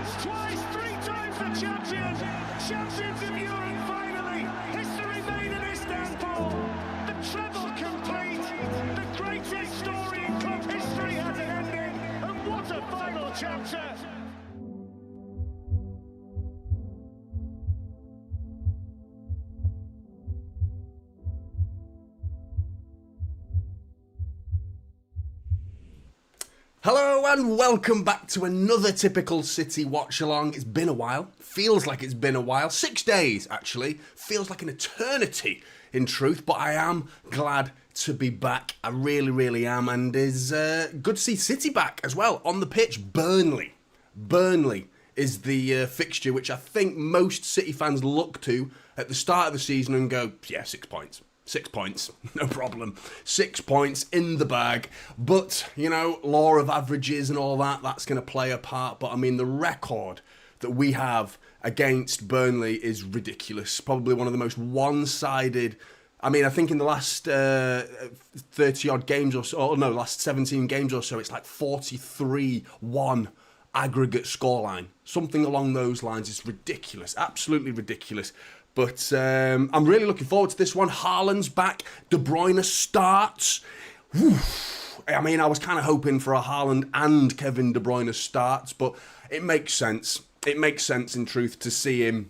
Once, twice, three times the champions. Champions of Europe finally. History made in Istanbul. The treble complete. The greatest story in club history has an ending. And what a final chapter. Hello and welcome back to another typical City watch-along. It's been a while. Feels like it's been a while. 6 days, actually. Feels like an eternity, in truth. But I am glad to be back. I really am. And it's good to see City back as well. On the pitch, Burnley. Burnley is the fixture which I think most City fans look to at the start of the season and go, yeah, 6 points. 6 points, no problem. 6 points in the bag. But, you know, law of averages and all that, that's going to play a part. But, I mean, the record that we have against Burnley is ridiculous. Probably one of the most one-sided. I mean, I think in the last 30-odd games or so, or no, last 17 games or so, it's like 43-1 aggregate scoreline. Something along those lines is ridiculous, absolutely ridiculous. But I'm really looking forward to this one. Haaland's back. De Bruyne starts. Whew. I mean, I was kind of hoping for a Haaland and Kevin De Bruyne starts, but it makes sense. It makes sense, in truth, to see him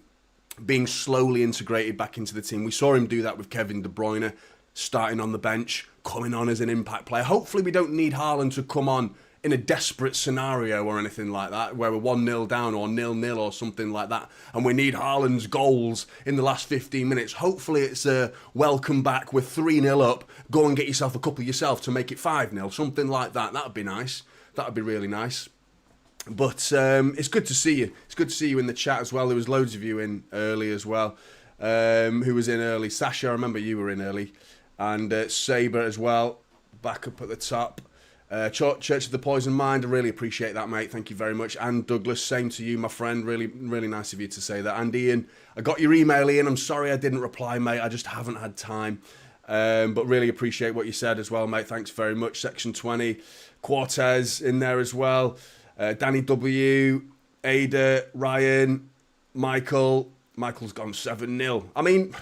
being slowly integrated back into the team. We saw him do that with Kevin De Bruyne, starting on the bench, coming on as an impact player. Hopefully we don't need Haaland to come on in a desperate scenario or anything like that, where we're 1-0 down or 0-0 or something like that, and we need Haaland's goals in the last 15 minutes. Hopefully it's a welcome back, we're 3-0 up, go and get yourself a couple yourself to make it 5-0, something like that. That would be nice. That would be really nice. But it's good to see you. It's good to see you in the chat as well. There was loads of you in early as well. Who was in early? Sasha, I remember you were in early. And Saber as well, back up at the top. Church of the Poison Mind, I really appreciate that, mate. Thank you very much. And Douglas, same to you, my friend. Really nice of you to say that. And Ian, I got your email, Ian. I'm sorry I didn't reply, mate. I just haven't had time. But really appreciate what you said as well, mate. Thanks very much. Section 20, Cortez in there as well. Danny W, Ada, Ryan, Michael. Michael's gone 7-0. I mean,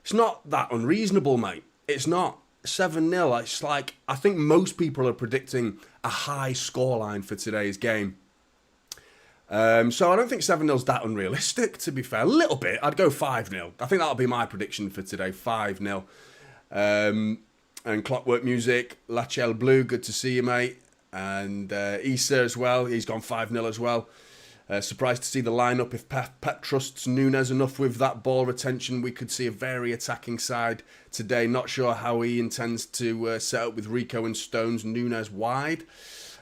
it's not that unreasonable, mate. It's not. 7-0, it's like, I think most people are predicting a high scoreline for today's game. So I don't think 7-0 is that unrealistic, to be fair. A little bit, I'd go 5-0. I think that'll be my prediction for today, 5-0. And Clockwork Music, Lachel Blue, good to see you, mate. And Issa as well, he's gone 5-0 as well. Surprised to see the lineup. If Pep trusts Nunes enough with that ball retention, we could see a very attacking side today. Not sure how he intends to set up with Rico and Stones, Nunes wide.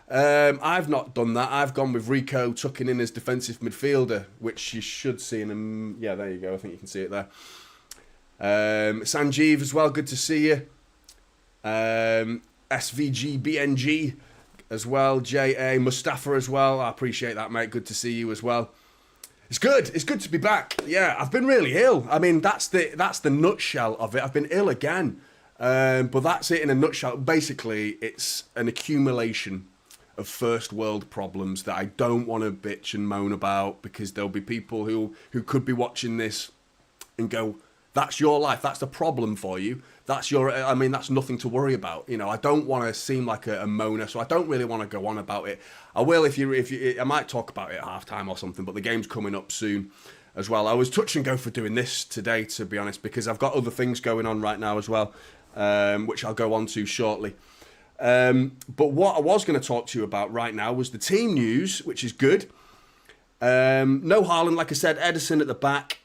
I've not done that. I've gone with Rico tucking in as defensive midfielder, which you should see in him. Yeah, there you go. I think you can see it there. Sanjeev as well, good to see you. SVG BNG as well, J.A. Mustafa as well. I appreciate that, mate. Good to see you as well. It's good to be back. Yeah, I've been really ill. I mean, that's the nutshell of it. I've been ill again. But that's it in a nutshell. Basically, it's an accumulation of first world problems that I don't want to bitch and moan about, because there'll be people who could be watching this and go, that's your life. That's the problem for you. That's nothing to worry about. You know, I don't want to seem like a moaner, so I don't really want to go on about it. I will if you. I might talk about it at half-time or something, but the game's coming up soon as well. I was touch and go for doing this today, to be honest, because I've got other things going on right now as well, which I'll go on to shortly. But what I was going to talk to you about right now was the team news, which is good. No Haaland, like I said, Ederson at the back.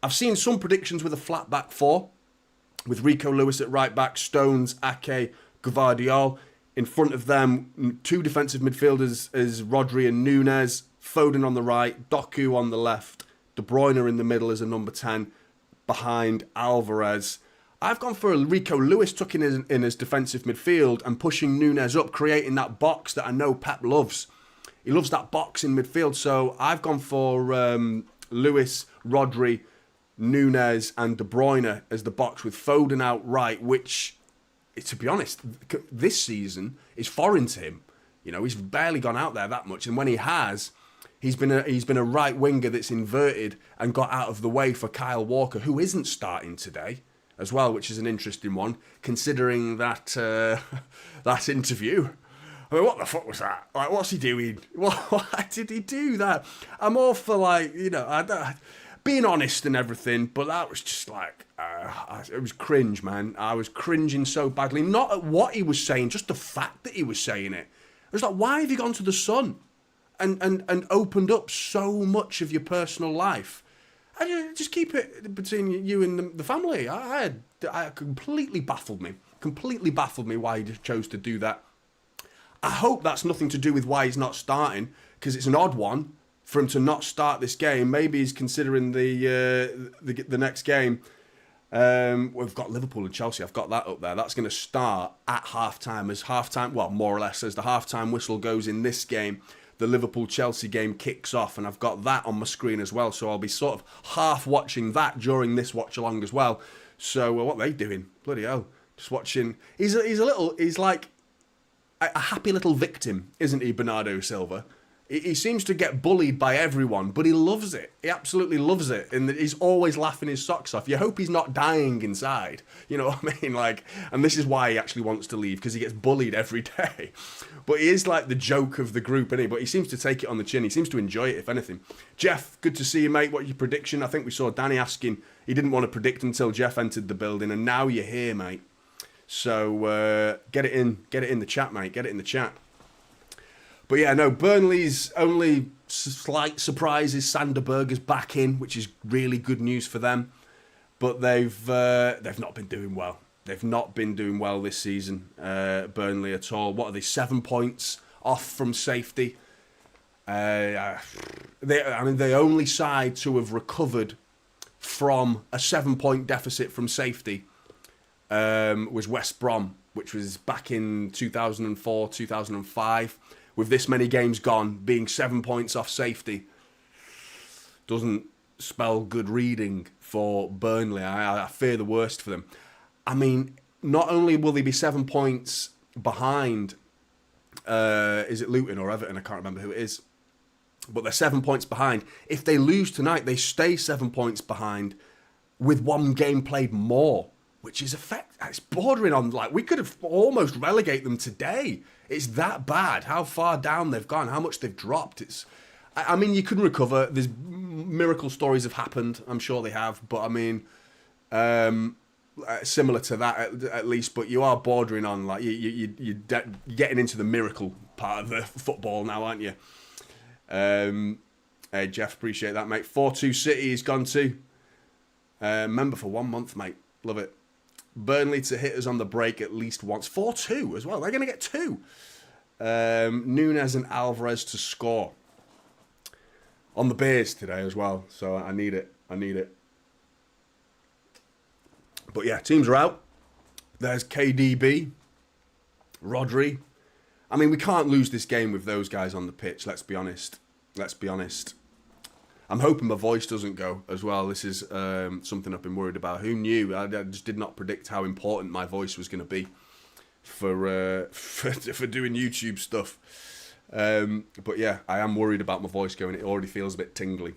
I've seen some predictions with a flat back four, with Rico Lewis at right back, Stones, Ake, Gvardiol. In front of them, two defensive midfielders as Rodri and Nunes, Foden on the right, Doku on the left, De Bruyne in the middle as a number 10, behind Alvarez. I've gone for Rico Lewis tucking in as defensive midfield and pushing Nunes up, creating that box that I know Pep loves. He loves that box in midfield, so I've gone for Lewis, Rodri, Nunes and De Bruyne as the box with Foden out right, which, to be honest, this season is foreign to him. You know, he's barely gone out there that much, and when he has He's been a right winger that's inverted and got out of the way for Kyle Walker, who isn't starting today as well, which is an interesting one, considering that that interview. I mean, what the fuck was that? Like, what's he doing? Why did he do that? I'm all for, like, being honest and everything, but that was just like, it was cringe, man. I was cringing so badly. Not at what he was saying, just the fact that he was saying it. I was like, why have you gone to the Sun and opened up so much of your personal life? And just keep it between you and the family. I completely baffled me. Completely baffled me why he just chose to do that. I hope that's nothing to do with why he's not starting, because it's an odd one for him to not start this game. Maybe he's considering the next game. We've got Liverpool and Chelsea. I've got that up there. That's going to start at half-time. Well, more or less, as the half-time whistle goes in this game, the Liverpool-Chelsea game kicks off, and I've got that on my screen as well, so I'll be sort of half watching that during this watch-along as well. So what are they doing? Bloody hell. Just watching. He's like a happy little victim, isn't he, Bernardo Silva? He seems to get bullied by everyone, but he loves it. He absolutely loves it. And he's always laughing his socks off. You hope he's not dying inside. You know what I mean? Like, and this is why he actually wants to leave, because he gets bullied every day. But he is like the joke of the group, isn't he? But he seems to take it on the chin. He seems to enjoy it, if anything. Jeff, good to see you, mate. What's your prediction? I think we saw Danny asking. He didn't want to predict until Jeff entered the building, and now you're here, mate. So get it in the chat, mate. Get it in the chat. But yeah, no, Burnley's only slight surprise is Sander Berger's back in, which is really good news for them. But they've not been doing well. They've not been doing well this season, Burnley at all. What are they, 7 points off from safety? The only side to have recovered from a 7-point deficit from safety was West Brom, which was back in 2004, 2005. With this many games gone, being 7 points off safety doesn't spell good reading for Burnley. I fear the worst for them. I mean, not only will they be 7 points behind, is it Luton or Everton? I can't remember who it is. But they're 7 points behind. If they lose tonight, they stay 7 points behind with one game played more, which is it's bordering on, like, we could have almost relegate them today. It's that bad, how far down they've gone, how much they've dropped. I mean, you can recover. There's miracle stories have happened. I'm sure they have. But, I mean, similar to that at least. But you are bordering on, like, you're getting into the miracle part of the football now, aren't you? Hey, Jeff, appreciate that, mate. 4-2 City has gone to. Member for 1 month, mate. Love it. Burnley to hit us on the break at least once. 4-2 as well. They're going to get 2. Nunes and Alvarez to score. On the beers today as well. So I need it. But yeah, teams are out. There's KDB. Rodri. I mean, we can't lose this game with those guys on the pitch. Let's be honest. I'm hoping my voice doesn't go as well. This is something I've been worried about. Who knew? I just did not predict how important my voice was going to be for doing YouTube stuff. But yeah, I am worried about my voice going. It already feels a bit tingly.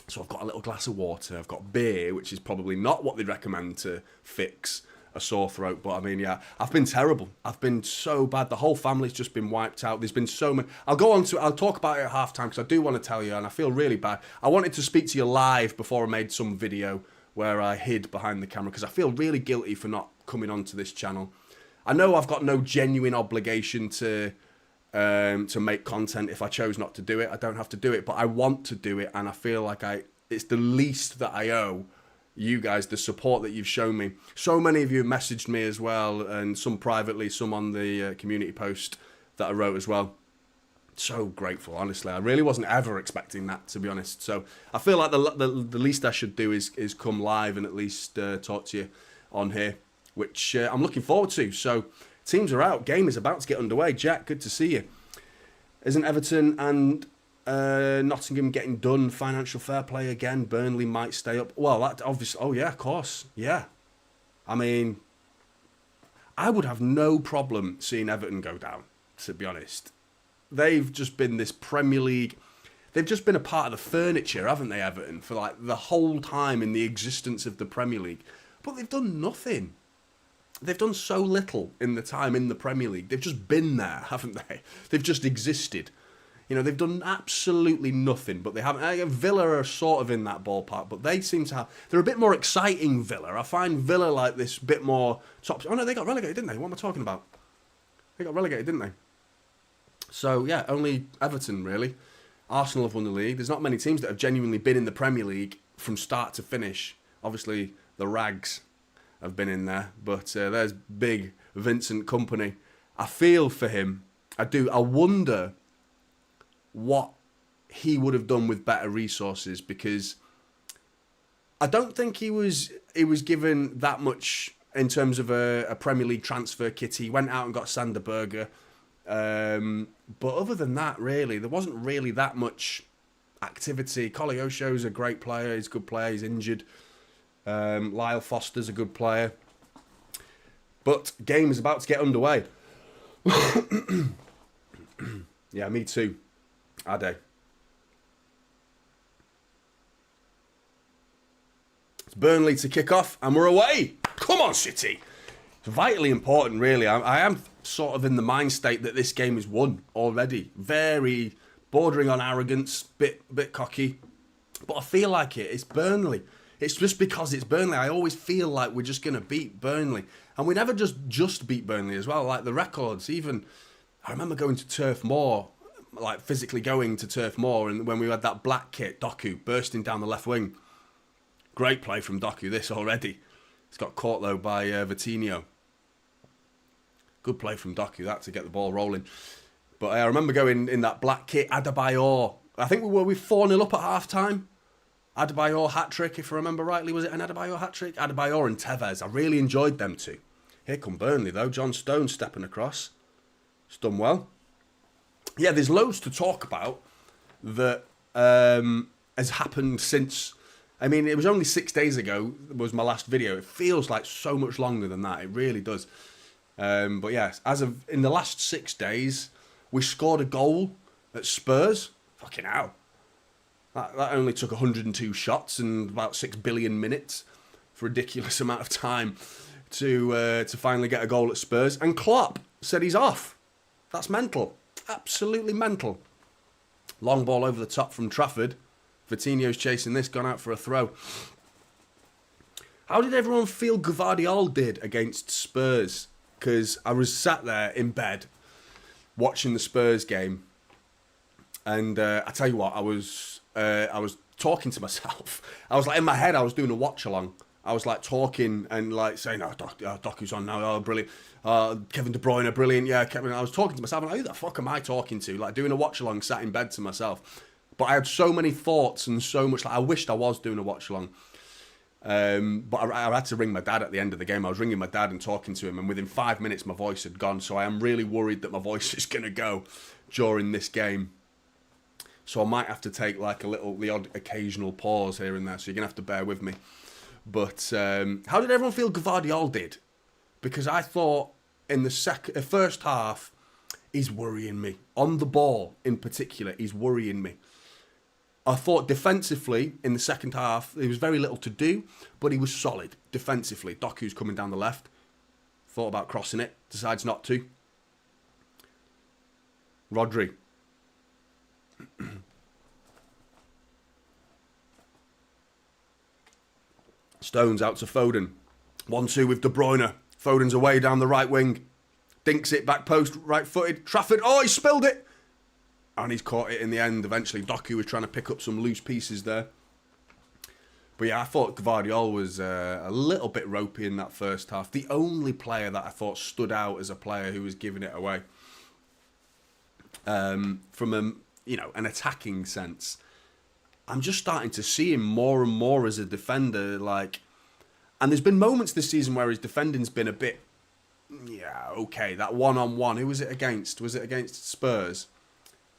So I've got a little glass of water. I've got beer, which is probably not what they'd recommend to fix a sore throat. But I mean, yeah, I've been terrible. I've been so bad. The whole family's just been wiped out. There's been so many. I'll talk about it at halftime because I do want to tell you, and I feel really bad. I wanted to speak to you live before I made some video where I hid behind the camera because I feel really guilty for not coming onto this channel. I know I've got no genuine obligation to make content. If I chose not to do it, I don't have to do it, but I want to do it, and I feel like it's the least that I owe you guys, the support that you've shown me. So many of you have messaged me as well, and some privately, some on the community post that I wrote as well. So grateful, honestly. I really wasn't ever expecting that, to be honest. So I feel like the least I should do is come live and at least talk to you on here, which I'm looking forward to. So teams are out. Game is about to get underway. Jack, good to see you. Isn't Everton and Nottingham getting done? Financial fair play again. Burnley might stay up. Well, that obviously. Oh yeah, of course. Yeah. I mean, I would have no problem seeing Everton go down, to be honest. They've just been this Premier League. they've just been a part of the furniture, haven't they, Everton, for like the whole time in the existence of the Premier League. But they've done nothing. They've done so little in the time in the Premier League. They've just been there, haven't they? They've just existed. You know, they've done absolutely nothing, but they haven't. Villa are sort of in that ballpark, but they seem to have. They're a bit more exciting, Villa. I find Villa like this bit more top. Oh no, they got relegated, didn't they? What am I talking about? They got relegated, didn't they? So yeah, only Everton really. Arsenal have won the league. There's not many teams that have genuinely been in the Premier League from start to finish. Obviously, the Rags have been in there, but there's big Vincent Kompany. I feel for him. I do. I wonder what he would have done with better resources, because I don't think he was given that much in terms of a Premier League transfer kit. He went out and got Sander Berger. But other than that, really, there wasn't really that much activity. Koleosho's a great player. He's a good player. He's injured. Lyle Foster's a good player. But game is about to get underway. Yeah, me too. Ade. It's Burnley to kick off, and we're away. Come on, City. It's vitally important, really. I am sort of in the mind state that this game is won already. Very bordering on arrogance, bit cocky. But I feel like it. It's Burnley. It's just because it's Burnley. I always feel like we're just going to beat Burnley. And we never just beat Burnley as well. Like the records, even... I remember going to Turf Moor, like physically going to Turf Moor, and when we had that black kit, Doku, bursting down the left wing. Great play from Doku, this already. It's got caught, though, by Vitinho. Good play from Doku, that, to get the ball rolling. But I remember going in that black kit, Adebayor. I think we were 4-0 up at half-time. Adebayor hat-trick, if I remember rightly. Was it an Adebayor hat-trick? Adebayor and Tevez. I really enjoyed them two. Here come Burnley, though. John Stones stepping across. It's done well. Yeah, there's loads to talk about that has happened since... I mean, it was only 6 days ago was my last video. It feels like so much longer than that. It really does. But yes, as of in the last 6 days, we scored a goal at Spurs. Fucking hell. That only took 102 shots and about 6 billion minutes for a ridiculous amount of time to finally get a goal at Spurs. And Klopp said he's off. That's mental. Absolutely mental. Long ball over the top from Trafford. Vitinho's chasing this, gone out for a throw. How did everyone feel Gvardiol did against Spurs? Because I was sat there in bed watching the Spurs game, and I tell you what, I was talking to myself. I was like, in my head, I was doing a watch-along. I was like talking and like saying, "Oh, Doku's on now. Oh, brilliant. Kevin De Bruyne, brilliant. Yeah, Kevin." I was talking to myself. I'm like, who the fuck am I talking to? Like doing a watch-along, sat in bed to myself. But I had so many thoughts and so much. Like I wished I was doing a watch-along. But I had to ring my dad at the end of the game. I was ringing my dad and talking to him, and within 5 minutes, my voice had gone. So I am really worried that my voice is going to go during this game. So I might have to take like the odd occasional pause here and there. So you're going to have to bear with me. But how did everyone feel Gvardiol did? Because I thought in the first half, he's worrying me. On the ball in particular, he's worrying me. I thought defensively in the second half, there was very little to do, but he was solid defensively. Doku's coming down the left. Thought about crossing it, decides not to. Rodri. Stones out to Foden. 1-2 with De Bruyne. Foden's away down the right wing. Dinks it, back post, right-footed. Trafford, oh, he spilled it! And he's caught it in the end. Eventually, Doku was trying to pick up some loose pieces there. But yeah, I thought Gvardiol was a little bit ropey in that first half. The only player that I thought stood out as a player who was giving it away. From an attacking sense. I'm just starting to see him more and more as a defender. And there's been moments this season where his defending's been a bit, okay. That one-on-one, who was it against? Was it against Spurs?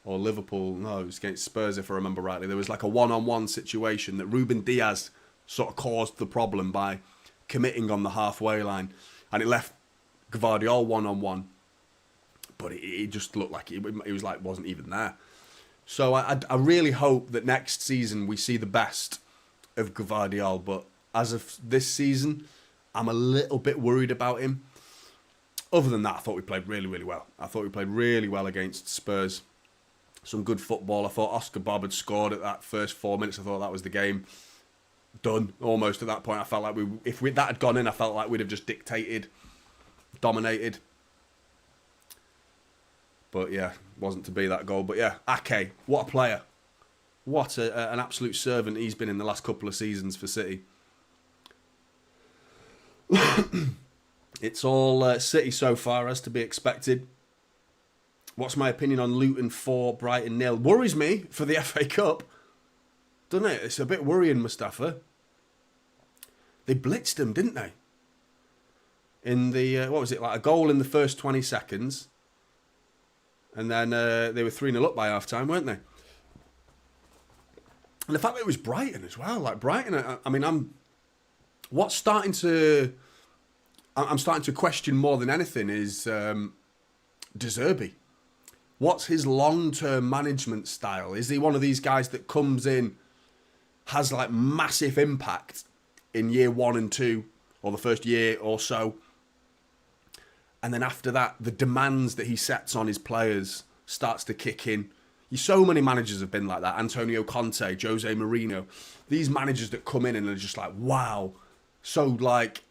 Or Liverpool? No, it was against Spurs, if I remember rightly. There was like a one-on-one situation that Ruben Diaz sort of caused the problem by committing on the halfway line. And it left Gvardiol one-on-one. But it just looked like it was like wasn't even there. So I really hope that next season we see the best of Gvardiol. But as of this season, I'm a little bit worried about him. Other than that, I thought we played really, really well. I thought we played really well against Spurs. Some good football. I thought Oscar Bob had scored at that first 4 minutes. I thought that was the game done almost at that point. I felt like if that had gone in, I felt like we'd have just dictated, dominated. But yeah, wasn't to be that goal. But yeah, Ake, what a player. What an absolute servant he's been in the last couple of seasons for City. It's all City so far, as to be expected. What's my opinion on Luton 4, Brighton 0? Worries me for the FA Cup. Doesn't it? It's a bit worrying, Mustafa. They blitzed them, didn't they? In the, what was it, like a goal in the first 20 seconds. And then they were 3-0 up by half-time, weren't they? And the fact that it was Brighton as well. Like, Brighton, I mean, I'm starting to question more than anything is De Zerbi. What's his long-term management style? Is he one of these guys that comes in, has like massive impact in year 1 and 2, or the first year or so, and then after that, the demands that he sets on his players starts to kick in? So many managers have been like that. Antonio Conte, Jose Mourinho. These managers that come in and are just like, wow, so like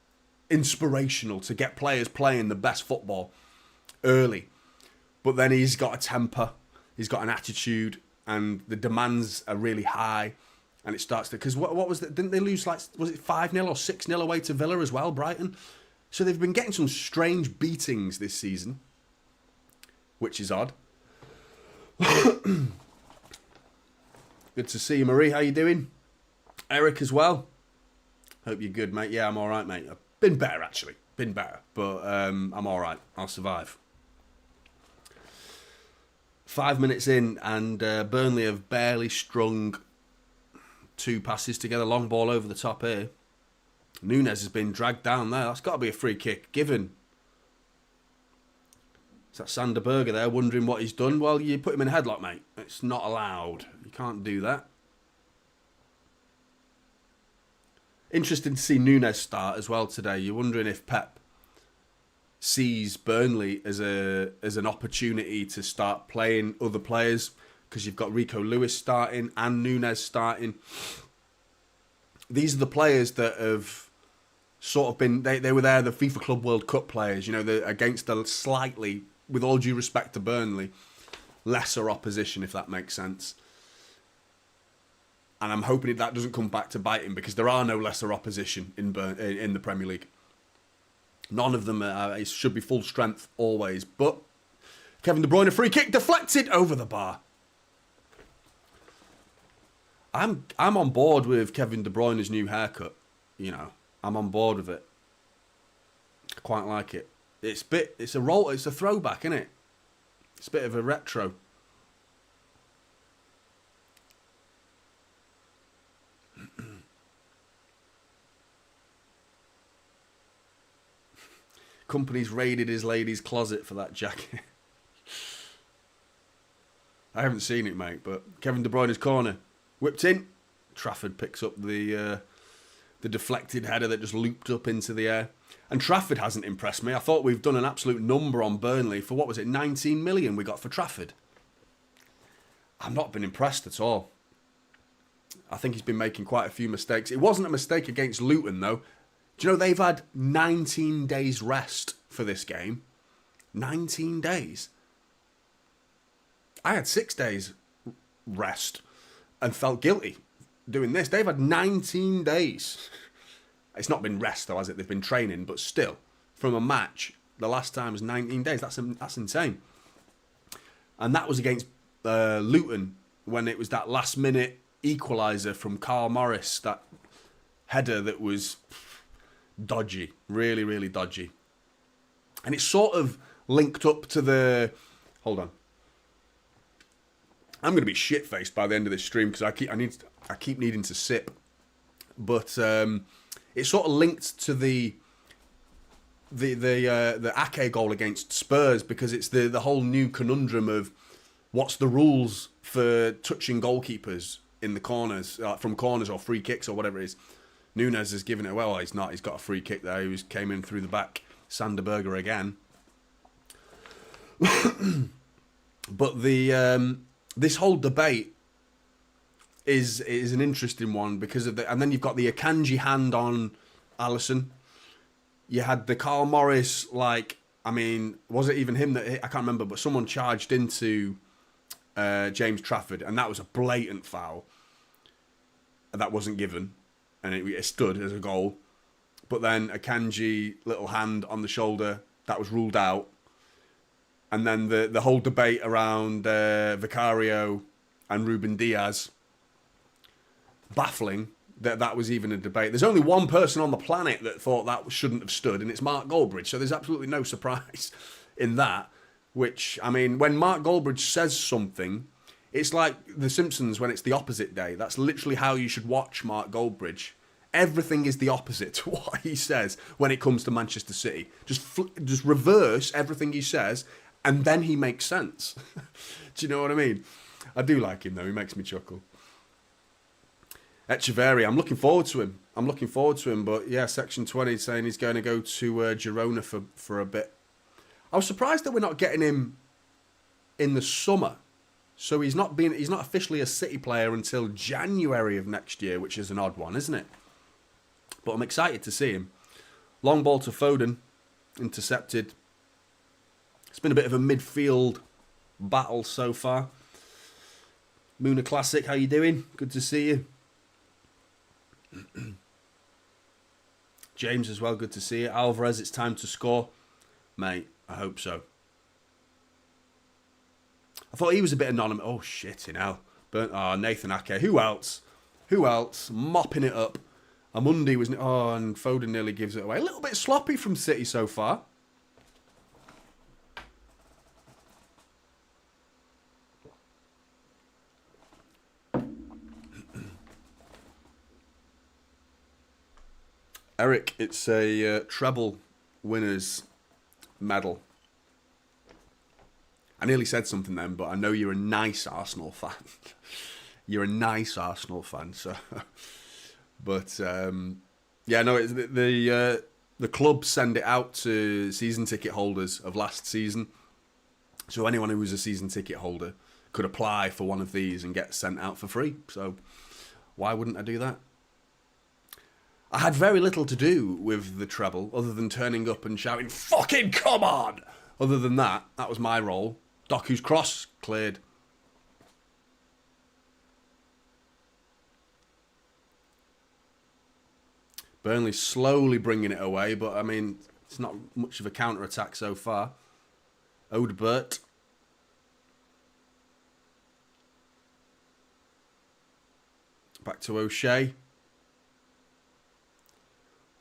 inspirational to get players playing the best football early. But then he's got a temper, he's got an attitude, and the demands are really high. And it starts to... Because what was that? Didn't they lose, like, was it 5-0 or 6-0 away to Villa as well, Brighton? So they've been getting some strange beatings this season, which is odd. Good to see you, Marie. How you doing? Eric as well. Hope you're good, mate. Yeah, I'm all right, mate. I've been better, actually. Been better. But I'm all right. I'll survive. 5 minutes in, and Burnley have barely strung 2 passes together. Long ball over the top here. Nunes has been dragged down there. That's got to be a free kick given. Is that Sander Berger there wondering what he's done? Well, you put him in a headlock, mate. It's not allowed. You can't do that. Interesting to see Nunes start as well today. You're wondering if Pep sees Burnley as an opportunity to start playing other players, because you've got Rico Lewis starting and Nunes starting. These are the players that have sort of been... They were there, the FIFA Club World Cup players, you know, against the slightly, with all due respect to Burnley, lesser opposition, if that makes sense. And I'm hoping that doesn't come back to bite him, because there are no lesser opposition in the Premier League. None of them should be full strength always. But Kevin De Bruyne, a free kick deflected over the bar. I'm on board with Kevin De Bruyne's new haircut. You know, I'm on board with it. I quite like it. It's a throwback, isn't it? It's a bit of a retro. Kompany's raided his lady's closet for that jacket. I haven't seen it, mate, but Kevin De Bruyne's corner. Whipped in. Trafford picks up the deflected header that just looped up into the air. And Trafford hasn't impressed me. I thought we've done an absolute number on Burnley for, what was it, 19 million we got for Trafford. I've not been impressed at all. I think he's been making quite a few mistakes. It wasn't a mistake against Luton, though. Do you know they've had 19 days rest for this game? 19 days. I had 6 days rest and felt guilty doing this. They've had 19 days. It's not been rest, though, has it? They've been training, but still, from a match, the last time was 19 days. That's insane. And that was against Luton, when it was that last-minute equaliser from Carl Morris, that header that was dodgy, really, really dodgy. And it's sort of linked up to the... Hold on. I'm going to be shit-faced by the end of this stream because I keep needing to sip. But it's sort of linked to the Ake goal against Spurs, because it's the whole new conundrum of what's the rules for touching goalkeepers in the corners, from corners or free kicks or whatever it is. Nunes has given it well. He's not. He's got a free kick there. He came in through the back. Sanderberger again. But this whole debate is an interesting one because of and then you've got the Akanji hand on Alisson. You had the Carl Morris, was it even him that hit? I can't remember, but someone charged into James Trafford, and that was a blatant foul. That wasn't given, and it stood as a goal. But then Akanji, little hand on the shoulder, that was ruled out. And then the whole debate around Vicario and Ruben Diaz, baffling that was even a debate. There's only one person on the planet that thought that shouldn't have stood, and it's Mark Goldbridge. So there's absolutely no surprise in that. Which, I mean, when Mark Goldbridge says something, it's like The Simpsons when it's the opposite day. That's literally how you should watch Mark Goldbridge. Everything is the opposite to what he says when it comes to Manchester City. Just reverse everything he says, and then he makes sense. Do you know what I mean? I do like him, though. He makes me chuckle. Echeverri, I'm looking forward to him. But yeah, Section 20 saying he's going to go to Girona for a bit. I was surprised that we're not getting him in the summer. So he's not officially a City player until January of next year, which is an odd one, isn't it? But I'm excited to see him. Long ball to Foden, intercepted. It's been a bit of a midfield battle so far. Moona Classic, how you doing? Good to see you. James as well, good to see you. Alvarez, it's time to score. Mate, I hope so. I thought he was a bit anonymous. Oh, shit, Nathan Ake. Who else? Mopping it up. Amundi was... Oh, and Foden nearly gives it away. A little bit sloppy from City so far. Eric, it's a treble winners medal. I nearly said something then, but I know you're a nice Arsenal fan. You're a nice Arsenal fan, so... But, yeah, no, it's the club send it out to season ticket holders of last season. So anyone who was a season ticket holder could apply for one of these and get sent out for free. So why wouldn't I do that? I had very little to do with the treble, other than turning up and shouting, "Fucking come on!" Other than that, that was my role. Doku's cross, cleared. Burnley slowly bringing it away, but, I mean, it's not much of a counter-attack so far. Odebert. Back to O'Shea.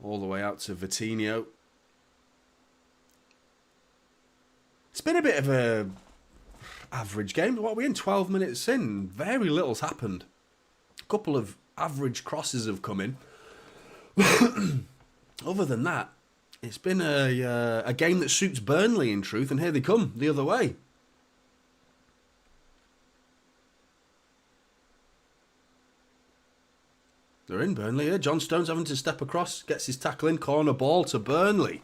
All the way out to Vitinho. It's been a bit of a average game. What are we in? 12 minutes in. Very little's happened. A couple of average crosses have come in. Other than that, it's been a game that suits Burnley in truth, and here they come the other way. They're in Burnley here. John Stones having to step across, gets his tackle in, corner ball to Burnley.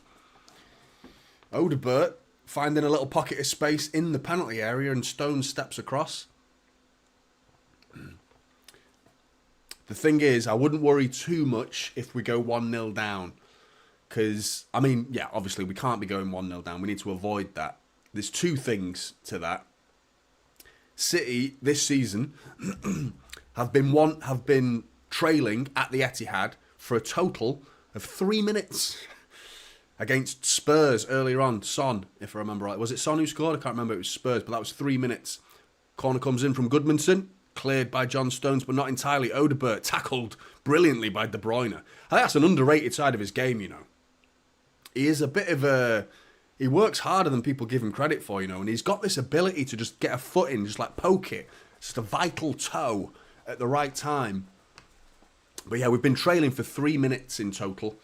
Odebert finding a little pocket of space in the penalty area, and Stones steps across. The thing is, I wouldn't worry too much if we go 1-0 down. Because, I mean, yeah, obviously we can't be going 1-0 down. We need to avoid that. There's two things to that. City, this season, have been trailing at the Etihad for a total of 3 minutes against Spurs earlier on. Son, if I remember right. Was it Son who scored? I can't remember. It was Spurs, but that was 3 minutes. Corner comes in from Goodmanson. Cleared by John Stones, but not entirely. Odebert tackled brilliantly by De Bruyne. I think that's an underrated side of his game, you know. He is a bit of a... He works harder than people give him credit for, you know, and he's got this ability to just get a foot in, just like poke it. Just a vital toe at the right time. But yeah, we've been trailing for 3 minutes in total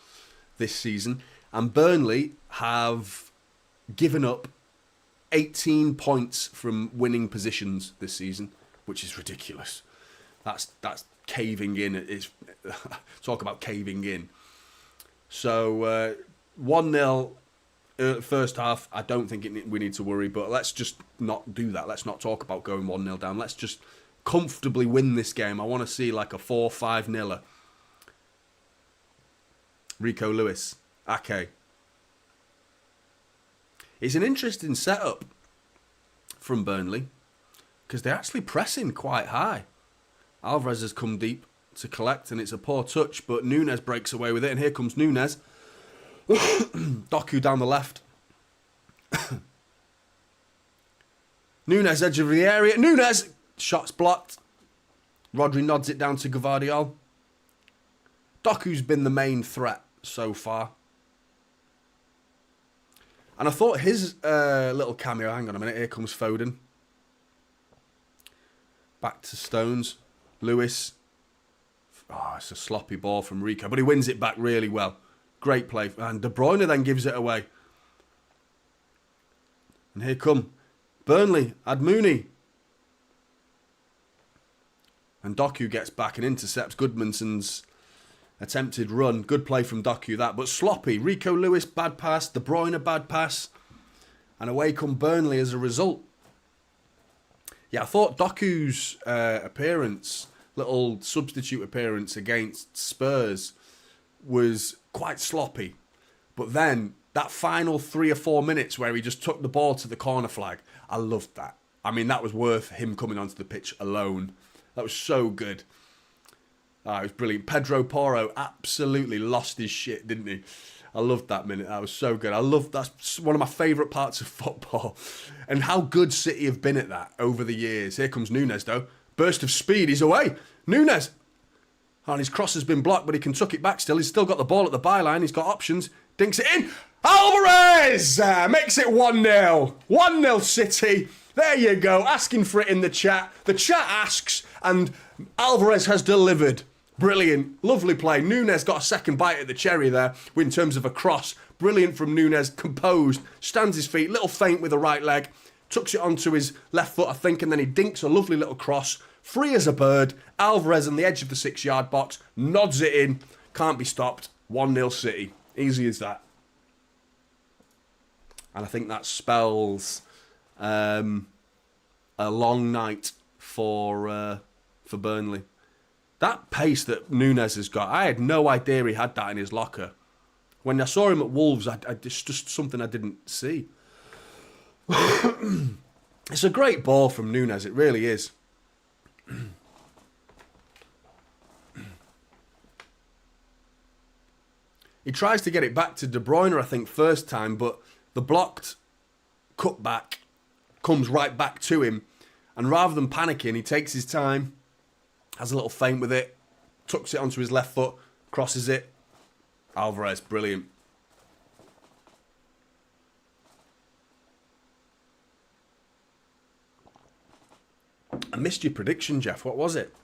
this season, and Burnley have given up 18 points from winning positions this season, which is ridiculous. That's caving in. It's talk about caving in. So 1-0 first half. I don't think we need to worry, but let's just not do that. Let's not talk about going 1-0 down. Let's just comfortably win this game. I want to see like a 4-5-0. Rico Lewis. Ake. It's an interesting setup from Burnley because they're actually pressing quite high. Alvarez has come deep to collect and it's a poor touch, but Nunes breaks away with it, and here comes Nunes. Doku down the left. Nunes edge of the area. Nunes! Shot's blocked. Rodri nods it down to Gvardiol. Doku's been the main threat so far. And I thought his little cameo... Hang on a minute. Here comes Foden. Back to Stones. Lewis. Oh, it's a sloppy ball from Rico, but he wins it back really well. Great play. And De Bruyne then gives it away. And here come Burnley. Admouni. And Doku gets back and intercepts Goodmanson's attempted run. Good play from Doku, that. But sloppy. Rico Lewis, bad pass. De Bruyne, bad pass. And away come Burnley as a result. Yeah, I thought Doku's appearance, little substitute appearance against Spurs, was quite sloppy. But then, that final 3 or 4 minutes where he just took the ball to the corner flag, I loved that. I mean, that was worth him coming onto the pitch alone. That was so good. It was brilliant. Pedro Porro absolutely lost his shit, didn't he? I loved that minute. That was so good. That's one of my favourite parts of football. And how good City have been at that over the years. Here comes Nunes, though. Burst of speed. He's away. Nunes. And his cross has been blocked, but he can tuck it back still. He's still got the ball at the byline. He's got options. Dinks it in. Alvarez makes it 1-0. 1-0 City. There you go. Asking for it in the chat. The chat asks, and Alvarez has delivered. Brilliant. Lovely play. Nunes got a second bite at the cherry there in terms of a cross. Brilliant from Nunes. Composed. Stands his feet. Little feint with the right leg. Tucks it onto his left foot, I think, and then he dinks a lovely little cross. Free as a bird. Alvarez on the edge of the 6-yard box. Nods it in. Can't be stopped. 1-0 City. Easy as that. And I think that spells a long night for Burnley. That pace that Nunes has got, I had no idea he had that in his locker. When I saw him at Wolves, it's just something I didn't see. It's a great ball from Nunes, it really is. He tries to get it back to De Bruyne, I think, first time, but the blocked cutback comes right back to him. And rather than panicking, he takes his time, has a little feint with it, tucks it onto his left foot, crosses it. Alvarez, brilliant. I missed your prediction, Jeff. What was it?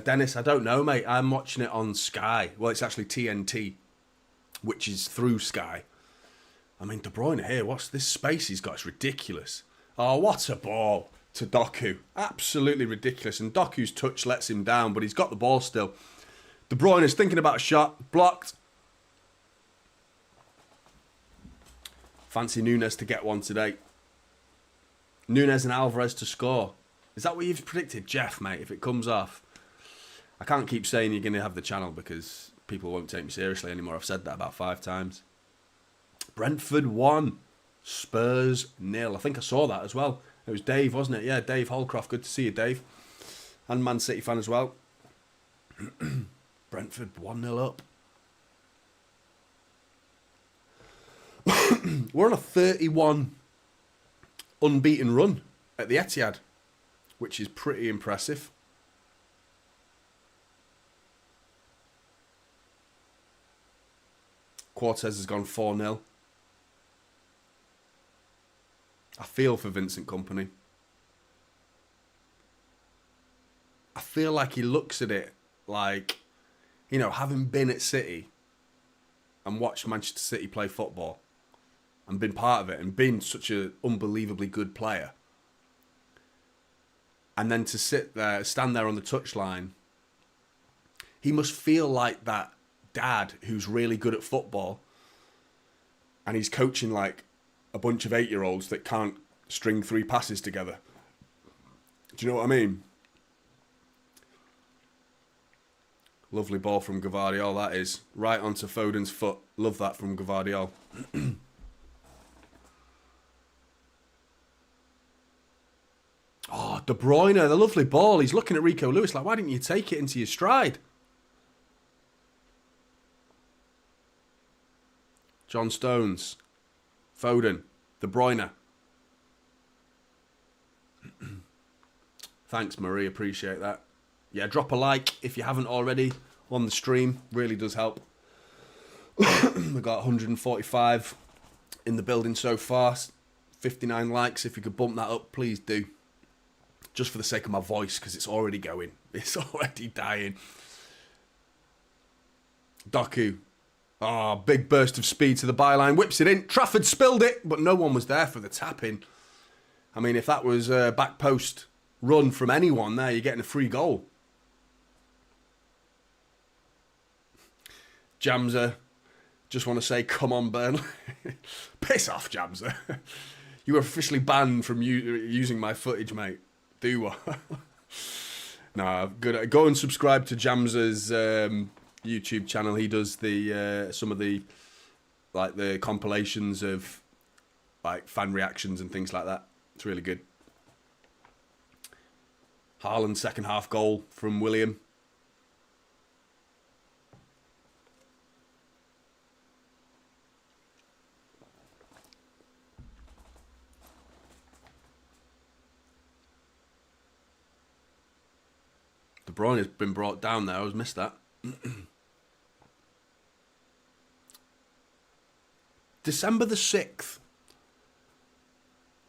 Dennis, I don't know, mate. I'm watching it on Sky. Well, it's actually TNT, which is through Sky. I mean, De Bruyne here, what's this space he's got? It's ridiculous. Oh, what a ball to Doku. Absolutely ridiculous. And Doku's touch lets him down, but he's got the ball still. De Bruyne is thinking about a shot. Blocked. Fancy Nunes to get one today. Nunes and Alvarez to score. Is that what you've predicted, Jeff, mate, if it comes off? I can't keep saying you're going to have the channel because people won't take me seriously anymore. I've said that about 5 times. Brentford 1. Spurs 0. I think I saw that as well. It was Dave, wasn't it? Yeah, Dave Holcroft. Good to see you, Dave. And Man City fan as well. Brentford 1-0 up. We're on a 31 unbeaten run at the Etihad, which is pretty impressive. Cortez has gone 4-0. I feel for Vincent Kompany. I feel like he looks at it like You know, having been at City and watched Manchester City play football and been part of it and been such an unbelievably good player, and then to stand there on the touchline, he must feel like that dad who's really good at football and he's coaching like a bunch of 8-year-olds that can't string 3 passes together. Do you know what I mean? Lovely ball from Gvardiol, that is. Right onto Foden's foot. Love that from Gvardiol. Oh, De Bruyne, the lovely ball. He's looking at Rico Lewis like, why didn't you take it into your stride? John Stones. Foden. De Bruyne. Thanks, Marie. Appreciate that. Yeah, drop a like if you haven't already on the stream. Really does help. We've got 145 in the building so far. 59 likes. If you could bump that up, please do. Just for the sake of my voice, because it's already going. It's already dying. Doku. Oh, big burst of speed to the byline. Whips it in. Trafford spilled it, but no one was there for the tap-in. I mean, if that was a back post run from anyone there, you're getting a free goal. Jamza, just want to say, come on, Burnley. Piss off, Jamza. You were officially banned from using my footage, mate. Do what? Nah, good. Go and subscribe to Jamza's YouTube channel. He does the some of the compilations of like fan reactions and things like that. It's really good. Haaland's second half goal from William. De Bruyne has been brought down there. I was missed that. December the 6th.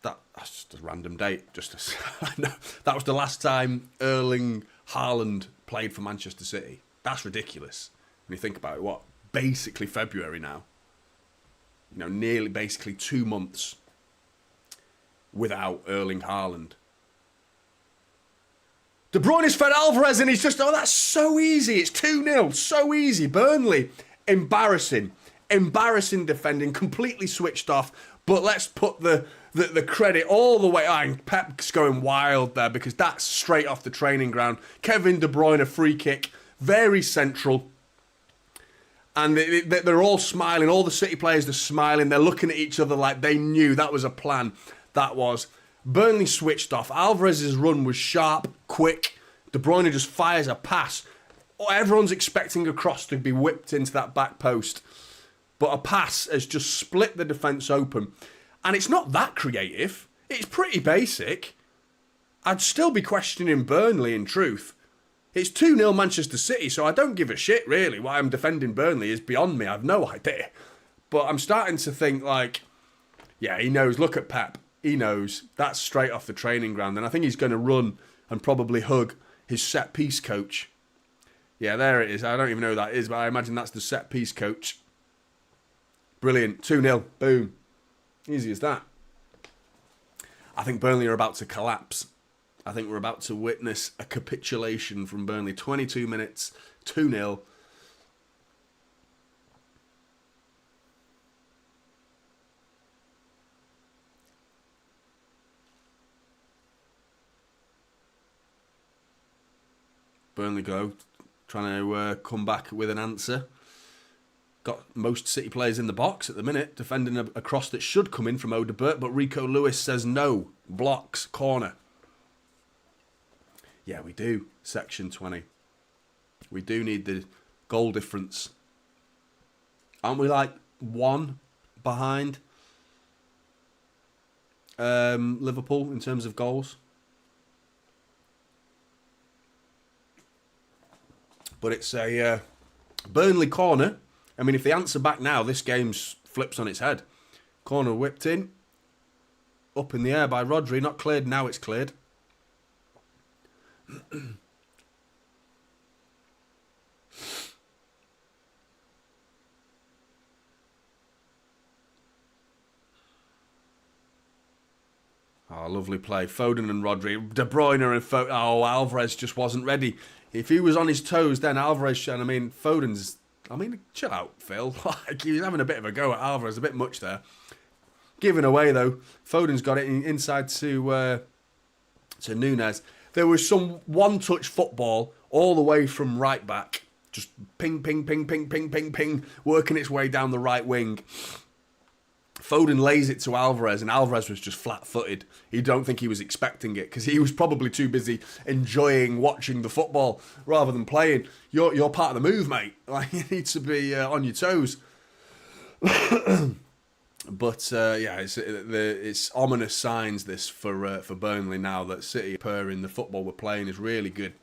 That's just a random date. That was the last time Erling Haaland played for Manchester City. That's ridiculous. When you think about it, what? Basically February now. You know, nearly basically 2 months without Erling Haaland. De Bruyne has fed Alvarez and he's just, oh, that's so easy. It's 2-0. So easy. Burnley, embarrassing. Embarrassing defending, completely switched off. But let's put the credit all the way on. Pep's going wild there because that's straight off the training ground. Kevin De Bruyne, free kick, very central. And they're all smiling. All the City players are smiling. They're looking at each other like they knew that was a plan. That was. Burnley switched off. Alvarez's run was sharp, quick. De Bruyne just fires a pass. Everyone's expecting a cross to be whipped into that back post. But a pass has just split the defence open. And it's not that creative. It's pretty basic. I'd still be questioning Burnley in truth. It's 2-0 Manchester City, so I don't give a shit, really. Why I'm defending Burnley is beyond me. I've no idea. But I'm starting to think, like, yeah, he knows. Look at Pep. He knows. That's straight off the training ground. And I think he's going to run and probably hug his set-piece coach. Yeah, there it is. I don't even know who that is, but I imagine that's the set-piece coach. Brilliant. 2-0. Boom. Easy as that. I think Burnley are about to collapse. I think we're about to witness a capitulation from Burnley. 22 minutes, 2-0. Burnley go, trying to come back with an answer. Got most City players in the box at the minute, defending a cross that should come in from Odebert, but Rico Lewis says no. Blocks, corner. Yeah, we do. Section 20. We do need the goal difference. Aren't we like one behind Liverpool in terms of goals? But it's a Burnley corner. I mean, if they answer back now, this game flips on its head. Corner whipped in. Up in the air by Rodri. Not cleared. Now it's cleared. Oh, lovely play. Foden and Rodri. De Bruyne and Foden. Oh, Alvarez just wasn't ready. If he was on his toes, then Alvarez, and I mean, Foden's... I mean, chill out, Phil. Like, he was having a bit of a go at Alvarez, a bit much there. Given away, though. Foden's got it inside to Núñez. There was some one-touch football all the way from right back. Just ping, ping, ping, ping, ping, ping, ping, working its way down the right wing. Foden lays it to Alvarez, and Alvarez was just flat-footed. You don't think he was expecting it, because he was probably too busy enjoying watching the football rather than playing. You're part of the move, mate. Like, you need to be on your toes. But yeah, it's ominous signs this for Burnley now that City in the football we're playing is really good.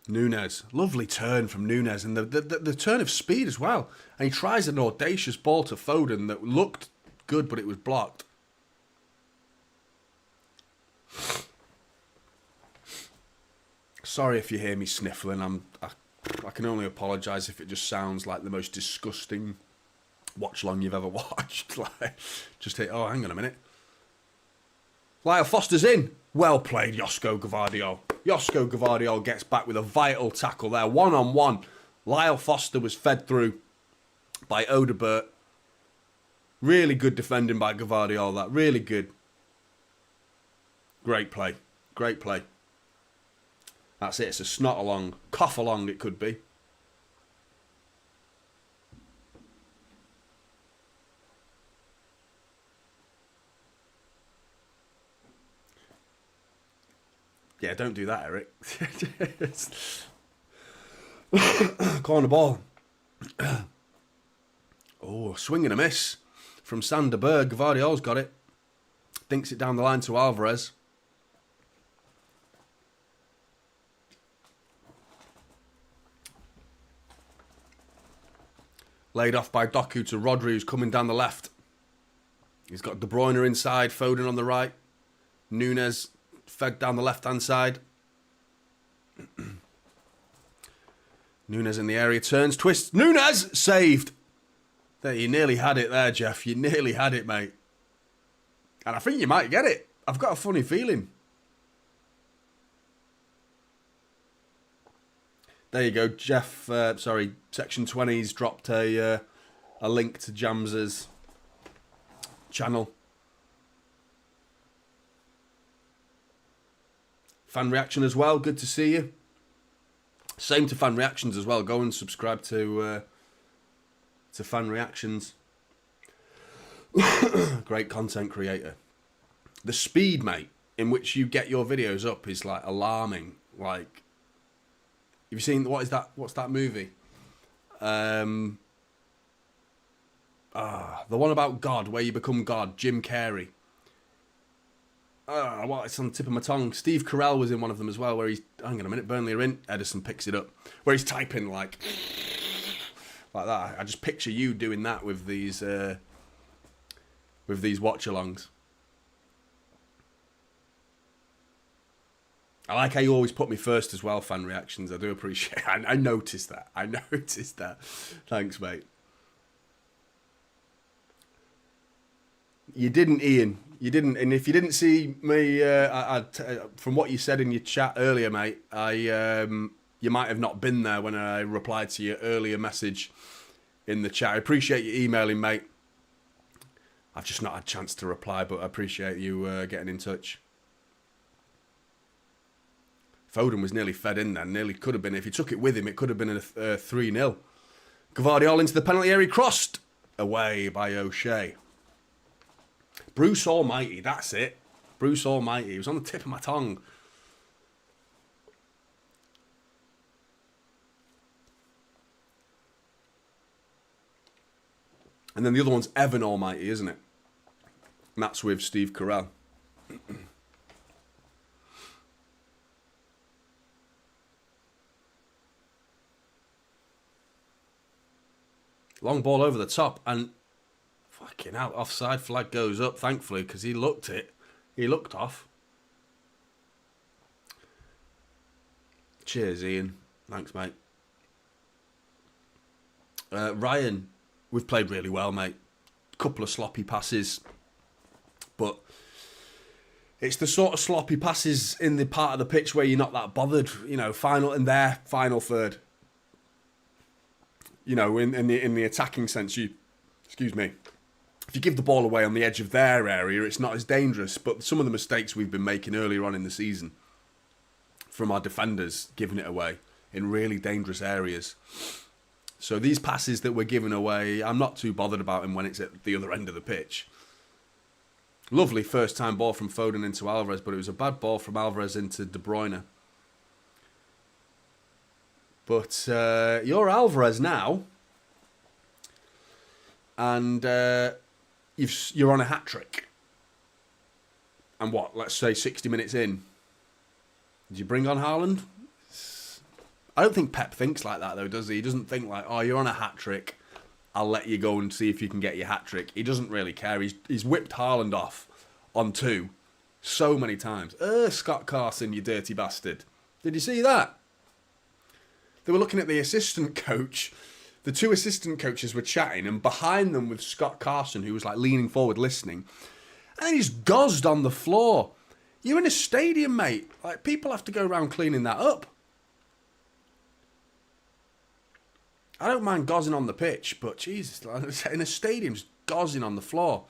Núñez, lovely turn from Núñez, and the turn of speed as well. And he tries an audacious ball to Foden that looked good, but it was blocked. Sorry if you hear me sniffling. I can only apologise if it just sounds like the most disgusting watch-along you've ever watched. Like, just hit. Oh, hang on a minute. Lyle Foster's in. Well played, Josko Gvardiol. Josko Gvardiol gets back with a vital tackle there. One-on-one. Lyle Foster was fed through by Odebert. Really good defending by Gvardiol. That really good. Great play. Great play. That's it. It's a snot along. Cough along it could be. Yeah, don't do that, Eric. Corner ball. Oh, swing and a miss from Sander Berg. Gvardiol's got it. Dinks it down the line to Alvarez. Laid off by Doku to Rodri, who's coming down the left. He's got De Bruyne inside, Foden on the right. Núñez fed down the left-hand side. Núñez in the area, turns, twists. Núñez! Saved! There, you nearly had it there, Jeff. You nearly had it, mate. And I think you might get it. I've got a funny feeling. There you go, Jeff. Section 20's dropped a link to Jams's channel. Fan reaction as well. Good to see you. Same to fan reactions as well. Go and subscribe to fan reactions. Great content creator. The speed, mate, in which you get your videos up is like alarming. Like, have you seen what's that movie? The one about God, where you become God. Jim Carrey. It's on the tip of my tongue. Steve Carell was in one of them as well, where he's... Hang on a minute, Burnley are in. Edison picks it up. Where he's typing like that. I just picture you doing that with these watch-alongs. I like how you always put me first as well, fan reactions. I do appreciate it. I noticed that. Thanks, mate. You didn't, Ian. You didn't. And if you didn't see me, from what you said in your chat earlier, mate, you might have not been there when I replied to your earlier message in the chat. I appreciate you emailing, mate. I've just not had a chance to reply, but I appreciate you getting in touch. Foden was nearly fed in then. Nearly could have been. If he took it with him, it could have been a 3-0. Gvardiol into the penalty area. Crossed away by O'Shea. Bruce Almighty, that's it. Bruce Almighty. It was on the tip of my tongue. And then the other one's Evan Almighty, isn't it? And that's with Steve Carell. Long ball over the top, and fucking hell, offside flag goes up, thankfully, because he looked it. He looked off. Cheers, Ian. Thanks, mate. Ryan, we've played really well, mate. Couple of sloppy passes, but it's the sort of sloppy passes in the part of the pitch where you're not that bothered. You know, final third. You know, in the attacking sense, excuse me, if you give the ball away on the edge of their area, it's not as dangerous. But some of the mistakes we've been making earlier on in the season from our defenders, giving it away in really dangerous areas. So these passes that we're giving away, I'm not too bothered about them when it's at the other end of the pitch. Lovely first time ball from Foden into Alvarez, but it was a bad ball from Alvarez into De Bruyne. But you're Alvarez now, and you're on a hat-trick. And what, let's say 60 minutes in, did you bring on Haaland? I don't think Pep thinks like that, though, does he? He doesn't think like, oh, you're on a hat-trick, I'll let you go and see if you can get your hat-trick. He doesn't really care. He's whipped Haaland off on 2 so many times. Scott Carson, you dirty bastard. Did you see that? They were looking at the assistant coach. The 2 assistant coaches were chatting, and behind them was Scott Carson, who was like leaning forward listening. And then he's gozzed on the floor. You're in a stadium, mate. Like, people have to go around cleaning that up. I don't mind gozzing on the pitch, but Jesus, in a stadium, just gozzing on the floor.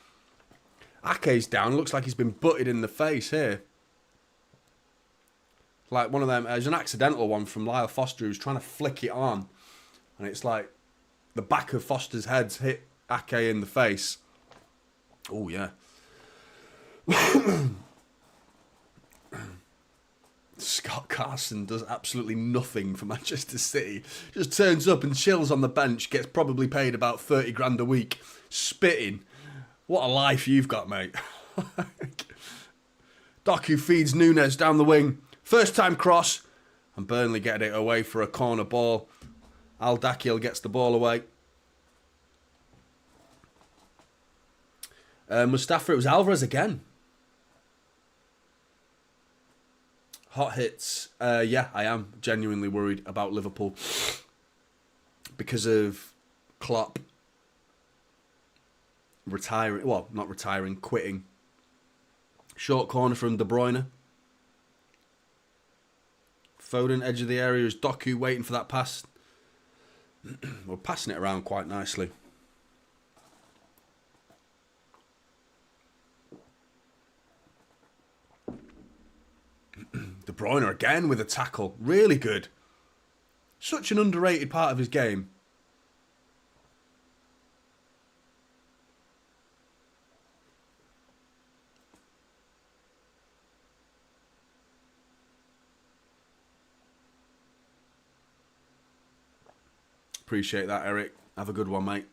Ake's down. Looks like he's been butted in the face here. Like one of them, there's an accidental one from Lyle Foster who's trying to flick it on. And it's like the back of Foster's head's hit Ake in the face. Oh, yeah. Scott Carson does absolutely nothing for Manchester City. Just turns up and chills on the bench, gets probably paid about 30 grand a week, spitting. What a life you've got, mate. Doku feeds Nunes down the wing. First time cross, and Burnley get it away for a corner ball. Al-Dakhil gets the ball away. Mustafa, it was Alvarez again. Hot hits. Yeah, I am genuinely worried about Liverpool because of Klopp retiring. Well, not retiring, quitting. Short corner from De Bruyne. Foden, edge of the area, is Doku waiting for that pass. We're passing it around quite nicely. De Bruyne again with a tackle. Really good. Such an underrated part of his game. Appreciate that, Eric. Have a good one, mate.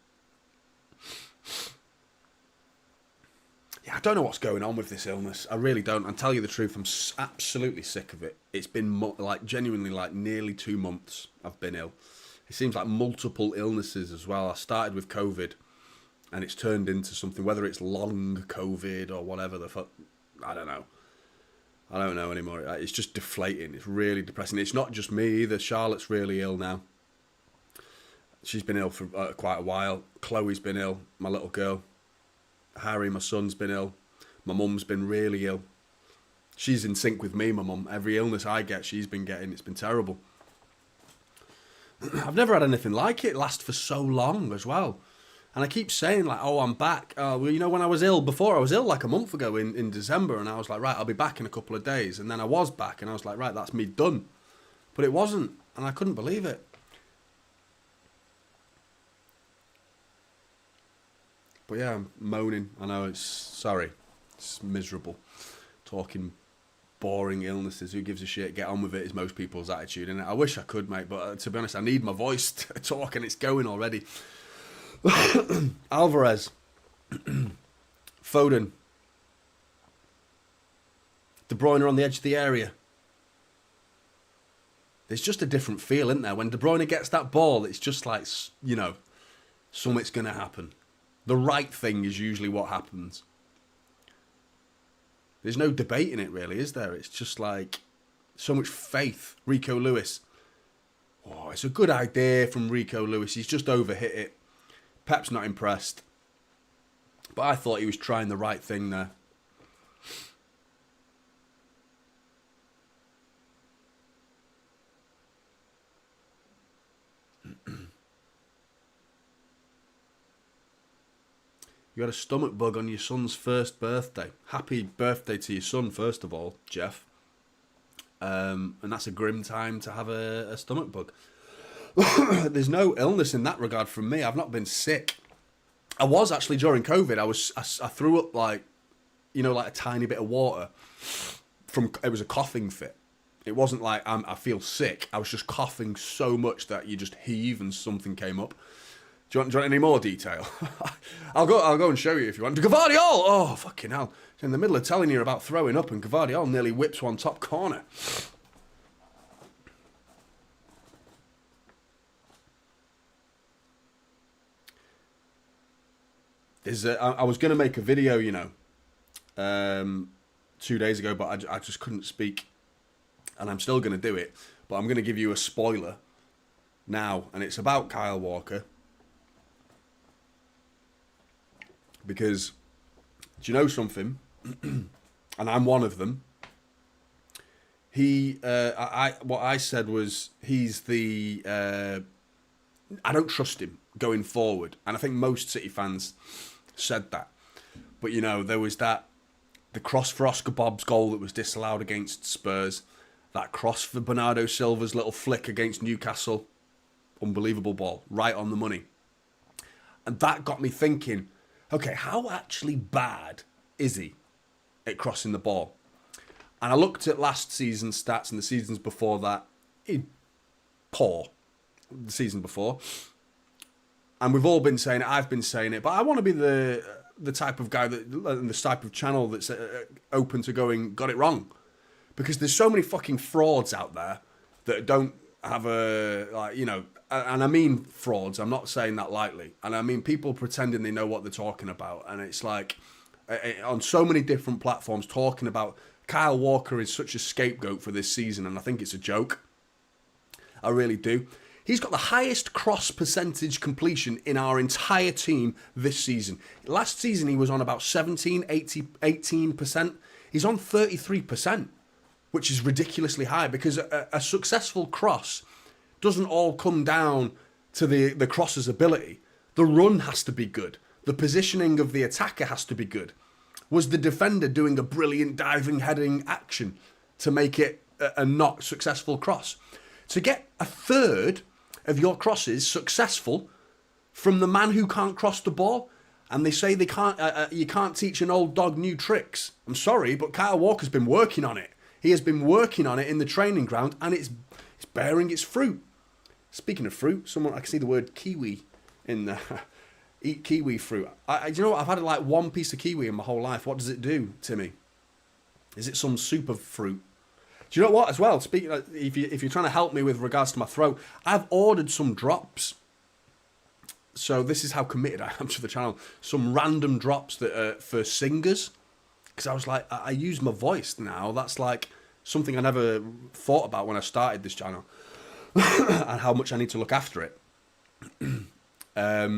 Yeah, I don't know what's going on with this illness. I really don't. I'll tell you the truth, I'm absolutely sick of it. It's been like genuinely like nearly 2 months I've been ill. It seems like multiple illnesses as well. I started with COVID and it's turned into something, whether it's long COVID or whatever the fuck, I don't know. I don't know anymore. It's just deflating. It's really depressing. It's not just me either. Charlotte's really ill now. She's been ill for quite a while. Chloe's been ill, my little girl. Harry, my son's been ill. My mum's been really ill. She's in sync with me, my mum. Every illness I get, she's been getting. It's been terrible. I've never had anything like it last for so long as well. And I keep saying, like, oh, I'm back. Well, you know, when I was ill before, I was ill like a month ago in December. And I was like, right, I'll be back in a couple of days. And then I was back and I was like, right, that's me done. But it wasn't. And I couldn't believe it. But yeah, I'm moaning. I know it's miserable. Talking boring illnesses. Who gives a shit? Get on with it is most people's attitude. And I wish I could, mate. But to be honest, I need my voice to talk and it's going already. Alvarez. Foden. De Bruyne on the edge of the area. There's just a different feel, isn't there? When De Bruyne gets that ball, it's just like, you know, something's going to happen. The right thing is usually what happens. There's no debate in it, really, is there? It's just like so much faith. Rico Lewis. Oh, it's a good idea from Rico Lewis. He's just overhit it. Pep's not impressed. But I thought he was trying the right thing there. You had a stomach bug on your son's first birthday. Happy birthday to your son, first of all, Jeff. And that's a grim time to have a stomach bug. There's no illness in that regard from me. I've not been sick. I was actually during COVID. I threw up like a tiny bit of water it was a coughing fit. It wasn't like I feel sick. I was just coughing so much that you just heave and something came up. Do you want any more detail? I'll go and show you if you want. Gvardiol! Oh, fucking hell. In the middle of telling you about throwing up, and Gvardiol nearly whips one top corner. I was going to make a video, 2 days ago, but I just couldn't speak. And I'm still going to do it. But I'm going to give you a spoiler now. And it's about Kyle Walker. Because, do you know something? And I'm one of them. What I said was he's the. I don't trust him going forward, and I think most City fans said that. But there was the cross for Oscar Bobb's goal that was disallowed against Spurs. That cross for Bernardo Silva's little flick against Newcastle, unbelievable ball, right on the money, and that got me thinking. Okay, how actually bad is he at crossing the ball? And I looked at last season's stats and the seasons before that. He's poor the season before. And we've all been saying it, I've been saying it, but I want to be the type of guy the type of channel that's open to going, got it wrong. Because there's so many fucking frauds out there that don't have and I mean frauds, I'm not saying that lightly, and I mean people pretending they know what they're talking about, and it's like on so many different platforms talking about Kyle Walker is such a scapegoat for this season, and I think it's a joke. I really do. He's got the highest cross percentage completion in our entire team this season. Last season he was on about 18%. He's on 33%, which is ridiculously high, because a successful cross doesn't all come down to the crosser's ability. The run has to be good. The positioning of the attacker has to be good. Was the defender doing a brilliant diving, heading action to make it a not successful cross? To get a third of your crosses successful from the man who can't cross the ball, and they say they can't. You can't teach an old dog new tricks. I'm sorry, but Kyle Walker's been working on it. He has been working on it in the training ground, and it's bearing its fruit. Speaking of fruit, I can see the word kiwi in there. Eat kiwi fruit. Do you know what? I've had like one piece of kiwi in my whole life. What does it do to me? Is it some super fruit? Do you know what? As well, speaking if you're trying to help me with regards to my throat, I've ordered some drops. So this is how committed I am to the channel. Some random drops that are for singers, because I was like, I use my voice now. That's like something I never thought about when I started this channel. And how much I need to look after it. But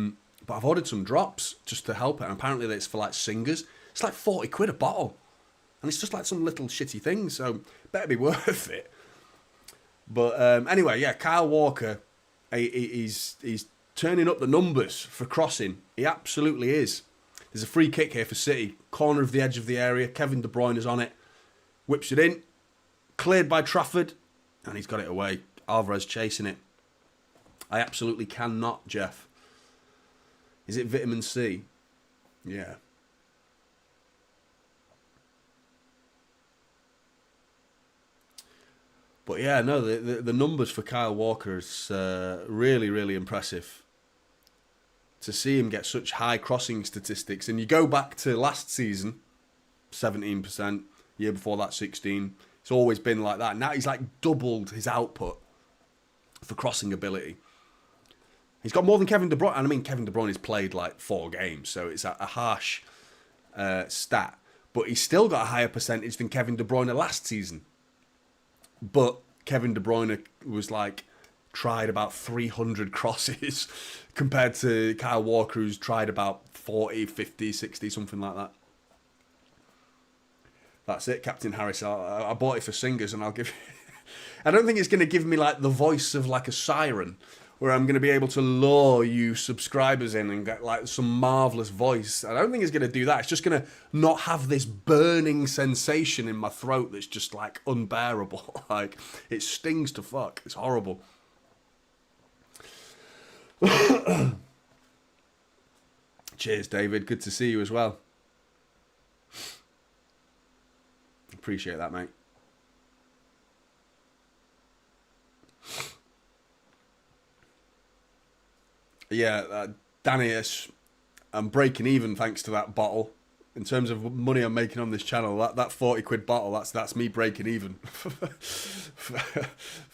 I've ordered some drops just to help it, and apparently it's for like singers. It's like 40 quid a bottle, and it's just like some little shitty thing, so better be worth it. But anyway, yeah, Kyle Walker, he's turning up the numbers for crossing. He absolutely is. There's a free kick here for City, corner of the edge of the area. Kevin De Bruyne is on it, whips it in, cleared by Trafford, and he's got it away. Alvarez chasing it. I absolutely cannot, Jeff. Is it vitamin C? Yeah. But yeah, no, the numbers for Kyle Walker is really, really impressive. To see him get such high crossing statistics. And you go back to last season, 17%. Year before that, 16%. It's always been like that. Now he's like doubled his output for crossing ability. He's got more than Kevin De Bruyne. And I mean, Kevin De Bruyne has played like 4 games, so it's a harsh stat. But he's still got a higher percentage than Kevin De Bruyne last season. But Kevin De Bruyne was like tried about 300 crosses compared to Kyle Walker, who's tried about 40, 50, 60, something like that. That's it, Captain Harris. I bought it for singers, and I'll give you... I don't think it's going to give me like the voice of like a siren, where I'm going to be able to lure you subscribers in and get like some marvellous voice. I don't think it's going to do that. It's just going to not have this burning sensation in my throat that's just like unbearable. Like, it stings to fuck. It's horrible. Cheers, David. Good to see you as well. Appreciate that, mate. Yeah, Danny, I'm breaking even thanks to that bottle. In terms of money I'm making on this channel, that 40 quid bottle, that's me breaking even for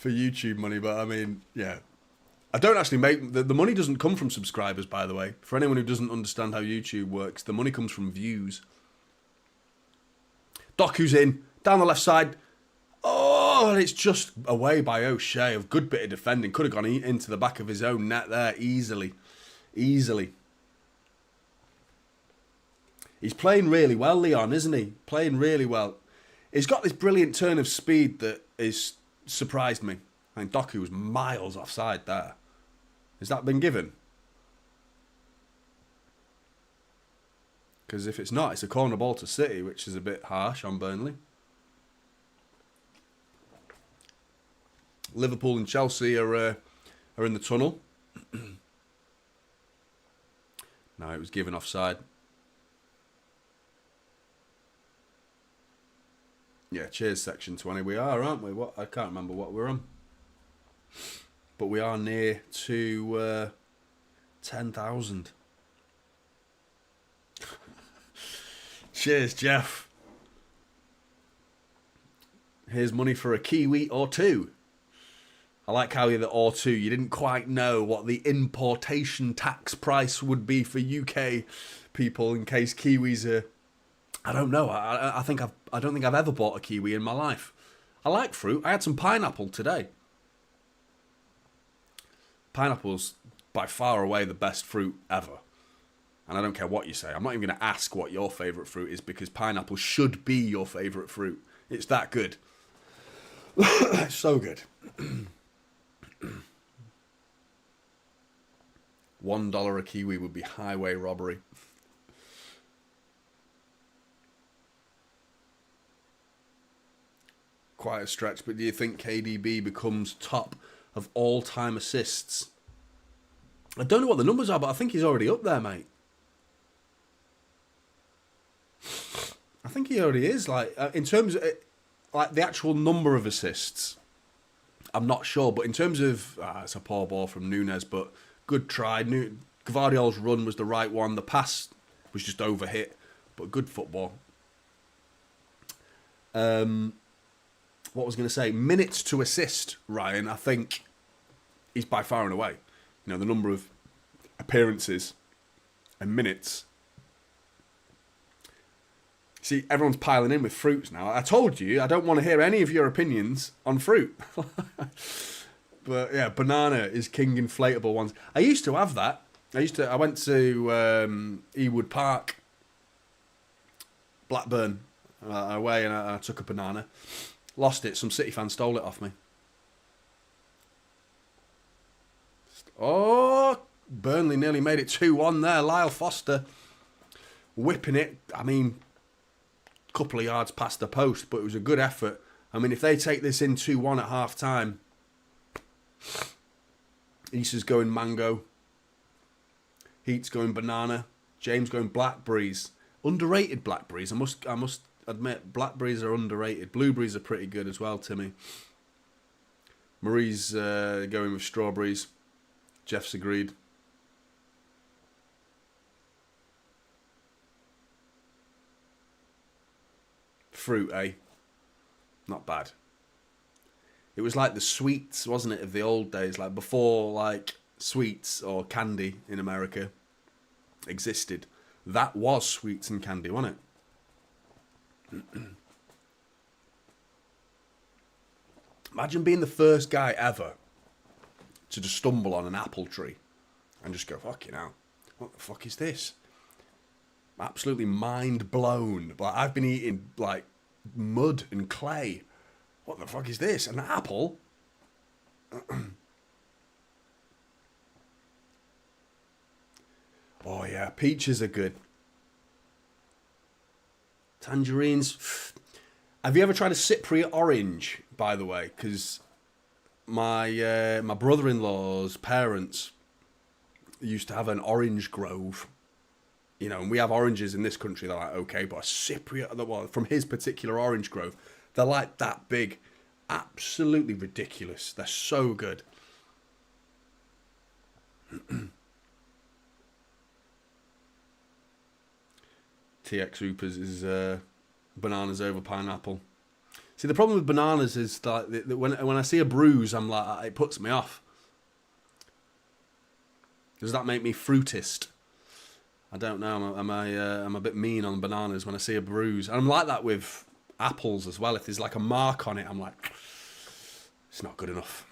YouTube money. But I mean, yeah, I don't actually make the money doesn't come from subscribers, by the way. For anyone who doesn't understand how YouTube works, the money comes from views. Doku's in down the left side. Oh, and it's just away by O'Shea. A good bit of defending. Could have gone into the back of his own net there easily. Easily. He's playing really well, Leon, isn't he? Playing really well. He's got this brilliant turn of speed that has surprised me. I mean, Doku was miles offside there. Has that been given? Because if it's not, it's a corner ball to City, which is a bit harsh on Burnley. Liverpool and Chelsea are in the tunnel. No, it was given offside. Yeah, cheers, section 20. We are, aren't we? What? I can't remember what we're on. But we are near to 10,000. Cheers, Jeff. Here's money for a Kiwi or two. I like how you're the or two. You didn't quite know what the importation tax price would be for UK people in case Kiwis are... I don't know. I don't think I've ever bought a kiwi in my life. I like fruit. I had some pineapple today. Pineapple's by far away the best fruit ever. And I don't care what you say. I'm not even going to ask what your favourite fruit is, because pineapple should be your favourite fruit. It's that good. It's so good. $1 a kiwi would be highway robbery. Quite a stretch, but do you think KDB becomes top of all-time assists? I don't know what the numbers are, but I think he's already up there, mate. I think he already is. Like, in terms of like the actual number of assists, I'm not sure. But in terms of, it's a poor ball from Nunes, but good try. Gvardiol's run was the right one. The pass was just overhit, but good football. What was I going to say? Minutes to assist, Ryan. I think he's by far and away. You know, the number of appearances and minutes. See, everyone's piling in with fruits now. I told you, I don't want to hear any of your opinions on fruit. But yeah, banana is king inflatable ones. I used to have that. I went to Ewood Park, Blackburn, away, and I took a banana. Lost it. Some City fans stole it off me. Oh, Burnley nearly made it 2-1 there. Lyle Foster whipping it. I mean, a couple of yards past the post, but it was a good effort. I mean, if they take this in 2-1 at half-time, Issa's going mango. Heat's going banana. James going blackberries. Underrated blackberries. I must admit, blackberries are underrated. Blueberries are pretty good as well, Timmy. Marie's going with strawberries. Jeff's agreed. Fruit, eh? Not bad. It was like the sweets, wasn't it, of the old days? Like before, like, sweets or candy in America existed. That was sweets and candy, wasn't it? Imagine being the first guy ever to just stumble on an apple tree and just go, fucking hell, what the fuck is this? Absolutely mind blown. Like, I've been eating like mud and clay. What the fuck is this? An apple? Oh yeah, peaches are good. Tangerines. Have you ever tried a Cypriot orange, by the way? Because my brother-in-law's parents used to have an orange grove. You know, and we have oranges in this country. They're like, okay, but a Cypriot, well, from his particular orange grove, they're like that big. Absolutely ridiculous. They're so good. TX Hoopers is bananas over pineapple. See, the problem with bananas is that when I see a bruise, I'm like, it puts me off. Does that make me fruitist? I don't know. I'm a bit mean on bananas when I see a bruise. And I'm like that with apples as well. If there's like a mark on it, I'm like, it's not good enough.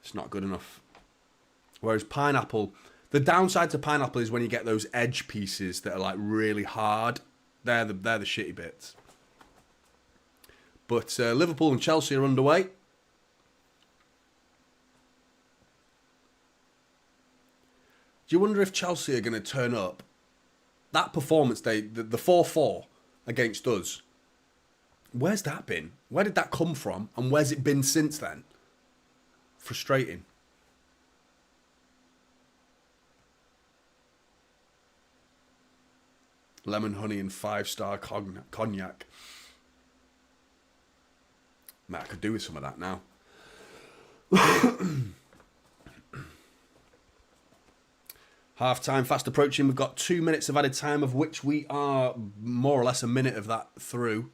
It's not good enough. Whereas pineapple, the downside to pineapple is when you get those edge pieces that are like really hard. They're the shitty bits. But Liverpool and Chelsea are underway. Do you wonder if Chelsea are going to turn up? That performance, the 4-4 against us, where's that been? Where did that come from? And where's it been since then? Frustrating. Lemon, honey, and 5-star cognac. Man, I could do with some of that now. Half time fast approaching. We've got 2 minutes of added time, of which we are more or less a minute of that through.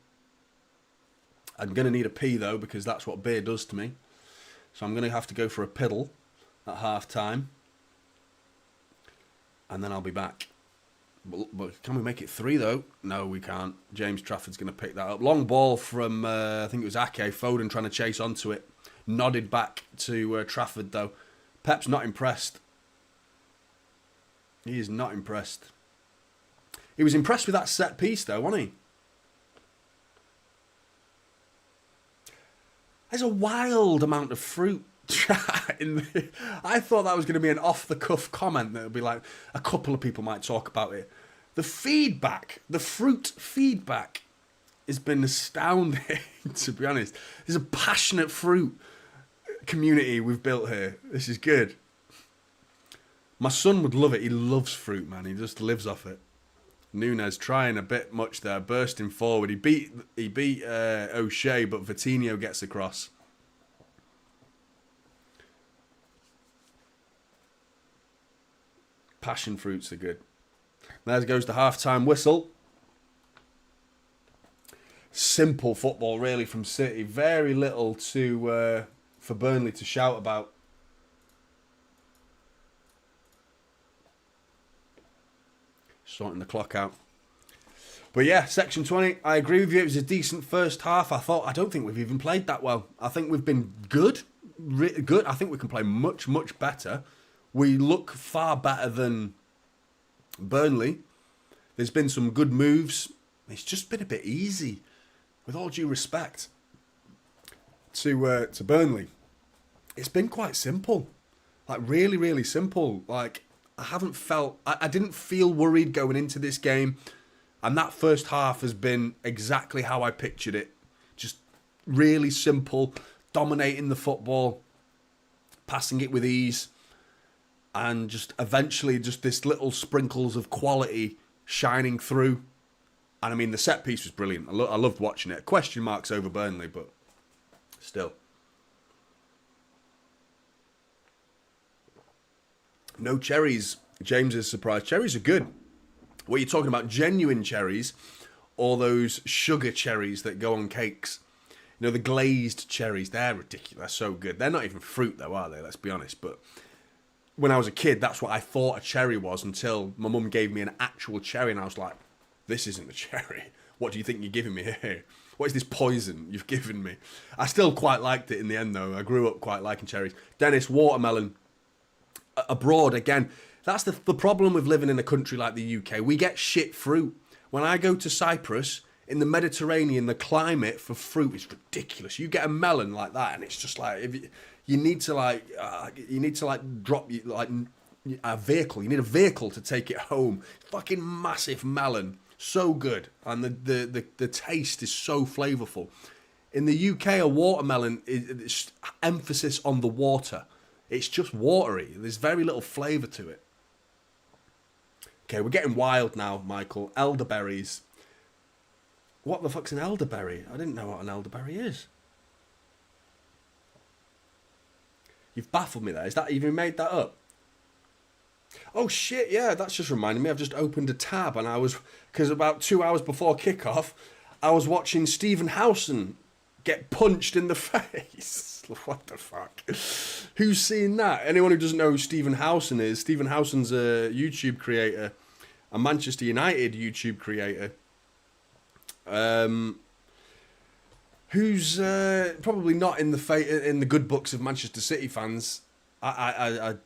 I'm going to need a pee though, because that's what beer does to me. So I'm going to have to go for a piddle at half time. And then I'll be back. But can we make it 3 though? No, we can't. James Trafford's going to pick that up. Long ball from, I think it was Ake. Foden trying to chase onto it. Nodded back to Trafford though. Pep's not impressed. He is not impressed. He was impressed with that set piece though, wasn't he? There's a wild amount of fruit. I thought that was going to be an off-the-cuff comment that would be like, a couple of people might talk about it. The feedback, the fruit feedback has been astounding, to be honest. There's a passionate fruit community we've built here. This is good. My son would love it. He loves fruit, man. He just lives off it. Nunes trying a bit much there, bursting forward. He beat O'Shea, but Vitinho gets across. Passion fruits are good. There goes the half-time whistle. Simple football, really, from City. Very little for Burnley to shout about. Sorting the clock out. But yeah, Section 20, I agree with you. It was a decent first half. I don't think we've even played that well. I think we've been good. Good. I think we can play much, much better. We look far better than Burnley. There's been some good moves. It's just been a bit easy. With all due respect to Burnley. It's been quite simple. Like, really, really simple. Like, I didn't feel worried going into this game. And that first half has been exactly how I pictured it. Just really simple, dominating the football, passing it with ease, and just eventually just this little sprinkles of quality shining through. And I mean, the set piece was brilliant. I loved watching it. Question marks over Burnley, but still. No cherries. James is surprised. Cherries are good. What are you talking about? Genuine cherries, or those sugar cherries that go on cakes? You know, the glazed cherries. They're ridiculous. They're so good. They're not even fruit, though, are they? Let's be honest. But when I was a kid, that's what I thought a cherry was, until my mum gave me an actual cherry, and I was like, this isn't a cherry. What do you think you're giving me here? What is this poison you've given me? I still quite liked it in the end, though. I grew up quite liking cherries. Dennis, watermelon. abroad, again, that's the problem with living in a country like the UK. We get shit fruit. When I go to Cyprus, in the Mediterranean, the climate for fruit is ridiculous. You get a melon like that, and it's just like you need to drop a vehicle. You need a vehicle to take it home. Fucking massive melon, so good, and the taste is so flavourful. In the UK, a watermelon is emphasis on the water. It's just watery. There's very little flavour to it. Okay, we're getting wild now, Michael. Elderberries. What the fuck's an elderberry? I didn't know what an elderberry is. You've baffled me there. Have you made that up? Oh shit, yeah, that's just reminded me. I've just opened a tab and because about 2 hours before kickoff, I was watching Stephen Howson get punched in the face. What the fuck? Who's seen that? Anyone who doesn't know who Stephen Howson is, Stephen Howson's a YouTube creator, a Manchester United YouTube creator, who's probably not in the good books of Manchester City fans. I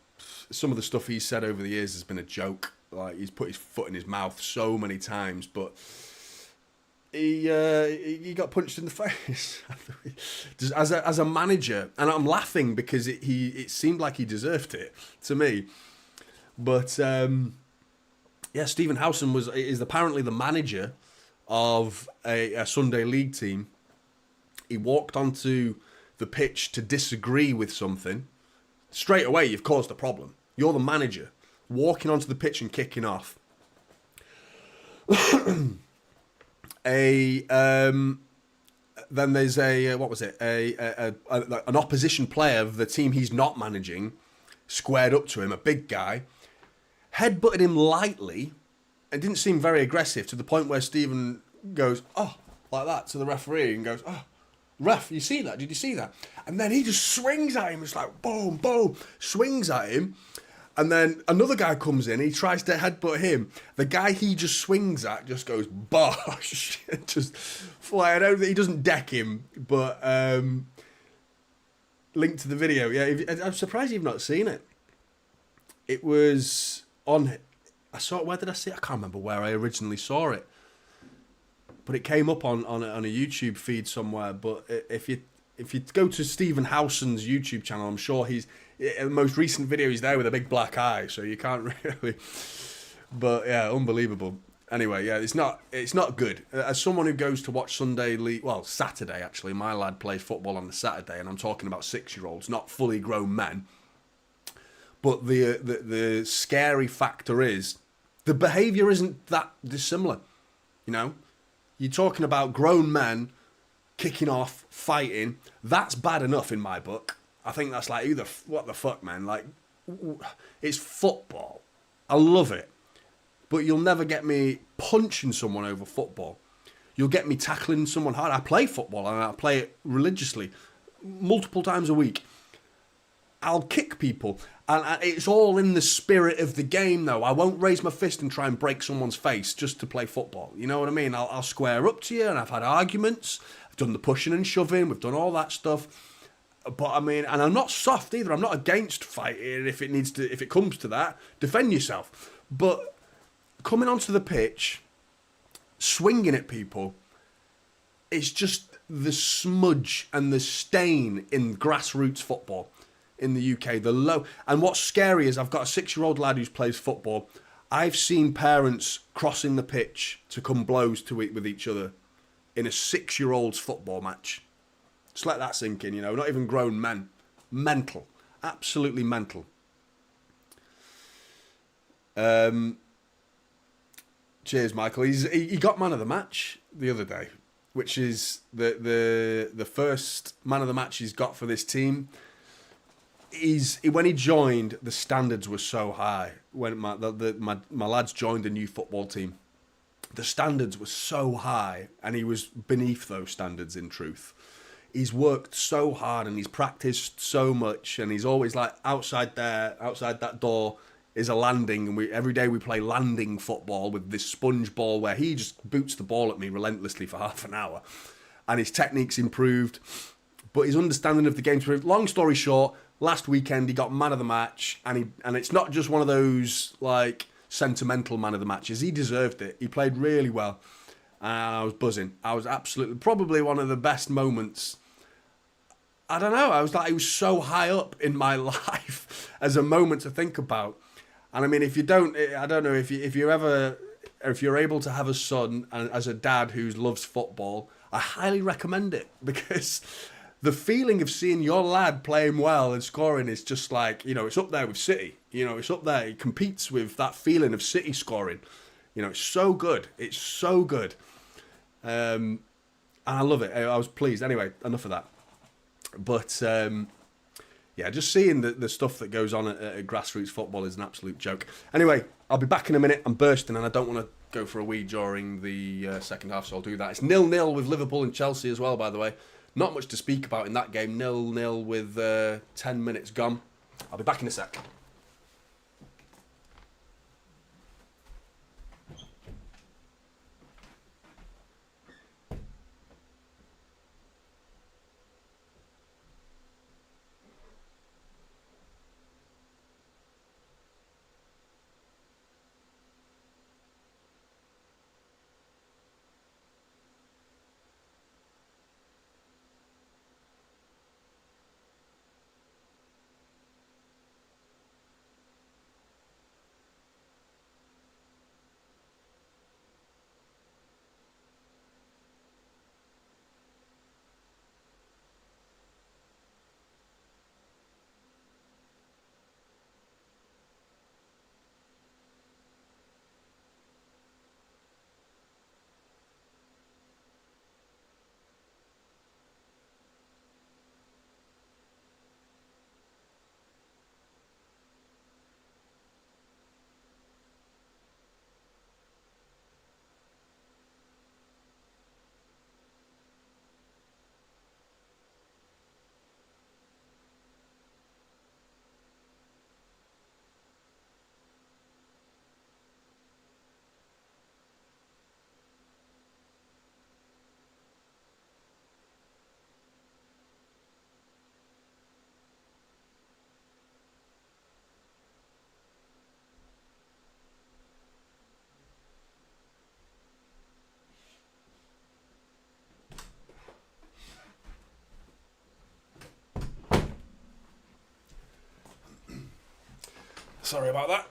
some of the stuff he's said over the years has been a joke. Like, he's put his foot in his mouth so many times, but he got punched in the face as a manager, and I'm laughing because it seemed like he deserved it to me. But yeah, Stephen Howson is apparently the manager of a Sunday League team. He walked onto the pitch to disagree with something. Straight away, you've caused a problem. You're the manager, walking onto the pitch and kicking off. Then there's an opposition player of the team he's not managing squared up to him, a big guy, headbutted him lightly. It didn't seem very aggressive, to the point where Stephen goes, oh, like that, to the referee, and goes, oh, ref, you see that? Did you see that? And then he just swings at him. It's like, boom, boom, swings at him. And then another guy comes in, he tries to headbutt him. The guy he just swings at just goes, bosh. Just fly. I know that he doesn't deck him, but link to the video. Yeah, I'm surprised you've not seen it. It was on, I saw it, where did I see it? I can't remember where I originally saw it. But it came up on a YouTube feed somewhere. But if you go to Stephen Howson's YouTube channel, I'm sure the most recent video he's there with a big black eye, so you can't really. But yeah, unbelievable. Anyway, yeah, it's not good. As someone who goes to watch Sunday League, well, Saturday actually, my lad plays football on the Saturday, and I'm talking about 6-year-olds, not fully grown men. But the scary factor is the behaviour isn't that dissimilar. You know, you're talking about grown men kicking off, fighting. That's bad enough in my book. I think that's like, what the fuck, man? Like, it's football. I love it. But you'll never get me punching someone over football. You'll get me tackling someone hard. I play football, and I play it religiously, multiple times a week. I'll kick people, and it's all in the spirit of the game, though. I won't raise my fist and try and break someone's face just to play football. You know what I mean? I'll square up to you, and I've had arguments. I've done the pushing and shoving. We've done all that stuff. But I mean, and I'm not soft either. I'm not against fighting if it comes to that. Defend yourself. But coming onto the pitch, swinging at people, it's just the smudge and the stain in grassroots football in the UK. And what's scary is I've got a 6-year-old lad who plays football. I've seen parents crossing the pitch to come blows with each other in a 6-year-old's football match. Just let that sink in, you know. Not even grown men. Mental. Absolutely mental. Cheers, Michael. He got man of the match the other day, which is the first man of the match he's got for this team. When he joined, the standards were so high. When my lads joined the new football team, the standards were so high, and he was beneath those standards, in truth. He's worked so hard, and he's practiced so much, and he's always like, outside that door is a landing, and every day we play landing football with this sponge ball where he just boots the ball at me relentlessly for half an hour, and his technique's improved. but his understanding of the game. Long story short, last weekend he got man of the match, and it's not just one of those like sentimental man of the matches. He deserved it. He played really well, and I was buzzing. I was absolutely probably one of the best moments. I don't know. I was like, it was so high up in my life as a moment to think about. And I mean, if you don't, I don't know if you're able to have a son and as a dad who loves football, I highly recommend it, because the feeling of seeing your lad playing well and scoring is just like, it's up there with City. It's up there. It competes with that feeling of City scoring. It's so good. It's so good. And I love it. I was pleased. Anyway, enough of that. But yeah, just seeing the stuff that goes on at grassroots football is an absolute joke. Anyway, I'll be back in a minute. I'm bursting and I don't want to go for a wee during the second half, so I'll do that. It's 0-0 with Liverpool and Chelsea as well, by the way. Not much to speak about in that game. 0-0 with 10 minutes gone. I'll be back in a sec. Sorry about that.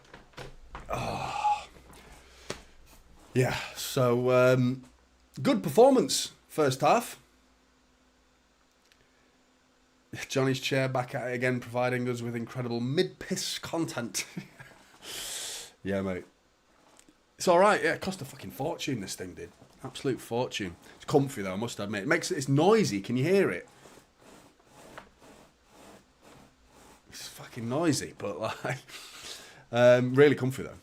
Oh. Yeah, so good performance first half. Jonny's chair back at it again, providing us with incredible mid-piss content. Yeah, mate. It's alright, yeah, it cost a fucking fortune, this thing did. Absolute fortune. It's comfy though, I must admit. It's noisy, can you hear it? It's fucking noisy, but like... really comfy though.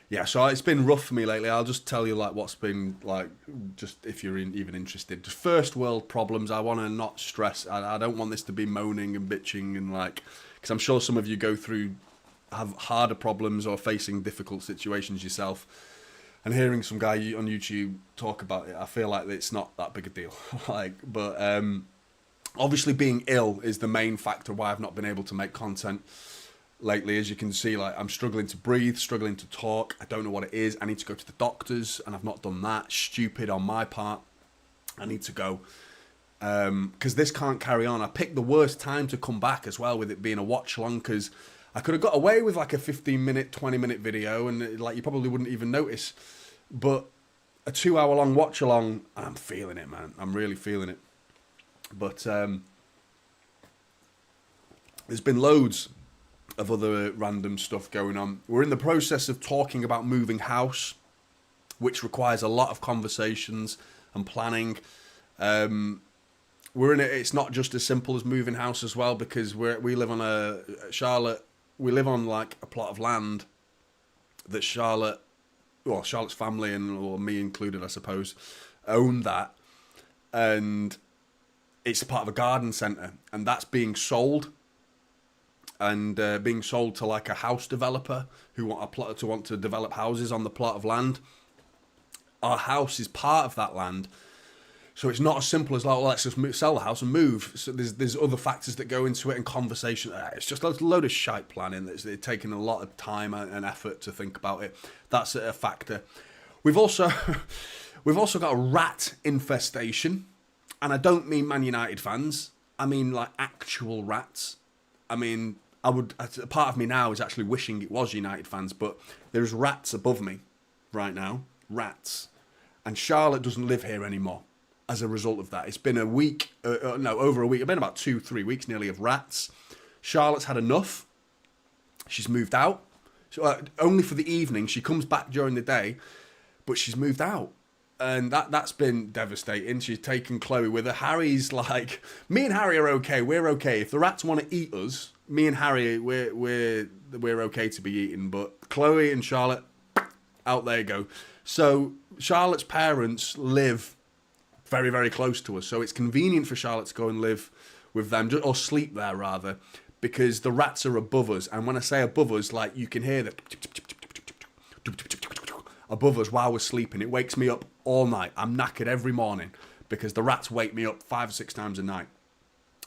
Yeah, so it's been rough for me lately. I'll just tell you like what's been like, just if you're even interested. Just first world problems. I want to not stress. I don't want this to be moaning and bitching and like, because I'm sure some of you have harder problems or facing difficult situations yourself. And hearing some guy on YouTube talk about it, I feel like it's not that big a deal. Obviously, being ill is the main factor why I've not been able to make content lately. As you can see, like I'm struggling to breathe, struggling to talk. I don't know what it is. I need to go to the doctors, and I've not done that. Stupid on my part. I need to go because this can't carry on. I picked the worst time to come back as well, with it being a watch along, because I could have got away with like a 15-minute, 20-minute video, and like you probably wouldn't even notice. But a 2-hour long watch along, I'm feeling it, man. I'm really feeling it. But there's been loads of other random stuff going on. We're in the process of talking about moving house, which requires a lot of conversations and planning. It's not just as simple as moving house as well, because we live on we live on like a plot of land that Charlotte's family, or me included, I suppose, own that. And it's part of a garden centre, and that's being sold, and being sold to like a house developer who want to develop houses on the plot of land. Our house is part of that land, So it's not as simple as, like, well, let's just sell the house and move. So there's other factors that go into it and conversation. It's just a load of shite planning. It's taken a lot of time and effort to think about it. That's a factor. We've also got a rat infestation. And I don't mean Man United fans. I mean, like, actual rats. I mean, a part of me now is actually wishing it was United fans, but there's rats above me right now. Rats. And Charlotte doesn't live here anymore as a result of that. It's been a week, over a week. It's been about 2-3 weeks nearly of rats. Charlotte's had enough. She's moved out. So, only for the evening. She comes back during the day, but she's moved out. And that's been devastating. She's taken Chloe with her. Harry's like, me and Harry are okay. We're okay. If the rats want to eat us, me and Harry, we're okay to be eaten. But Chloe and Charlotte, out they go. So Charlotte's parents live very, very close to us. So it's convenient for Charlotte to go and live with them, or sleep there rather, because the rats are above us. And when I say above us, like, you can hear the above us while we're sleeping. It wakes me up all night. I'm knackered every morning because the rats wake me up 5 or 6 times a night.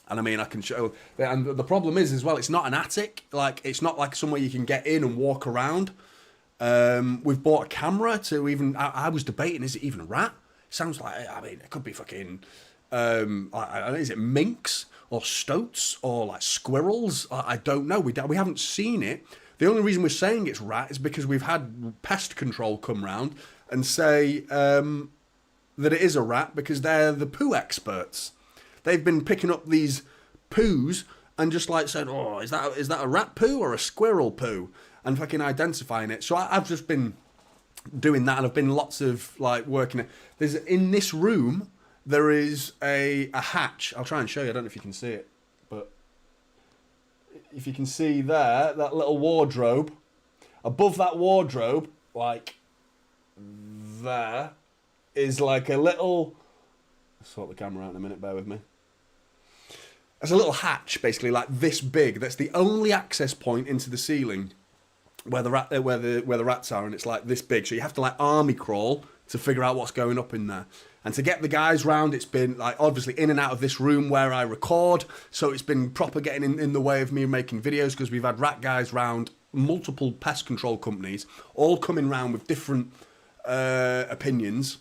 And I mean, I can show. And the problem is as well, it's not an attic. Like, it's not like somewhere you can get in and walk around. We've bought a camera to even. I was debating, is it even a rat? Sounds like, I mean, it could be fucking. Is it minks or stoats or like squirrels? I don't know. We haven't seen it. The only reason we're saying it's rat is because we've had pest control come round and say that it is a rat because they're the poo experts. They've been picking up these poos and just like saying, oh, is that a rat poo or a squirrel poo? And fucking identifying it. So I've just been doing that, and I've been lots of like working it. In this room, there is a hatch. I'll try and show you. I don't know if you can see it, but if you can see there, that little wardrobe, above that wardrobe, like there, is like a little. I'll sort the camera out in a minute. Bear with me. There's a little hatch, basically like this big. That's the only access point into the ceiling where the rats are, and it's like this big. So you have to like army crawl to figure out what's going up in there. And to get the guys round, it's been like obviously in and out of this room where I record. So it's been proper getting in the way of me making videos, because we've had rat guys round, multiple pest control companies, all coming round with different opinions.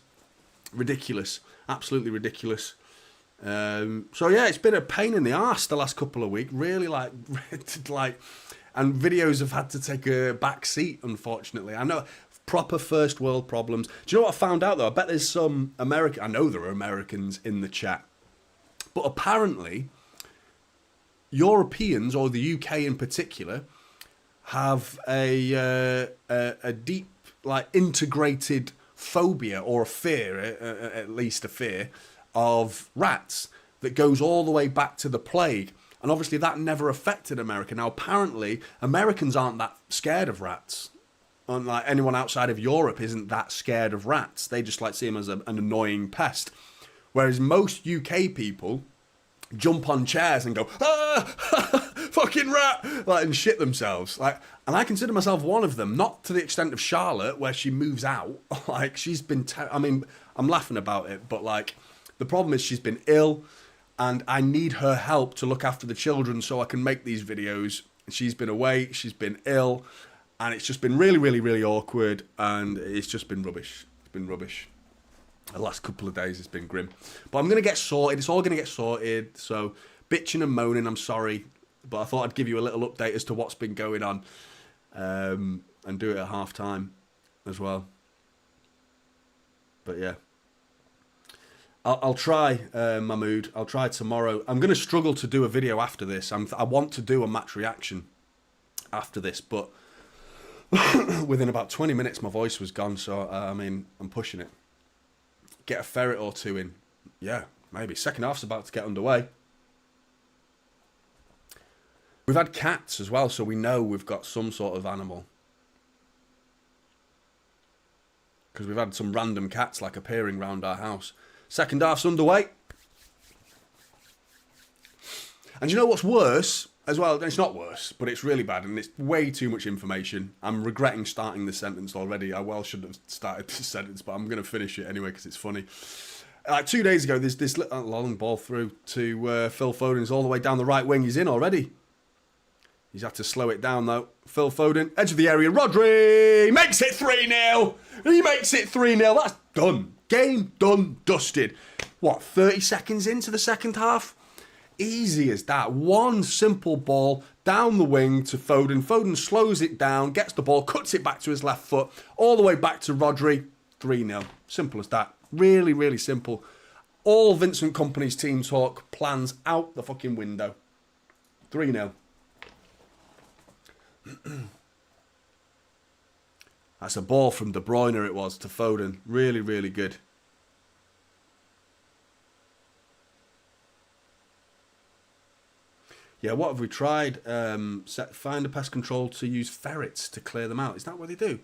Ridiculous. Absolutely ridiculous. So yeah, it's been a pain in the arse the last couple of weeks. Really like, and videos have had to take a back seat, unfortunately. I know, proper first world problems. Do you know what I found out though? I bet there's some I know there are Americans in the chat, but apparently Europeans, or the UK in particular, have a deep, like, integrated phobia, or a fear, at least a fear, of rats that goes all the way back to the plague. And obviously that never affected America. Now, apparently, Americans aren't that scared of rats. Unlike anyone outside of Europe isn't that scared of rats. They just like see them as an annoying pest. Whereas most UK people jump on chairs and go, ah, fucking rat, like, and shit themselves. Like, and I consider myself one of them. Not to the extent of Charlotte, where she moves out. Like, she's been, I mean, I'm laughing about it, but like, the problem is she's been ill, and I need her help to look after the children so I can make these videos. She's been away, she's been ill, and it's just been really, really, really awkward, and it's just been rubbish. It's been rubbish. The last couple of days it's been grim. But I'm going to get sorted. It's all going to get sorted. So, bitching and moaning, I'm sorry. But I thought I'd give you a little update as to what's been going on. And do it at half time as well. But yeah. I'll try, Mahmood. I'll try tomorrow. I'm going to struggle to do a video after this. I want to do a match reaction after this, but within about 20 minutes my voice was gone. So, I mean, I'm pushing it. Get a ferret or two in. Yeah, maybe. Second half's about to get underway. We've had cats as well, so we know we've got some sort of animal. Because we've had some random cats like appearing round our house. Second half's underway. And you know what's worse as well? It's not worse, but it's really bad, and it's way too much information. I'm regretting starting the sentence already. I well should have started the sentence, but I'm going to finish it anyway because it's funny. Like 2 days ago, there's this long ball through to Phil Foden. He's all the way down the right wing. He's in already. He's had to slow it down, though. Phil Foden, edge of the area. Rodri makes it 3-0. He makes it 3-0. That's done. Game done, dusted. What, 30 seconds into the second half? Easy as that. One simple ball down the wing to Foden. Foden slows it down, gets the ball, cuts it back to his left foot, all the way back to Rodri. 3-0. Simple as that. Really, really simple. All Vincent Kompany's team talk plans out the fucking window. 3-0. That's a ball from De Bruyne it was to Foden. Really, really good. Yeah, what have we tried? Find a pest control to use ferrets to clear them out. Is that what they do?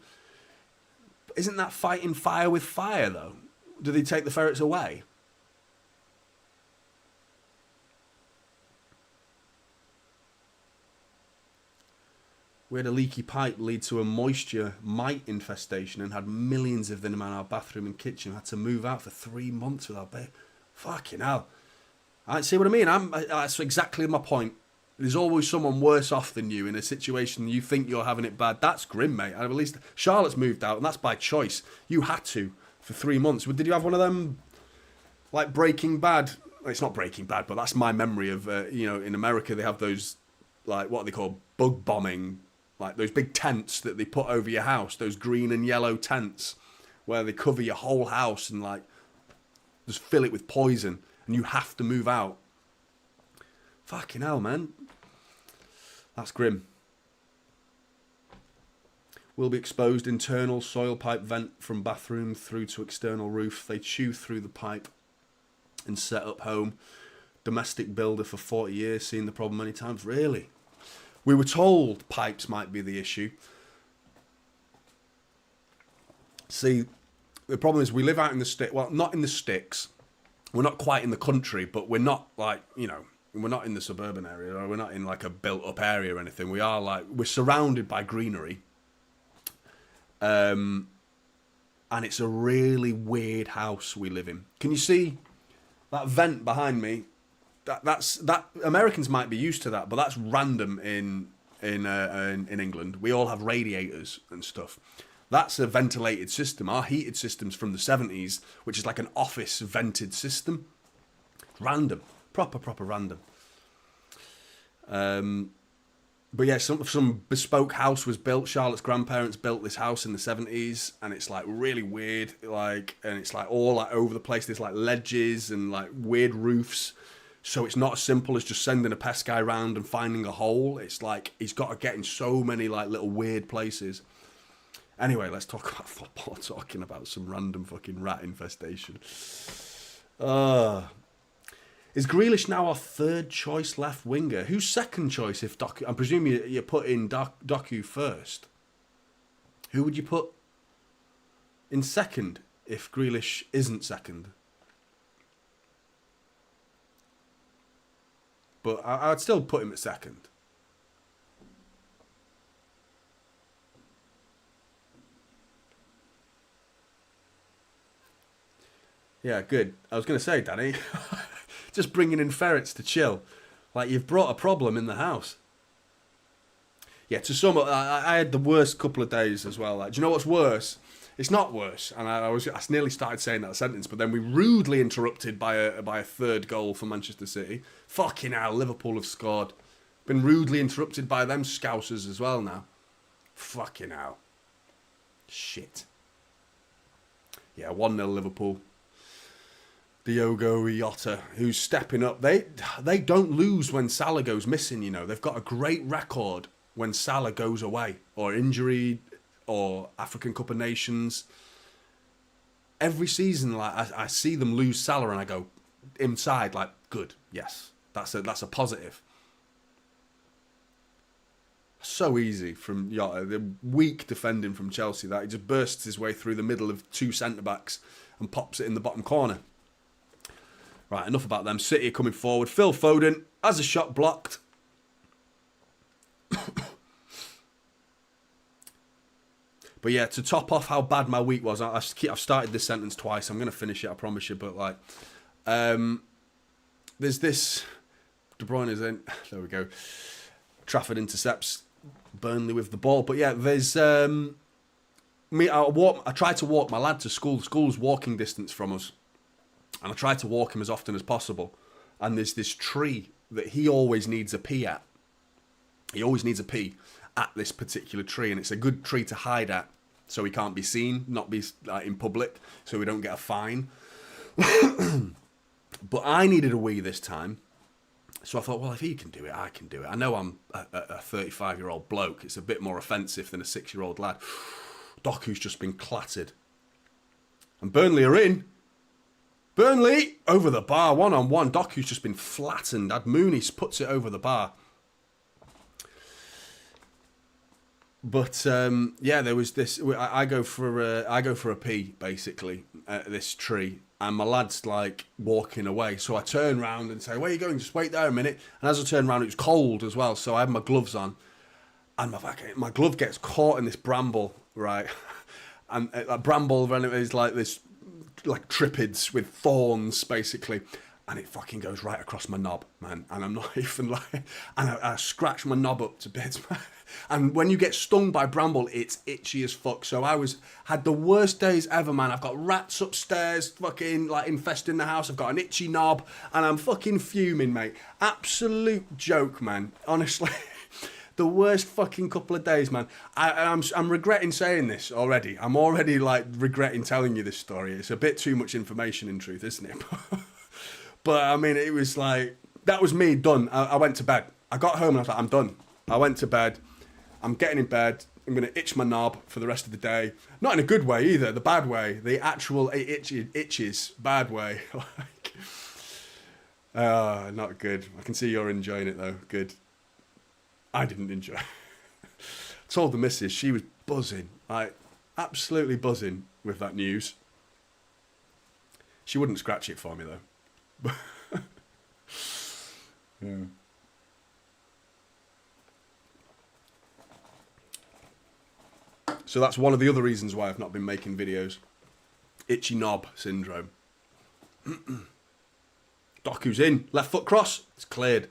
Isn't that fighting fire with fire, though? Do they take the ferrets away? We had a leaky pipe lead to a moisture mite infestation and had millions of them in our bathroom and kitchen. We had to move out for 3 months without baby. Fucking hell. I see what I mean. That's exactly my point. There's always someone worse off than you in a situation you think you're having it bad. That's grim, mate. At least Charlotte's moved out, and that's by choice. You had to for 3 months. Did you have one of them, like Breaking Bad? It's not Breaking Bad, but that's my memory of, in America they have those, like, what they call bug bombing, like those big tents that they put over your house, those green and yellow tents, where they cover your whole house and, like, just fill it with poison, and you have to move out. Fucking hell, man. That's grim. Will be exposed internal soil pipe vent from bathroom through to external roof. They chew through the pipe and set up home. Domestic builder for 40 years, seen the problem many times. Really? We were told pipes might be the issue. See, the problem is we live out in the sticks. Well, not in the sticks. We're not quite in the country, but we're not like, we're not in the suburban area, or we're not in like a built-up area or anything. We are like, we're surrounded by greenery. And it's a really weird house we live in. Can you see that vent behind me? That Americans might be used to that, but that's random in England. We all have radiators and stuff. That's a ventilated system. Our heated system's from the 70s, which is like an office vented system. Random. Proper random. But yeah, some bespoke house was built. Charlotte's grandparents built this house in the 70s, and it's like really weird, and it's like all like over the place. There's like ledges and like weird roofs. So it's not as simple as just sending a pest guy round and finding a hole. It's like he's got to get in so many like little weird places. Anyway, let's talk about football, talking about some random fucking rat infestation. Is Grealish now our third choice left winger? Who's second choice if Doku... I presume you put in Doku first. Who would you put in second if Grealish isn't second? But I'd still put him at second. Yeah, good. I was going to say, Danny, just bringing in ferrets to chill. Like, you've brought a problem in the house. Yeah, to sum up, I had the worst couple of days as well. Like, do you know what's worse? It's not worse, and I nearly started saying that sentence, but then we rudely interrupted by a third goal for Manchester City. Fucking hell, Liverpool have scored. Been rudely interrupted by them scousers as well now. Fucking hell. Shit. Yeah, 1-0 Liverpool. Diogo Jota, who's stepping up. They don't lose when Salah goes missing, you know. They've got a great record when Salah goes away, or injury, or African Cup of Nations. Every season, like I see them lose Salah, and I go inside, like, good, yes, that's a positive. So easy from Jota, the weak defending from Chelsea, that he just bursts his way through the middle of two centre backs and pops it in the bottom corner. Right, enough about them. City are coming forward. Phil Foden has a shot blocked. But yeah, to top off how bad my week was, I've started this sentence twice. I'm going to finish it, I promise you. But like, there's this. De Bruyne is in. There we go. Trafford intercepts Burnley with the ball. But yeah, there's me. I tried to walk my lad to school. School's walking distance from us, and I tried to walk him as often as possible. And there's this tree that he always needs a pee at. He always needs a pee at this particular tree, and it's a good tree to hide at, so he can't be seen, not be in public, so we don't get a fine. But I needed a wee this time, so I thought, well, if he can do it, I can do it. I know I'm a 35-year-old bloke. It's a bit more offensive than a 6-year-old lad. Doku's just been clattered. And Burnley are in. Burnley over the bar, one-on-one. Doku's just been flattened. Mooney puts it over the bar. But yeah, there was this. I go for a pee basically at this tree, and my lad's like walking away. So I turn round and say, "Where are you going? Just wait there a minute." And as I turn round, it was cold as well, so I had my gloves on, and my glove gets caught in this bramble, right? And bramble, and it is like this, like tripids with thorns basically. And it fucking goes right across my knob, man. And I'm not even like... And I scratch my knob up to bits, man. And when you get stung by bramble, it's itchy as fuck. So had the worst days ever, man. I've got rats upstairs fucking like infesting the house. I've got an itchy knob. And I'm fucking fuming, mate. Absolute joke, man. Honestly. The worst fucking couple of days, man. I'm regretting saying this already. I'm already like regretting telling you this story. It's a bit too much information in truth, isn't it? But, I mean, it was like, that was me, done. I went to bed. I got home and I was like, I'm done. I went to bed. I'm getting in bed. I'm going to itch my knob for the rest of the day. Not in a good way either, the bad way. The actual itches, bad way. Like, not good. I can see you're enjoying it, though. Good. I didn't enjoy it. I told the missus, she was buzzing. Like, absolutely buzzing with that news. She wouldn't scratch it for me, though. Yeah. So that's one of the other reasons why I've not been making videos. Itchy knob syndrome. Doku's in. Left foot cross. It's cleared.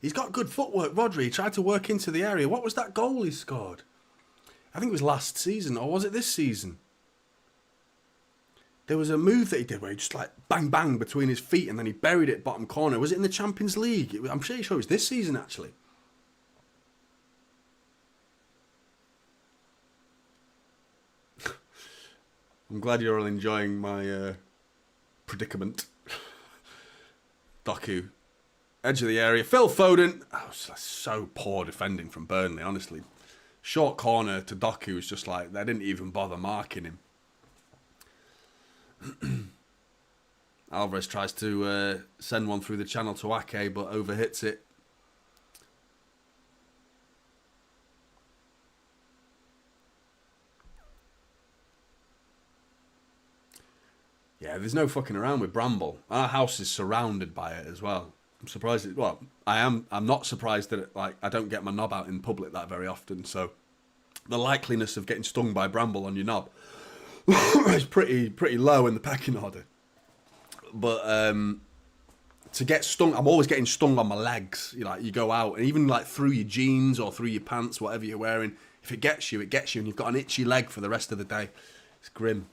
He's got good footwork, Rodri. He tried to work into the area. What was that goal he scored? I think it was last season, or was it this season? There was a move that he did where he just like bang, bang between his feet and then he buried it bottom corner. Was it in the Champions League? I'm pretty sure it was this season, actually. I'm glad you're all enjoying my predicament. Doku. Edge of the area. Phil Foden. Oh, so poor defending from Burnley, honestly. Short corner to Doku was just like, they didn't even bother marking him. Alvarez tries to send one through the channel to Ake, but overhits it. Yeah, there's no fucking around with bramble. Our house is surrounded by it as well. I'm surprised. I'm not surprised that I don't get my knob out in public that very often. So the likeliness of getting stung by bramble on your knob is pretty low in the pecking order. But to get stung, I'm always getting stung on my legs. You go out and even like through your jeans or through your pants, whatever you're wearing. If it gets you, and you've got an itchy leg for the rest of the day. It's grim.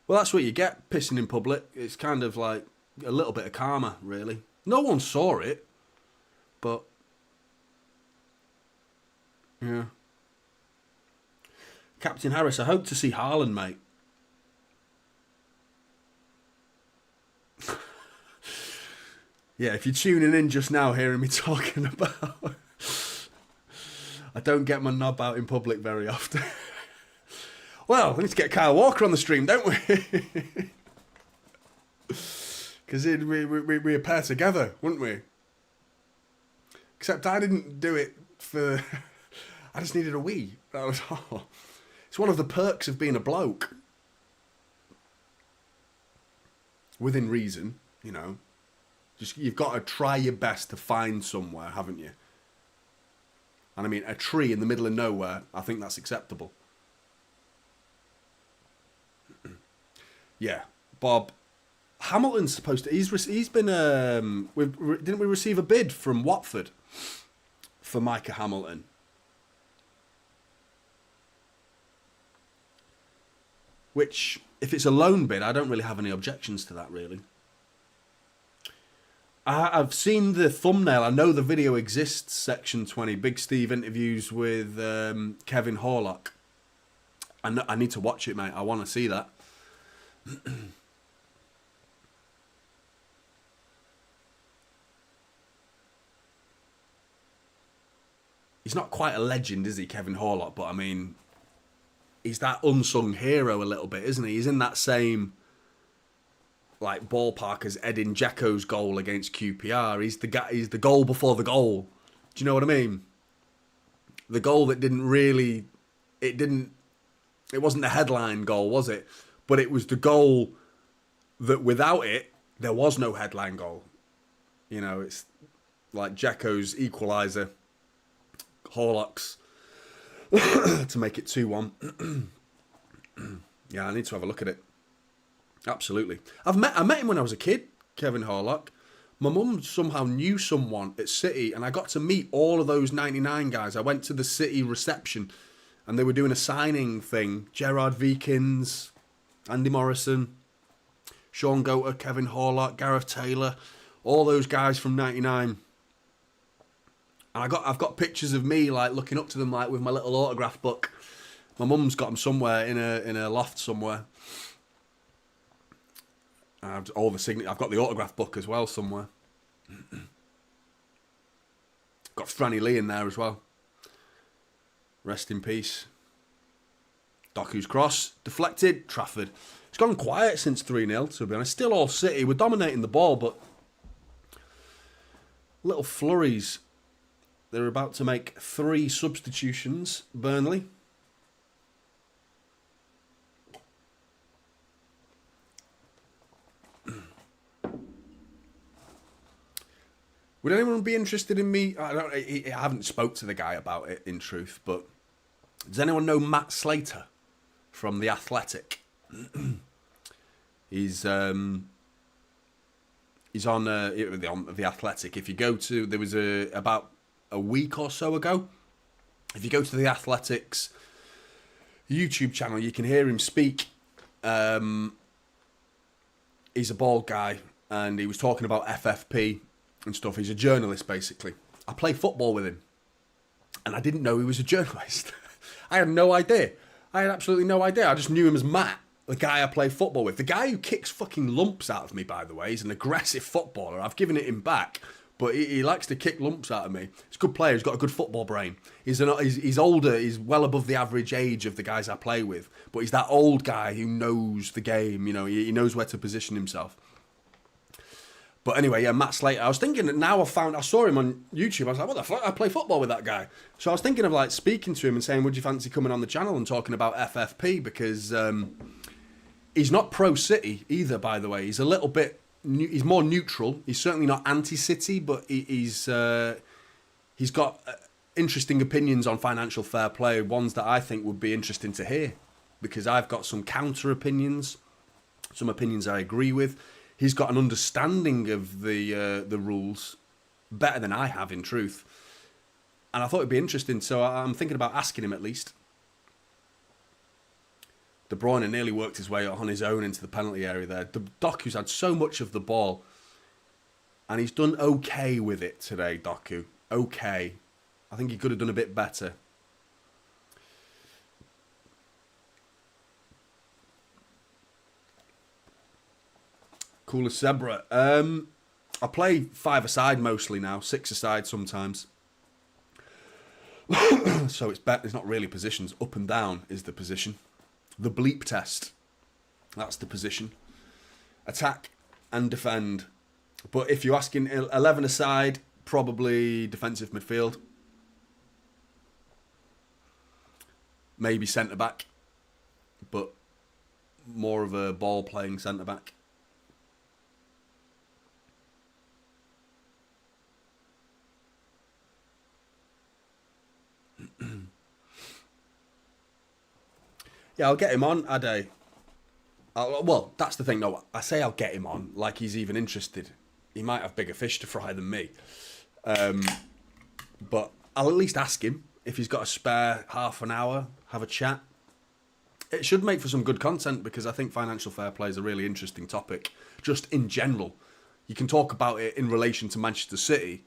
Well, that's what you get, pissing in public. It's kind of like a little bit of karma, really. No one saw it, but... yeah. Captain Harris, I hope to see Haaland, mate. Yeah, if you're tuning in just now, hearing me talking about... I don't get my knob out in public very often. Well, we need to get Kyle Walker on the stream, don't we? Because we pair together, wouldn't we? Except I didn't do it for... I just needed a wee. That was all. It's one of the perks of being a bloke. Within reason, you know. Just you've got to try your best to find somewhere, haven't you? And I mean, a tree in the middle of nowhere, I think that's acceptable. Yeah, Bob. Hamilton's supposed to... He's been... didn't we receive a bid from Watford for Micah Hamilton? Which, if it's a loan bid, I don't really have any objections to that, really. I've seen the thumbnail. I know the video exists, Section 20. Big Steve interviews with Kevin Horlock. I need to watch it, mate. I want to see that. He's not quite a legend, is he, Kevin Horlock? But, I mean, he's that unsung hero a little bit, isn't he? He's in that same... like ballpark as Edin Dzeko's goal against QPR. He's the guy. He's the goal before the goal. Do you know what I mean? The goal that didn't really, it wasn't the headline goal, was it? But it was the goal that without it, there was no headline goal. You know, it's like Dzeko's equaliser, Horlock's to make it 2-1. Yeah, I need to have a look at it. Absolutely. I met him when I was a kid, Kevin Horlock. My mum somehow knew someone at City, and I got to meet all of those 99 guys. I went to the City reception, and they were doing a signing thing. Gerard Vikins, Andy Morrison, Sean Goater, Kevin Horlock, Gareth Taylor, all those guys from 99. And I've got pictures of me like looking up to them like with my little autograph book. My mum's got them somewhere in a loft somewhere. I've got the autograph book as well somewhere. Got Franny Lee in there as well. Rest in peace. Doku's cross, deflected, Trafford. It's gone quiet since 3-0, to be honest. Still all City. We're dominating the ball, but little flurries. They're about to make 3 substitutions, Burnley. Would anyone be interested in me? I haven't spoke to the guy about it, in truth, but does anyone know Matt Slater from The Athletic? He's on The Athletic. If you go to, there was about a week or so ago, if you go to The Athletic's YouTube channel, you can hear him speak. He's a bald guy, and he was talking about FFP and stuff. He's a journalist, basically. I play football with him, and I didn't know he was a journalist. I had no idea. I had absolutely no idea. I just knew him as Matt, the guy I play football with. The guy who kicks fucking lumps out of me, by the way. He's an aggressive footballer. I've given it him back, but he likes to kick lumps out of me. He's a good player. He's got a good football brain. He's older. He's well above the average age of the guys I play with, but he's that old guy who knows the game. You know, he knows where to position himself. But anyway, yeah, Matt Slater. I was thinking that now I saw him on YouTube. I was like, what the fuck? I play football with that guy. So I was thinking of like speaking to him and saying, would you fancy coming on the channel and talking about FFP? Because he's not pro-City either, by the way. He's a little bit, he's more neutral. He's certainly not anti-City, but he's got interesting opinions on financial fair play, ones that I think would be interesting to hear. Because I've got some counter opinions, some opinions I agree with. He's got an understanding of the rules better than I have, in truth. And I thought it'd be interesting, so I'm thinking about asking him at least. De Bruyne nearly worked his way on his own into the penalty area there. Doku's had so much of the ball, and he's done okay with it today, Doku. Okay. I think he could have done a bit better. Cooler Zebra. I play 5-a-side mostly now, 6-a-side sometimes. So it's not really positions. Up and down is the position. The bleep test. That's the position. Attack and defend. But if you're asking 11-a-side, probably defensive midfield. Maybe centre-back. but more of a ball-playing centre-back. Yeah, I'll get him on, Ade. Well, that's the thing. No, I say I'll get him on like he's even interested. He might have bigger fish to fry than me. But I'll at least ask him if he's got a spare half an hour, have a chat. It should make for some good content because I think financial fair play is a really interesting topic, just in general. You can talk about it in relation to Manchester City,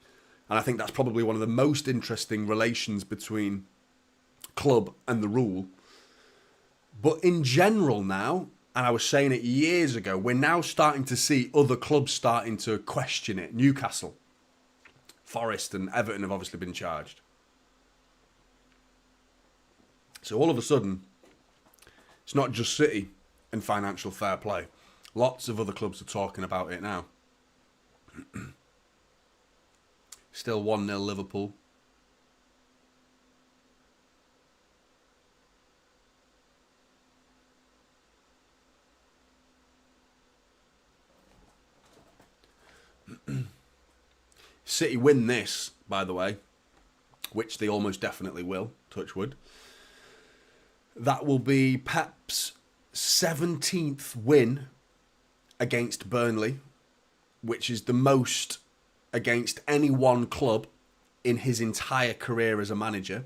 and I think that's probably one of the most interesting relations between club and the rule. But in general now, and I was saying it years ago, we're now starting to see other clubs starting to question it. Newcastle, Forest and Everton have obviously been charged. So all of a sudden, it's not just City and financial fair play. Lots of other clubs are talking about it now. Still 1-0 Liverpool. City win this, by the way, which they almost definitely will, touch wood. That will be Pep's 17th win against Burnley, which is the most against any one club in his entire career as a manager.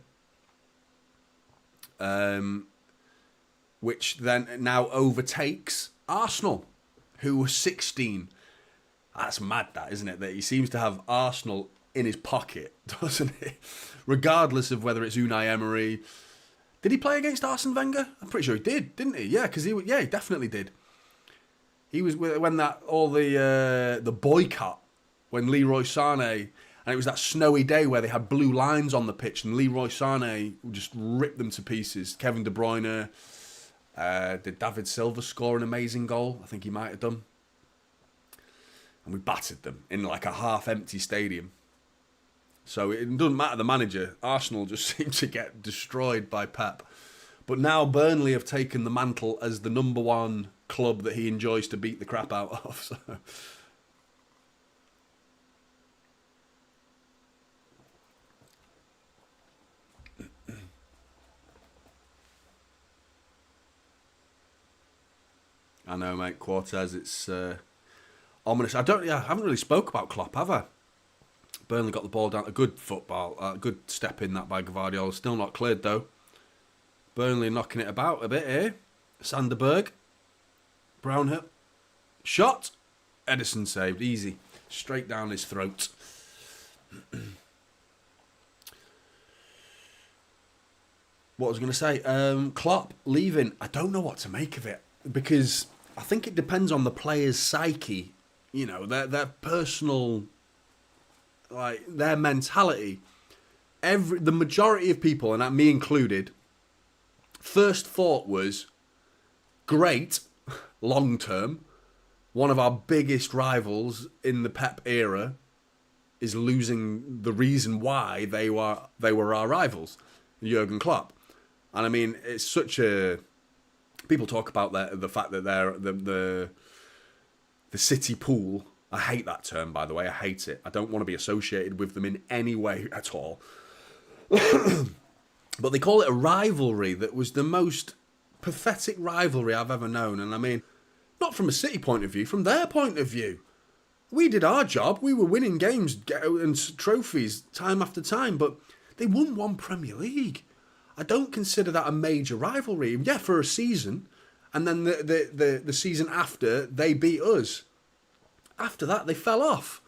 Which then now overtakes Arsenal, who were 16. That's mad, that, isn't it? That he seems to have Arsenal in his pocket, doesn't he? Regardless of whether it's Unai Emery. Did he play against Arsene Wenger? I'm pretty sure he did, didn't he? Yeah, because he definitely did. He was when the boycott, when Leroy Sané, and it was that snowy day where they had blue lines on the pitch, and Leroy Sané just ripped them to pieces. Kevin De Bruyne, did David Silva score an amazing goal? I think he might have done. And we battered them in like a half-empty stadium. So it doesn't matter the manager. Arsenal just seem to get destroyed by Pep. But now Burnley have taken the mantle as the number one club that he enjoys to beat the crap out of. So. I know, mate. Cortez, it's ominous. I haven't really spoke about Klopp, have I? Burnley got the ball down. A good football, a good step in that by Gvardiol. Still not cleared though. Burnley knocking it about a bit here. Sanderberg, Brownhill, shot. Edison saved, easy, straight down his throat. What was I going to say? Klopp leaving. I don't know what to make of it because I think it depends on the player's psyche. You know, their personal, like their mentality. The majority of people, and me included, first thought was, great, long term. One of our biggest rivals in the Pep era is losing the reason why they were our rivals, Jurgen Klopp. And I mean, it's such a... People talk about the fact that they're the City pool. I hate that term, by the way. I hate it. I don't want to be associated with them in any way at all. But they call it a rivalry that was the most pathetic rivalry I've ever known. And I mean, not from a City point of view, from their point of view. We did our job. We were winning games and trophies time after time, but they won one Premier League. I don't consider that a major rivalry. Yeah, for a season, and then the season after, they beat us. After that, they fell off.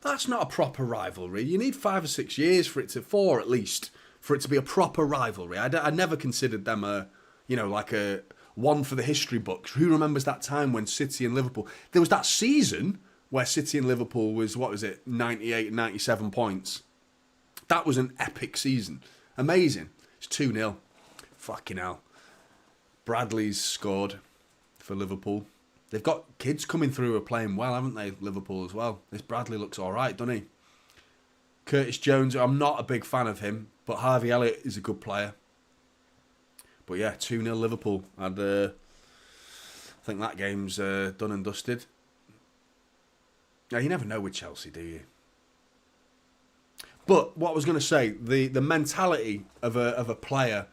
That's not a proper rivalry. You need 5 or 6 years for it to, 4 at least, for it to be a proper rivalry. I never considered them like a one for the history books. Who remembers that time when City and Liverpool... There was that season where City and Liverpool was, 98, 97 points. That was an epic season. Amazing. It's 2-0. Fucking hell. Bradley's scored for Liverpool. They've got kids coming through who are playing well, haven't they? Liverpool as well. This Bradley looks all right, doesn't he? Curtis Jones, I'm not a big fan of him, but Harvey Elliott is a good player. But yeah, 2-0 Liverpool. I think that game's done and dusted. Now, you never know with Chelsea, do you? But what I was going to say, the mentality of a player,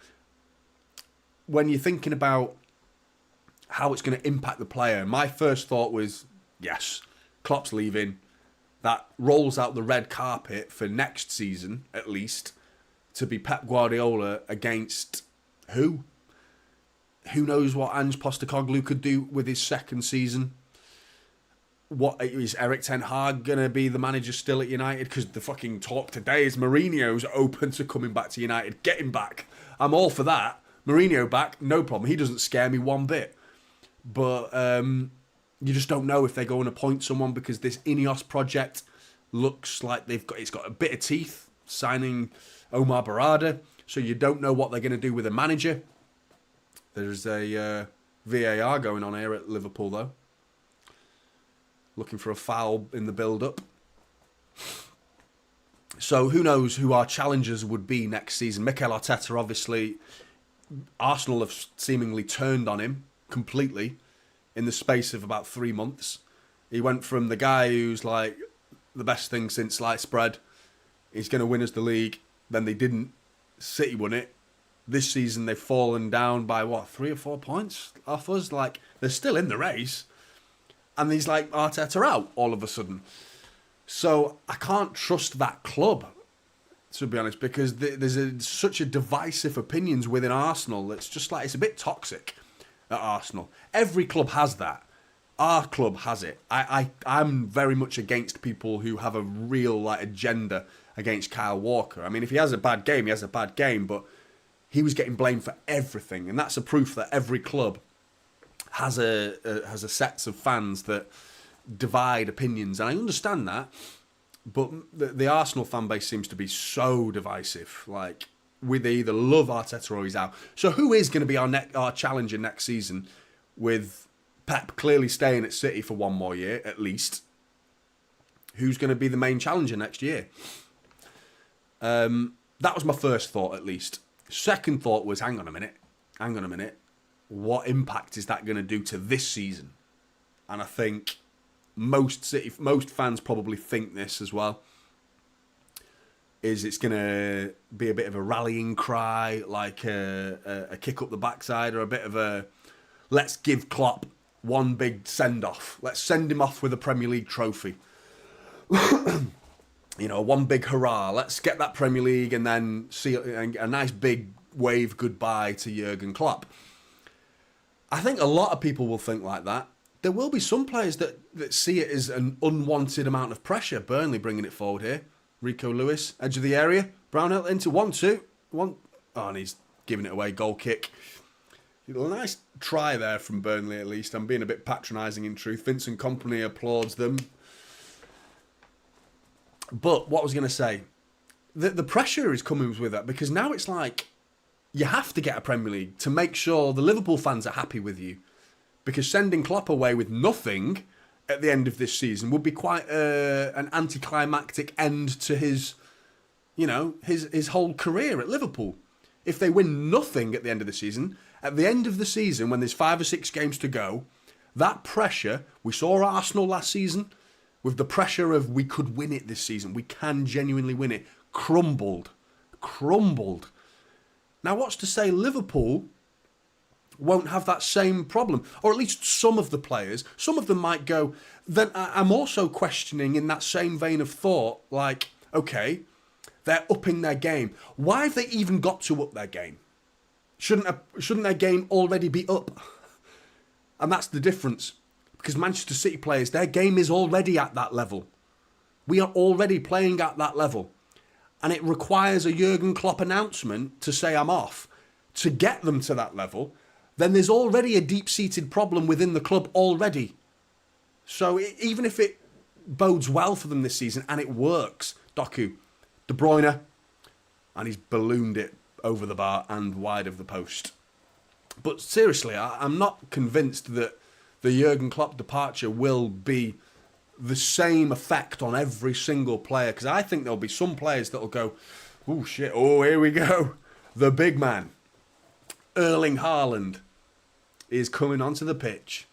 when you're thinking about how it's going to impact the player, my first thought was, yes, Klopp's leaving. That rolls out the red carpet for next season, at least, to be Pep Guardiola against who? Who knows what Ange Postecoglou could do with his second season? What is Eric Ten Hag going to be the manager still at United? Because the fucking talk today is Mourinho's open to coming back to United. Get him back. I'm all for that. Mourinho back, no problem. He doesn't scare me one bit. But you just don't know if they're going to appoint someone, because this Ineos project looks like it's got a bit of teeth, signing Omar Barada. So you don't know what they're going to do with a manager. There's a VAR going on here at Liverpool, though. Looking for a foul in the build-up. So who knows who our challengers would be next season. Mikel Arteta, obviously, Arsenal have seemingly turned on him completely in the space of about 3 months. He went from the guy who's like the best thing since sliced bread. He's going to win us the league. Then they didn't. City won it. This season they've fallen down by 3 or 4 points off us. Like, they're still in the race. And he's like, Arteta out all of a sudden. So I can't trust that club, to be honest, because there's such a divisive opinions within Arsenal. It's just like, it's a bit toxic at Arsenal. Every club has that. Our club has it. I'm very much against people who have a real agenda against Kyle Walker. I mean, if he has a bad game, he has a bad game, but he was getting blamed for everything, and that's a proof that every club has a sets of fans that divide opinions, and I understand that. But the Arsenal fan base seems to be so divisive. Like, they either love Arteta or he's out. So who is going to be our challenger next season, with Pep clearly staying at City for 1 more year at least? Who's going to be the main challenger next year? That was my first thought, at least. Second thought was, hang on a minute. What impact is that going to do to this season? And I think most fans probably think this as well. Is it's going to be a bit of a rallying cry, like a kick up the backside, or a bit of a let's give Klopp one big send off. Let's send him off with a Premier League trophy. One big hurrah. Let's get that Premier League and then see a nice big wave goodbye to Jurgen Klopp. I think a lot of people will think like that. There will be some players that see it as an unwanted amount of pressure. Burnley bringing it forward here. Rico Lewis, edge of the area. Brownhill into 1-2. Oh, and he's giving it away. Goal kick. A nice try there from Burnley, at least. I'm being a bit patronising in truth. Vincent Kompany applauds them. But what I was going to say, the pressure is coming with that, because now it's like you have to get a Premier League to make sure the Liverpool fans are happy with you. Because sending Klopp away with nothing at the end of this season would be quite an anticlimactic end to his whole career at Liverpool. If they win nothing at the end of the season, when there's 5 or 6 games to go, that pressure, we saw Arsenal last season, with the pressure of we could win it this season, we can genuinely win it, crumbled. Now, what's to say Liverpool won't have that same problem? Or at least some of the players, some of them might go. Then I'm also questioning, in that same vein of thought, like, okay, they're upping their game. Why have they even got to up their game? Shouldn't their game already be up? And that's the difference. Because Manchester City players, their game is already at that level. We are already playing at that level. And it requires a Jurgen Klopp announcement to say I'm off to get them to that level. Then there's already a deep-seated problem within the club already. So even if it bodes well for them this season and it works, Doku, De Bruyne, and he's ballooned it over the bar and wide of the post. But seriously, I'm not convinced that the Jurgen Klopp departure will be the same effect on every single player, because I think there'll be some players that'll go, oh shit, oh here we go, the big man. Erling Haaland is coming onto the pitch.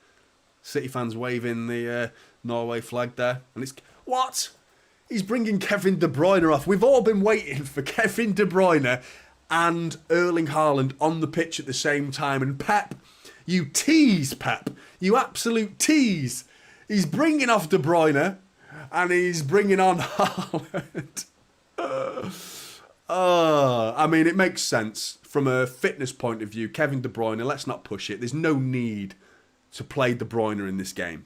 City fans waving the Norway flag there. And it's... What? He's bringing Kevin De Bruyne off. We've all been waiting for Kevin De Bruyne and Erling Haaland on the pitch at the same time. And Pep, you tease, Pep. You absolute tease. He's bringing off De Bruyne and he's bringing on Haaland. I mean, it makes sense from a fitness point of view. Kevin De Bruyne, let's not push it. There's no need to play De Bruyne in this game.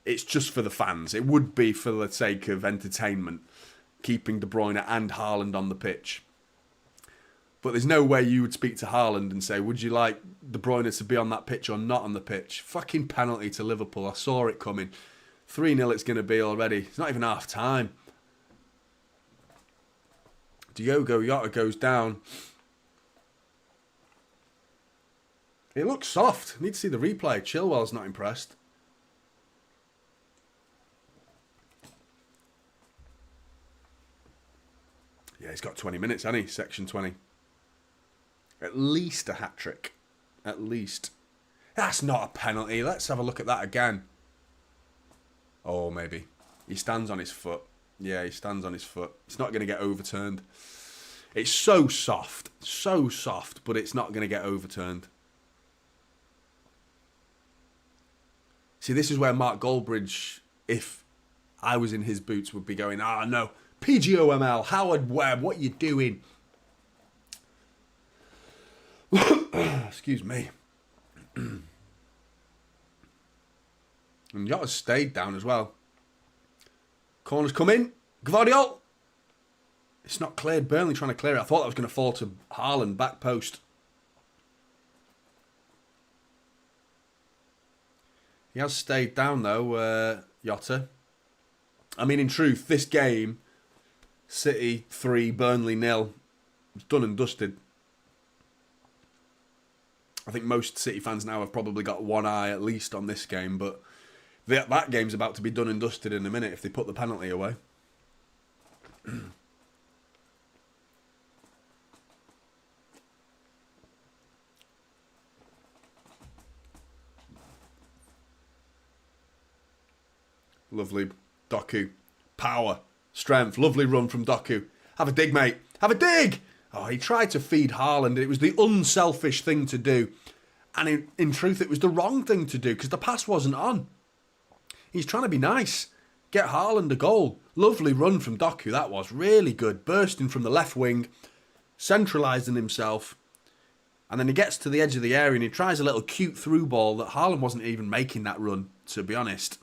It's just for the fans. It would be for the sake of entertainment, keeping De Bruyne and Haaland on the pitch. But there's no way you would speak to Haaland and say, would you like De Bruyne to be on that pitch or not on the pitch? Fucking penalty to Liverpool. I saw it coming. 3-0 it's going to be already. It's not even half time. Diogo Jota goes down. It looks soft. Need to see the replay. Chilwell's not impressed. Yeah, he's got 20 minutes, hasn't he? Section 20. At least a hat-trick. At least. That's not a penalty. Let's have a look at that again. Oh, maybe. He stands on his foot. Yeah, he stands on his foot. It's not going to get overturned. It's so soft, but it's not going to get overturned. See, this is where Mark Goldbridge, if I was in his boots, would be going, no, PGOML, Howard Webb, what are you doing? Excuse me. And Jota's stayed down as well. Corner's come in. Gvardiol. It's not cleared. Burnley trying to clear it. I thought that was going to fall to Haaland, back post. He has stayed down though, Jota. I mean, in truth, this game, City 3, Burnley 0, it's done and dusted. I think most City fans now have probably got one eye at least on this game, but that game's about to be done and dusted in a minute if they put the penalty away. Lovely. Doku. Power. Strength. Lovely run from Doku. Have a dig, mate. Have a dig! Oh, he tried to feed Haaland. It was the unselfish thing to do. And in truth, it was the wrong thing to do because the pass wasn't on. He's trying to be nice. Get Haaland a goal. Lovely run from Doku, that was. Really good. Bursting from the left wing. Centralising himself. And then he gets to the edge of the area and he tries a little cute through ball that Haaland wasn't even making that run, to be honest.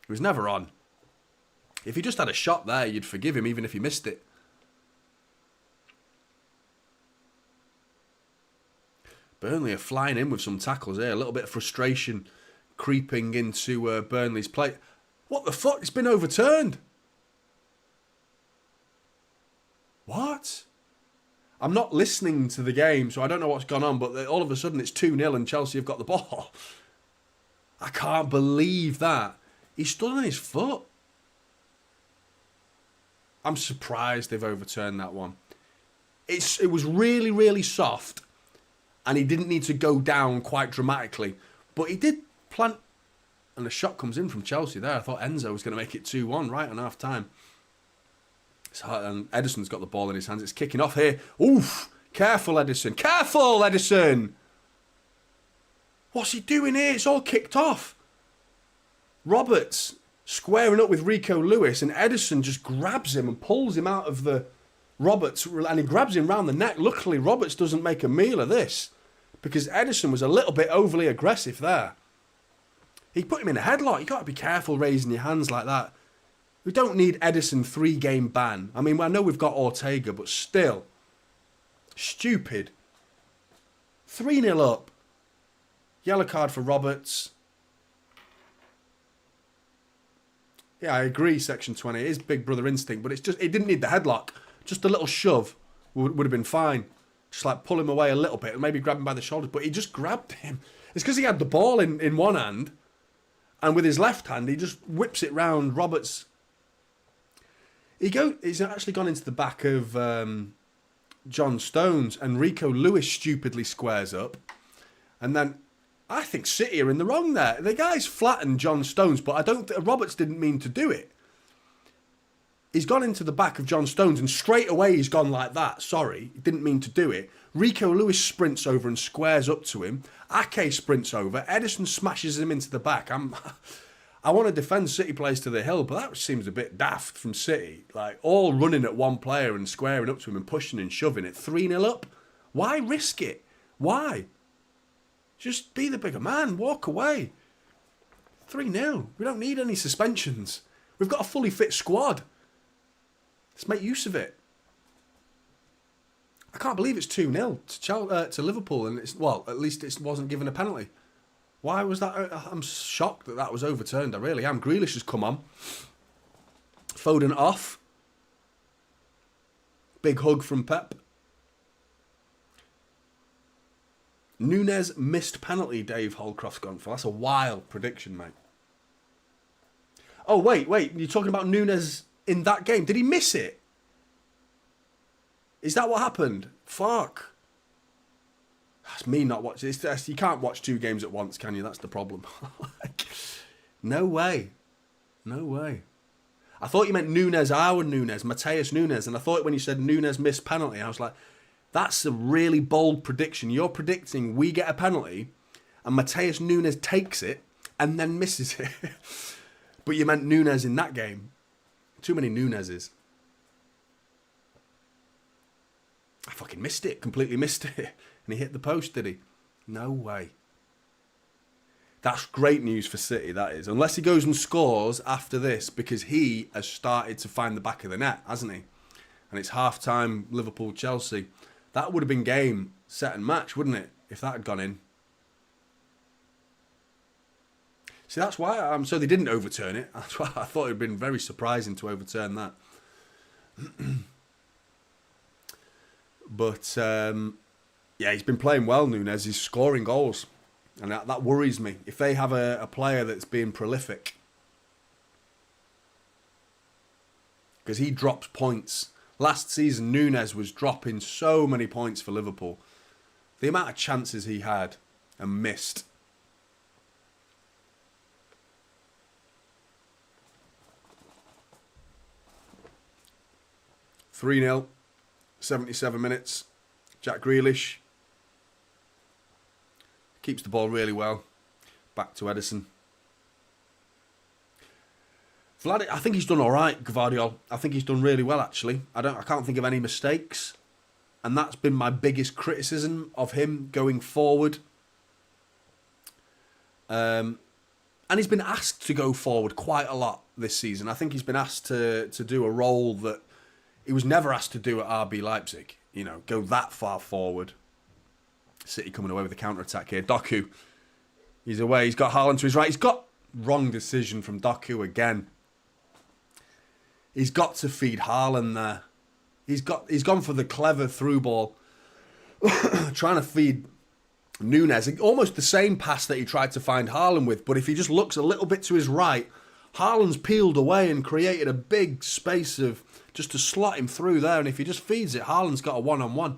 It was never on. If he just had a shot there, you'd forgive him even if he missed it. Burnley are flying in with some tackles here. A little bit of frustration creeping into Burnley's play. What the fuck? It's been overturned. What? I'm not listening to the game, so I don't know what's gone on, but all of a sudden it's 2-0 and Chelsea have got the ball. I can't believe that. He stood on his foot. I'm surprised they've overturned that one. It was really, really soft. And he didn't need to go down quite dramatically. But he did plant. And the shot comes in from Chelsea there. I thought Enzo was going to make it 2-1 right on half time. And Ederson's got the ball in his hands. It's kicking off here. Oof. Careful, Ederson. Careful, Ederson. What's he doing here? It's all kicked off. Roberts squaring up with Rico Lewis. And Ederson just grabs him and pulls him out of the Roberts. And he grabs him round the neck. Luckily, Roberts doesn't make a meal of this. Because Ederson was a little bit overly aggressive there. He put him in a headlock. You've got to be careful raising your hands like that. We don't need Ederson 3-game ban. I mean, I know we've got Ortega, but still. Stupid. 3-0 up. Yellow card for Roberts. Yeah, I agree, Section 20. It is Big Brother instinct, but it didn't need the headlock. Just a little shove would have been fine. Just like pull him away a little bit and maybe grab him by the shoulders. But he just grabbed him. It's because he had the ball in one hand. And with his left hand, he just whips it round Roberts. He's actually gone into the back of John Stones, and Rico Lewis stupidly squares up. And then I think City are in the wrong there. The guy's flattened John Stones, but I don't. Roberts didn't mean to do it. He's gone into the back of John Stones, and straight away he's gone like that. Sorry, he didn't mean to do it. Rico Lewis sprints over and squares up to him. Ake sprints over. Edison smashes him into the back. I want to defend City players to the hill, but that seems a bit daft from City. Like, all running at one player and squaring up to him and pushing and shoving it. 3-0 up. Why risk it? Why? Just be the bigger man. Walk away. 3-0. We don't need any suspensions. We've got a fully fit squad. Let's make use of it. I can't believe it's 2-0 to Liverpool, and at least it wasn't given a penalty. Why was that? I'm shocked that was overturned. I really am. Grealish has come on. Foden off. Big hug from Pep. Nunes missed penalty, Dave Holcroft's gone for. That's a wild prediction, mate. Oh, wait. You're talking about Nunes in that game. Did he miss it? Is that what happened? Fuck. That's me not watching. You can't watch two games at once, can you? That's the problem. No way. I thought you meant Nunes, our Nunes, Mateus Nunes. And I thought when you said Nunes missed penalty, I was like, that's a really bold prediction. You're predicting we get a penalty and Mateus Nunes takes it and then misses it. But you meant Nunes in that game. Too many Nuneses. I fucking missed it. Completely missed it. And he hit the post, did he? No way. That's great news for City, that is. Unless he goes and scores after this, because he has started to find the back of the net, hasn't he? And it's half-time Liverpool-Chelsea. That would have been game, set and match, wouldn't it? If that had gone in. See, that's why so they didn't overturn it. That's why I thought it would have been very surprising to overturn that. But, yeah, he's been playing well, Nunes. He's scoring goals. And that worries me. If they have a player that's being prolific. Because he drops points. Last season, Nunes was dropping so many points for Liverpool. The amount of chances he had and missed. (3-0), 77 minutes. Jack Grealish keeps the ball really well. Back to Edison. I think he's done all right, Gvardiol. I think he's done really well, actually. I can't think of any mistakes. And that's been my biggest criticism of him going forward. And he's been asked to go forward quite a lot this season. I think he's been asked to do a role that he was never asked to do at RB Leipzig. You know, go that far forward. City coming away with the counter-attack here. Doku, he's away. He's got Haaland to his right. He's got wrong decision from Doku again. He's got to feed Haaland there. He's gone for the clever through ball. Trying to feed Nunes. Almost the same pass that he tried to find Haaland with. But if he just looks a little bit to his right, Haaland's peeled away and created a big space of just to slot him through there. And if he just feeds it, Haaland's got a one-on-one.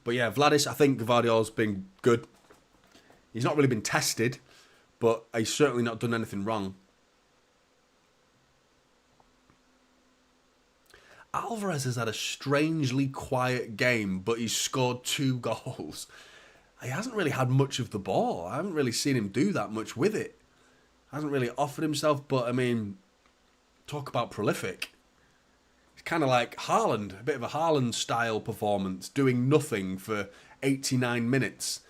But yeah, Vladis, I think Gvardiol's been good. He's not really been tested, but he's certainly not done anything wrong. Alvarez has had a strangely quiet game, but he's scored 2 goals. He hasn't really had much of the ball. I haven't really seen him do that much with it. Hasn't really offered himself, but I mean, talk about prolific. It's kind of like Haaland, a bit of a Haaland-style performance, doing nothing for 89 minutes.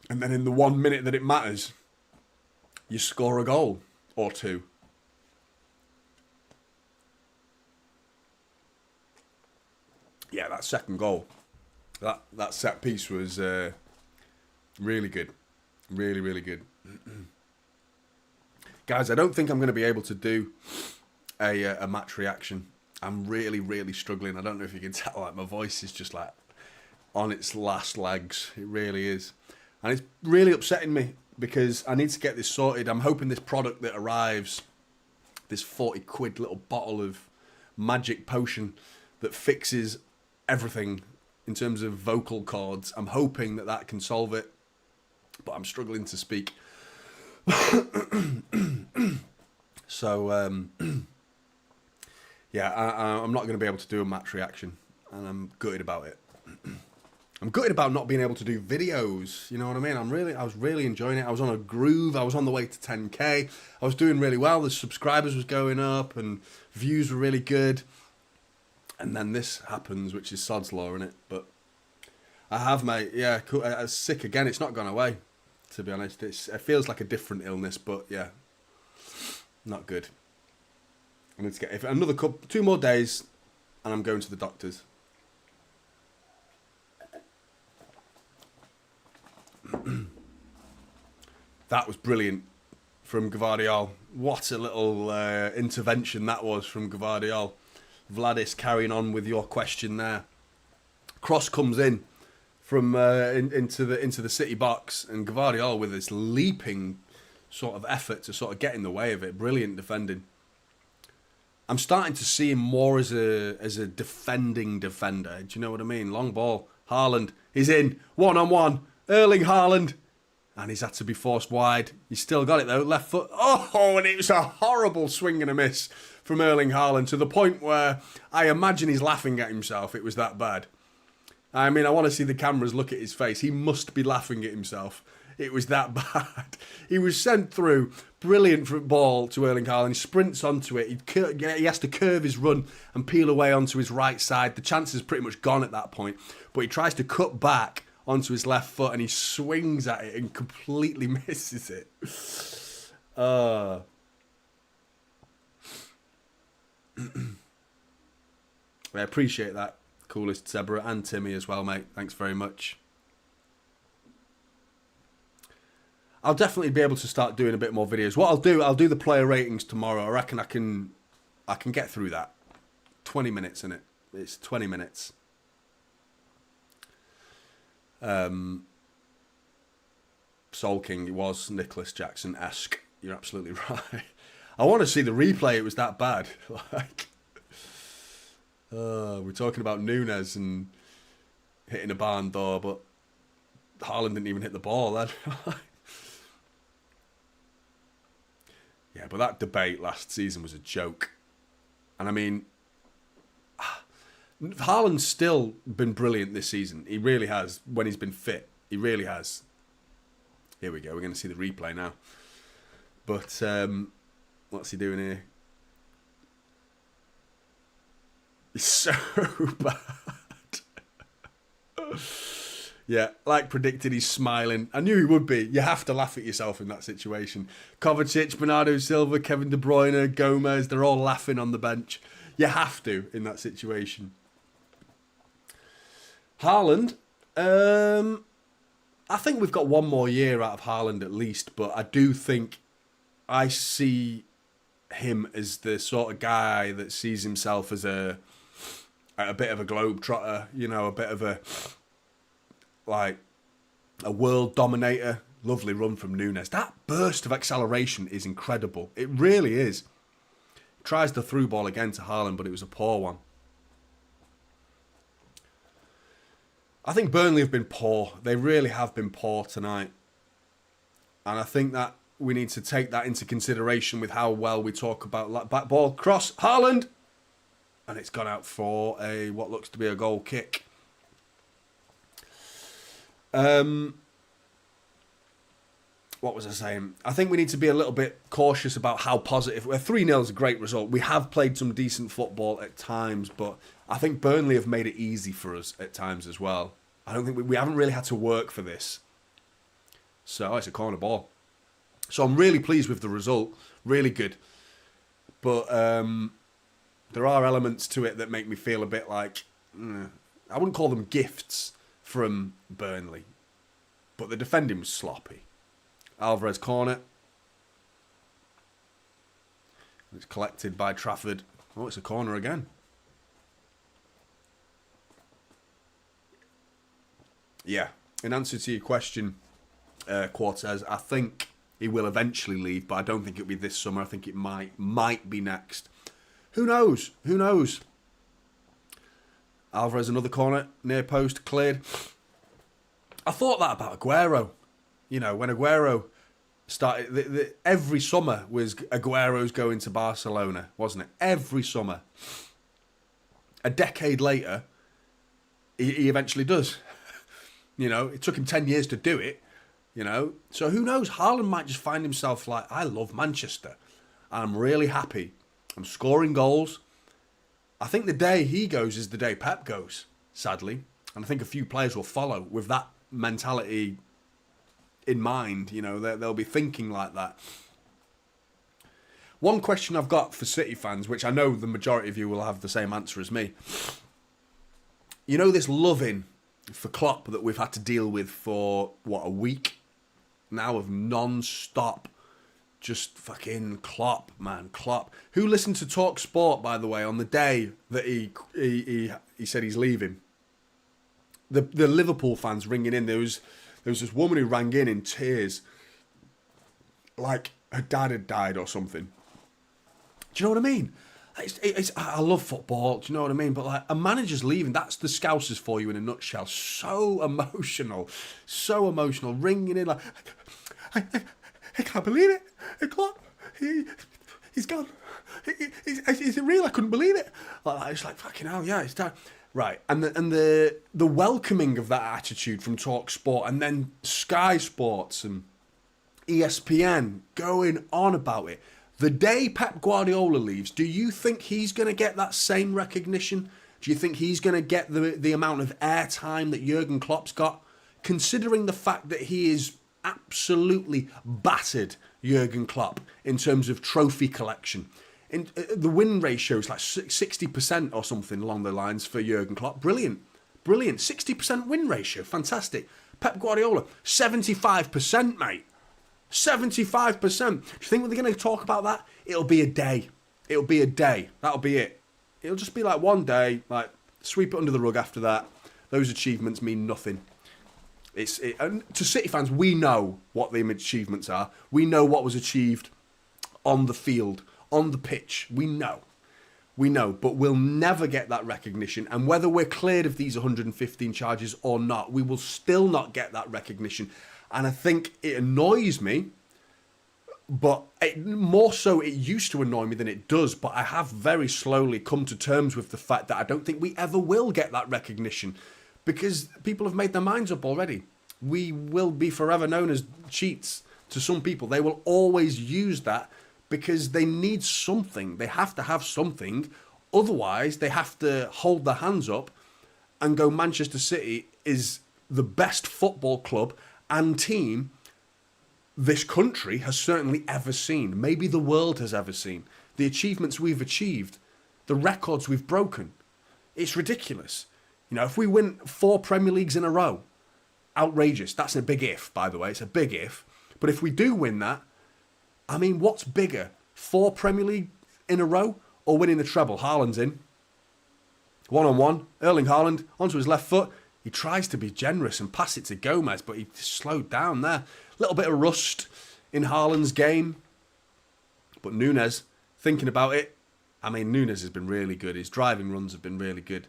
And then in the 1 minute that it matters, you score a goal or 2. Yeah, that second goal, that set piece was really good. Really, really good. Guys, I don't think I'm going to be able to do a match reaction. I'm really, really struggling. I don't know if you can tell, like, my voice is just like on its last legs. It really is. And it's really upsetting me because I need to get this sorted. I'm hoping this product that arrives this 40 quid little bottle of magic potion that fixes everything in terms of vocal cords. I'm hoping that that can solve it, but I'm struggling to speak. So, yeah, I'm not going to be able to do a match reaction, and I'm gutted about it. I'm gutted about not being able to do videos, you know what I mean? I was really enjoying it. I was on a groove. I was on the way to 10k. I was doing really well. The subscribers was going up, and views were really good. And then this happens, which is sod's law, innit? But I have, mate. Yeah, cool. I was sick again. It's not gone away, to be honest. It feels like a different illness, but yeah, not good. I need to get another 2 more days, and I'm going to the doctors. That was brilliant from Gvardiol. What a little intervention that was from Gvardiol. Vladis, carrying on with your question there. Cross comes in from into the City box, and Gvardiol with this leaping sort of effort to sort of get in the way of it. Brilliant defending. I'm starting to see him more as a defending defender. Do you know what I mean? Long ball. Haaland is in. 1-on-1. Erling Haaland. And he's had to be forced wide. He's still got it though. Left foot. Oh, and it was a horrible swing and a miss from Erling Haaland, to the point where I imagine he's laughing at himself. It was that bad. I mean, I want to see the cameras look at his face. He must be laughing at himself. It was that bad. He was sent through. Brilliant ball to Erling Haaland. He sprints onto it. He has to curve his run and peel away onto his right side. The chance is pretty much gone at that point. But he tries to cut back onto his left foot, and he swings at it and completely misses it. I appreciate that. Coolest Zebra, and Timmy as well, mate. Thanks very much. I'll definitely be able to start doing a bit more videos. What I'll do the player ratings tomorrow. I reckon I can get through that. 20 minutes in it. It's 20 minutes. Soul King, it was Nicholas Jackson-esque. You're absolutely right. I want to see the replay. It was that bad. We're talking about Nunes and hitting a barn door, but Haaland didn't even hit the ball then. Yeah, but that debate last season was a joke. And I mean, Haaland's still been brilliant this season. He really has, when he's been fit. He really has. Here we go. We're going to see the replay now. But what's he doing here? He's so bad. Yeah, like predicted, he's smiling. I knew he would be. You have to laugh at yourself in that situation. Kovacic, Bernardo Silva, Kevin De Bruyne, Gomez, they're all laughing on the bench. You have to in that situation. Haaland, I think we've got one more year out of Haaland at least, but I do think I see him as the sort of guy that sees himself as a bit of a globetrotter, you know, a bit of a world dominator. Lovely run from Nunes. That burst of acceleration is incredible. It really is. Tries the through ball again to Haaland, but it was a poor one. I think Burnley have been poor. They really have been poor tonight. And I think that we need to take that into consideration with how well we talk about back ball. Cross, Haaland! And it's gone out for what looks to be a goal kick. What was I saying? I think we need to be a little bit cautious about how positive. 3-0 is a great result. We have played some decent football at times, but I think Burnley have made it easy for us at times as well. I don't think we haven't really had to work for this. So it's a corner ball. So I'm really pleased with the result. Really good. But there are elements to it that make me feel a bit like, I wouldn't call them gifts from Burnley, but the defending was sloppy. Alvarez corner. It's collected by Trafford. Oh, it's a corner again. Yeah, in answer to your question, Cortez, I think he will eventually leave, but I don't think it'll be this summer. I think it might be next. Who knows? Who knows? Alvarez, another corner, near post, cleared. I thought that about Aguero. You know, when Aguero started, every summer was Aguero's going to Barcelona, wasn't it? Every summer. A decade later, he eventually does. You know, it took him 10 years to do it, you know. So who knows? Haaland might just find himself like, I love Manchester. I'm really happy. I'm scoring goals. I think the day he goes is the day Pep goes, sadly. And I think a few players will follow with that mentality in mind. You know, they'll be thinking like that. One question I've got for City fans, which I know the majority of you will have the same answer as me. You know this loving for Klopp that we've had to deal with for, a week now of non-stop just fucking Klopp, man, Klopp. Who listened to Talk Sport, by the way, on the day that he said he's leaving? The Liverpool fans ringing in. There was this woman who rang in tears, like her dad had died or something. Do you know what I mean? I love football, do you know what I mean? But like, a manager's leaving, that's the Scousers for you in a nutshell. So emotional, ringing in like, I can't believe it. Klopp, he's gone. Is it real? I couldn't believe it. Like that. It's like, fucking hell, yeah, it's time. Right, and the welcoming of that attitude from Talk Sport, and then Sky Sports and ESPN going on about it. The day Pep Guardiola leaves, do you think he's going to get that same recognition? Do you think he's going to get the amount of airtime that Jurgen Klopp's got? Considering the fact that he is absolutely battered Jurgen Klopp in terms of trophy collection. The win ratio is like 60% or something along the lines for Jurgen Klopp. Brilliant. 60% win ratio. Fantastic. Pep Guardiola, 75%, mate. 75%. Do you think they're going to talk about that? It'll be a day. That'll be it. It'll just be like one day, like sweep it under the rug after that. Those achievements mean nothing. And to City fans, we know what the achievements are. We know what was achieved on the field, on the pitch. We know, but we'll never get that recognition. And whether we're cleared of these 115 charges or not, we will still not get that recognition. And I think it annoys me, but more so it used to annoy me than it does. But I have very slowly come to terms with the fact that I don't think we ever will get that recognition because people have made their minds up already. We will be forever known as cheats to some people. They will always use that because they need something. They have to have something. Otherwise, they have to hold their hands up and go, Manchester City is the best football club and team this country has certainly ever seen. Maybe the world has ever seen. The achievements we've achieved, the records we've broken. It's ridiculous. You know, if we win 4 Premier Leagues in a row, outrageous. That's a big if, by the way. It's a big if. But if we do win that, I mean, what's bigger? 4 Premier League in a row or winning the treble? Haaland's in. 1-on-1. Erling Haaland onto his left foot. He tries to be generous and pass it to Gomez, but he slowed down there. A little bit of rust in Haaland's game. But Núñez, thinking about it, I mean, Núñez has been really good. His driving runs have been really good.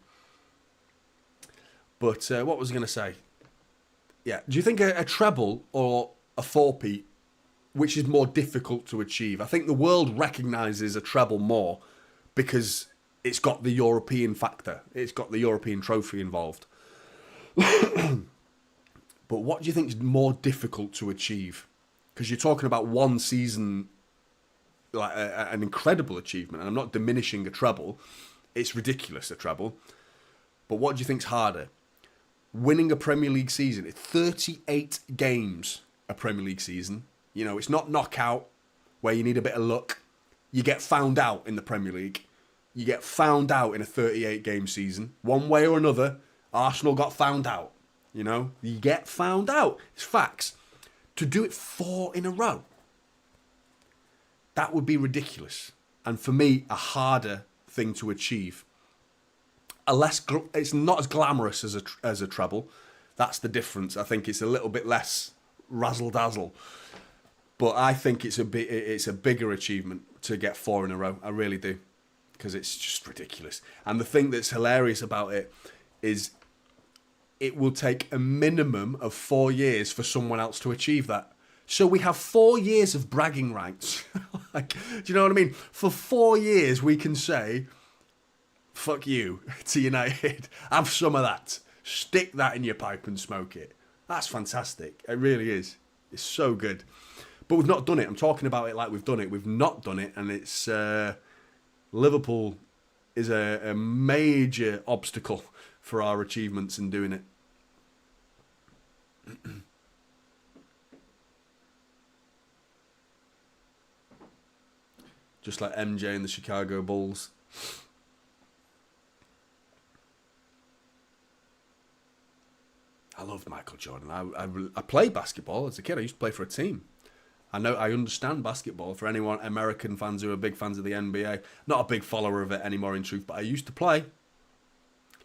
But what was I going to say? Yeah, do you think a treble or a four-peat, which is more difficult to achieve? I think the world recognises a treble more because it's got the European factor. It's got the European trophy involved. But what do you think is more difficult to achieve? Because you're talking about one season, like an incredible achievement, and I'm not diminishing a treble. It's ridiculous, a treble. But what do you think's harder? Winning a Premier League season. It's 38 games a Premier League season. You know, it's not knockout where you need a bit of luck. You get found out in the Premier League. You get found out in a 38 game season. One way or another, Arsenal got found out. You know, you get found out. It's facts. To do it 4 in a row, that would be ridiculous. And for me, a harder thing to achieve. It's not as glamorous as a treble. That's the difference. I think it's a little bit less razzle-dazzle. But I think it's a bigger achievement to get 4 in a row. I really do, because it's just ridiculous. And the thing that's hilarious about it is it will take a minimum of 4 years for someone else to achieve that. So we have 4 years of bragging rights. Like, do you know what I mean? For 4 years we can say, fuck you to United. Have some of that. Stick that in your pipe and smoke it. That's fantastic. It really is. It's so good. But we've not done it. I'm talking about it like we've done it. We've not done it. And it's Liverpool is a major obstacle for our achievements in doing it. Just like MJ and the Chicago Bulls. I loved Michael Jordan. I played basketball as a kid. I used to play for a team. I understand basketball. For anyone, American fans who are big fans of the NBA, not a big follower of it anymore in truth, but I used to play.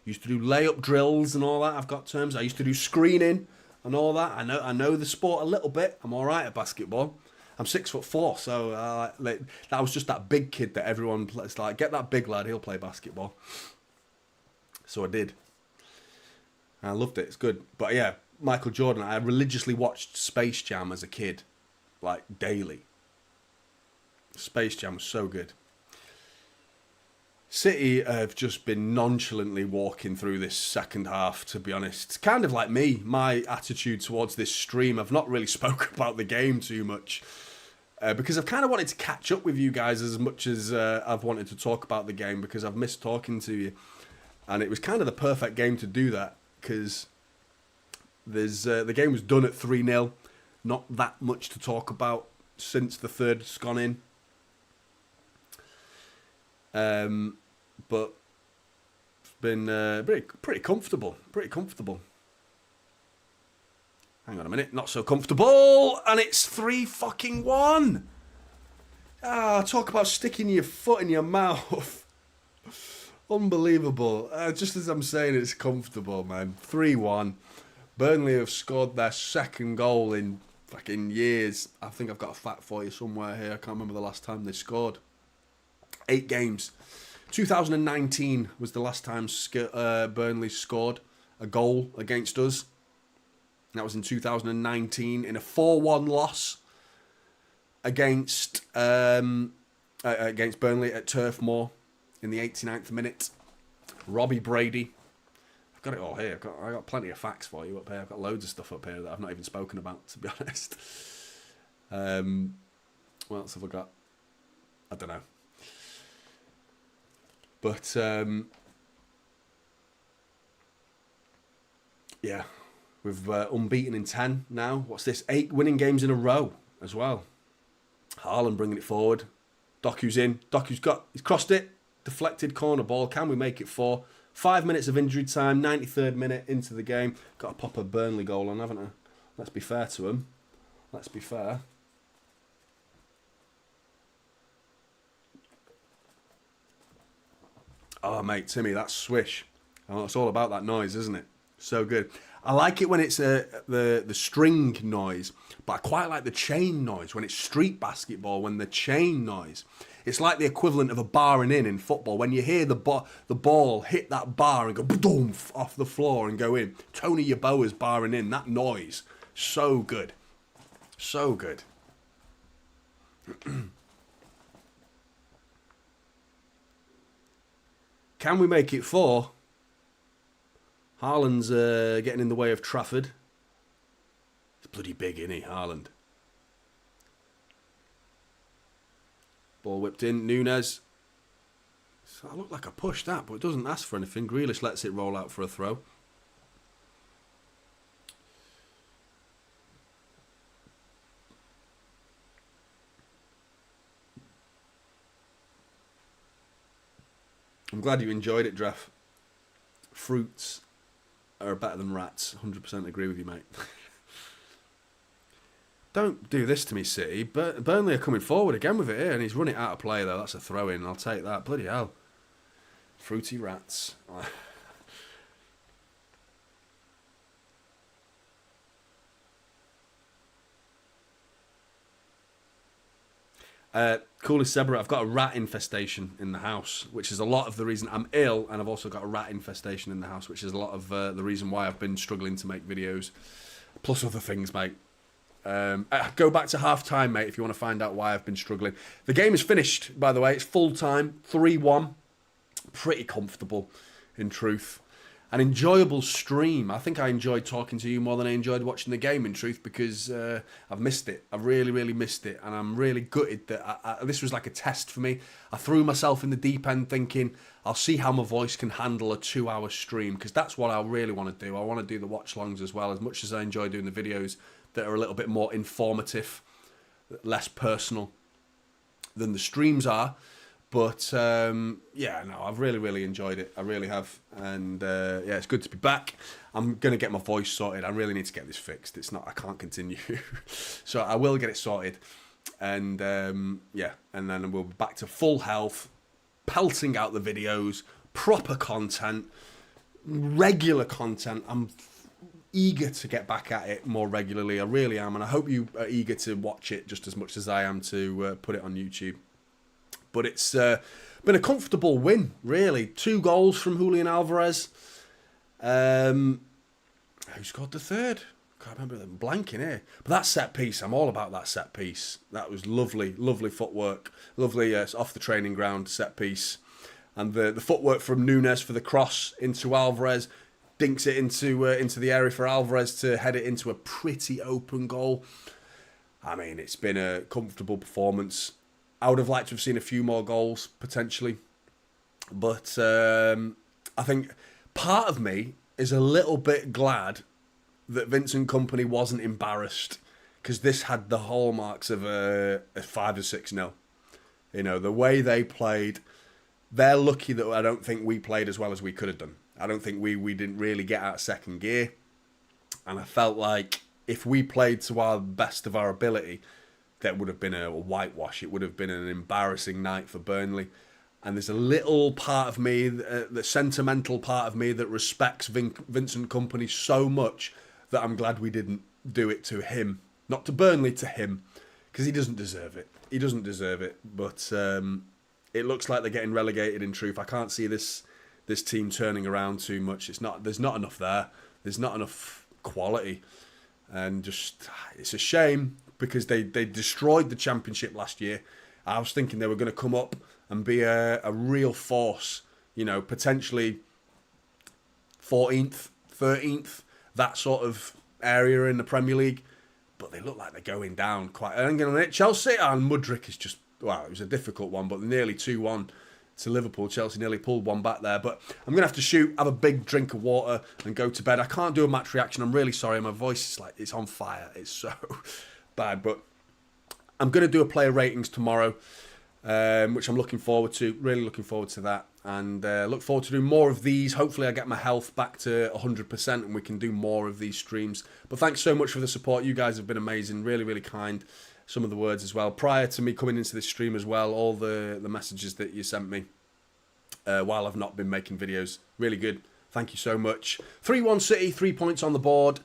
Used to do layup drills and all that. I've got terms. I used to do screening and all that. I know the sport a little bit. I'm all right at basketball. I'm 6'4", so that was just that big kid that everyone plays. Like, get that big lad, he'll play basketball. So I did. I loved it. It's good. But yeah, Michael Jordan. I religiously watched Space Jam as a kid, like daily. Space Jam was so good. City have just been nonchalantly walking through this second half, to be honest. It's kind of like me, my attitude towards this stream. I've not really spoke about the game too much because I've kind of wanted to catch up with you guys as much as I've wanted to talk about the game, because I've missed talking to you. And it was kind of the perfect game to do that, because the game was done at 3-0. Not that much to talk about since the third's gone in. But it's been pretty comfortable. Pretty comfortable. Hang on a minute. Not so comfortable. And it's 3-1. Talk about sticking your foot in your mouth. Unbelievable. Just as I'm saying, it's comfortable, man. 3-1. Burnley have scored their second goal in fucking years. I think I've got a fact for you somewhere here. I can't remember the last time they scored. 8 games. 2019 was the last time Burnley scored a goal against us. That was in 2019 in a 4-1 loss against Burnley at Turf Moor in the 89th minute. Robbie Brady. I've got it all here. I've got plenty of facts for you up here. I've got loads of stuff up here that I've not even spoken about, to be honest. What else have I got? I don't know. But, yeah, we've unbeaten in 10 now. What's this? 8 winning games in a row as well. Haaland bringing it forward. Doku's in. He's crossed it. Deflected corner ball. Can we make it 4? 5 minutes of injury time. 93rd minute into the game. Got to pop a Burnley goal on, haven't I? Let's be fair to him. Let's be fair. Oh, mate, Timmy, that swish. Oh, it's all about that noise, isn't it? So good. I like it when it's the string noise, but I quite like the chain noise when it's street basketball, when the chain noise. It's like the equivalent of a barring in football. When you hear the ball hit that bar and go boom off the floor and go in. Tony Yeboah's barring in, that noise. So good. So good. Can we make it 4? Haaland's getting in the way of Trafford. He's bloody big, isn't he, Haaland? Ball whipped in. Nunes. So I look like I pushed that, but it doesn't ask for anything. Grealish lets it roll out for a throw. I'm glad you enjoyed it, Dreff. Fruits are better than rats. 100% agree with you, mate. Don't do this to me, City. Burnley are coming forward again with it here, and he's run it out of play, though. That's a throw-in. I'll take that. Bloody hell. Fruity rats. Coolest Zebra, I've got a rat infestation in the house, which is a lot of the reason I'm ill, and I've also got a rat infestation in the house, which is a lot of the reason why I've been struggling to make videos, plus other things, mate. Go back to half-time, mate, if you want to find out why I've been struggling. The game is finished, by the way. It's full-time, 3-1. Pretty comfortable, in truth. An enjoyable stream. I think I enjoyed talking to you more than I enjoyed watching the game, in truth, because I've missed it. I've really, really missed it, and I'm really gutted that this was like a test for me. I threw myself in the deep end thinking, I'll see how my voice can handle a 2-hour stream, because that's what I really want to do. I want to do the watch-alongs as well, as much as I enjoy doing the videos that are a little bit more informative, less personal than the streams are. But, yeah, no, I've really, really enjoyed it. I really have. And, yeah, it's good to be back. I'm going to get my voice sorted. I really need to get this fixed. It's not, I can't continue. So I will get it sorted. And, yeah, and then we'll be back to full health, pelting out the videos, proper content, regular content. I'm eager to get back at it more regularly. I really am. And I hope you are eager to watch it just as much as I am to put it on YouTube. But it's been a comfortable win, really. 2 goals from Julian Alvarez. Who scored the third? Can't remember. I'm blanking here. But that set piece, I'm all about that set piece. That was lovely, lovely footwork. Lovely off the training ground set piece. And the footwork from Nunes for the cross into Alvarez. Dinks it into the area for Alvarez to head it into a pretty open goal. I mean, it's been a comfortable performance. I would have liked to have seen a few more goals, potentially. But I think part of me is a little bit glad that Vincent Kompany wasn't embarrassed, because this had the hallmarks of a 5 or 6-0. You know, the way they played, they're lucky that I don't think we played as well as we could have done. I don't think we didn't really get out of second gear. And I felt like if we played to our best of our ability, that would have been a whitewash. It would have been an embarrassing night for Burnley. And there's a little part of me, the sentimental part of me, that respects Vincent Kompany so much that I'm glad we didn't do it to him. Not to Burnley, to him. Because he doesn't deserve it. He doesn't deserve it. But it looks like they're getting relegated, in truth. I can't see this team turning around too much. There's not enough there. There's not enough quality. And just, it's a shame, because they destroyed the Championship last year. I was thinking they were going to come up and be a real force, you know, potentially 14th, 13th, that sort of area in the Premier League. But they look like they're going down quite. I'm going to hit Chelsea, and Mudryk is just, well, it was a difficult one, but nearly 2-1 to Liverpool. Chelsea nearly pulled one back there. But I'm going to have to shoot, have a big drink of water, and go to bed. I can't do a match reaction. I'm really sorry. My voice is like, it's on fire. It's so bad. But I'm going to do a player ratings tomorrow, which I'm looking forward to. Really looking forward to that. And look forward to doing more of these. Hopefully I get my health back to 100% and we can do more of these streams. But thanks so much for the support. You guys have been amazing. Really, really kind. Some of the words as well. Prior to me coming into this stream as well, all the messages that you sent me while I've not been making videos. Really good. Thank you so much. 3-1 City, 3 points on the board.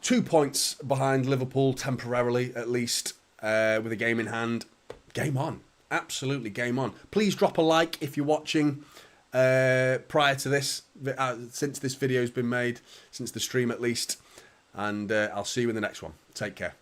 2 points behind Liverpool, temporarily at least, with a game in hand. Game on. Absolutely game on. Please drop a like if you're watching prior to this, since this video's been made, since the stream at least. And I'll see you in the next one. Take care.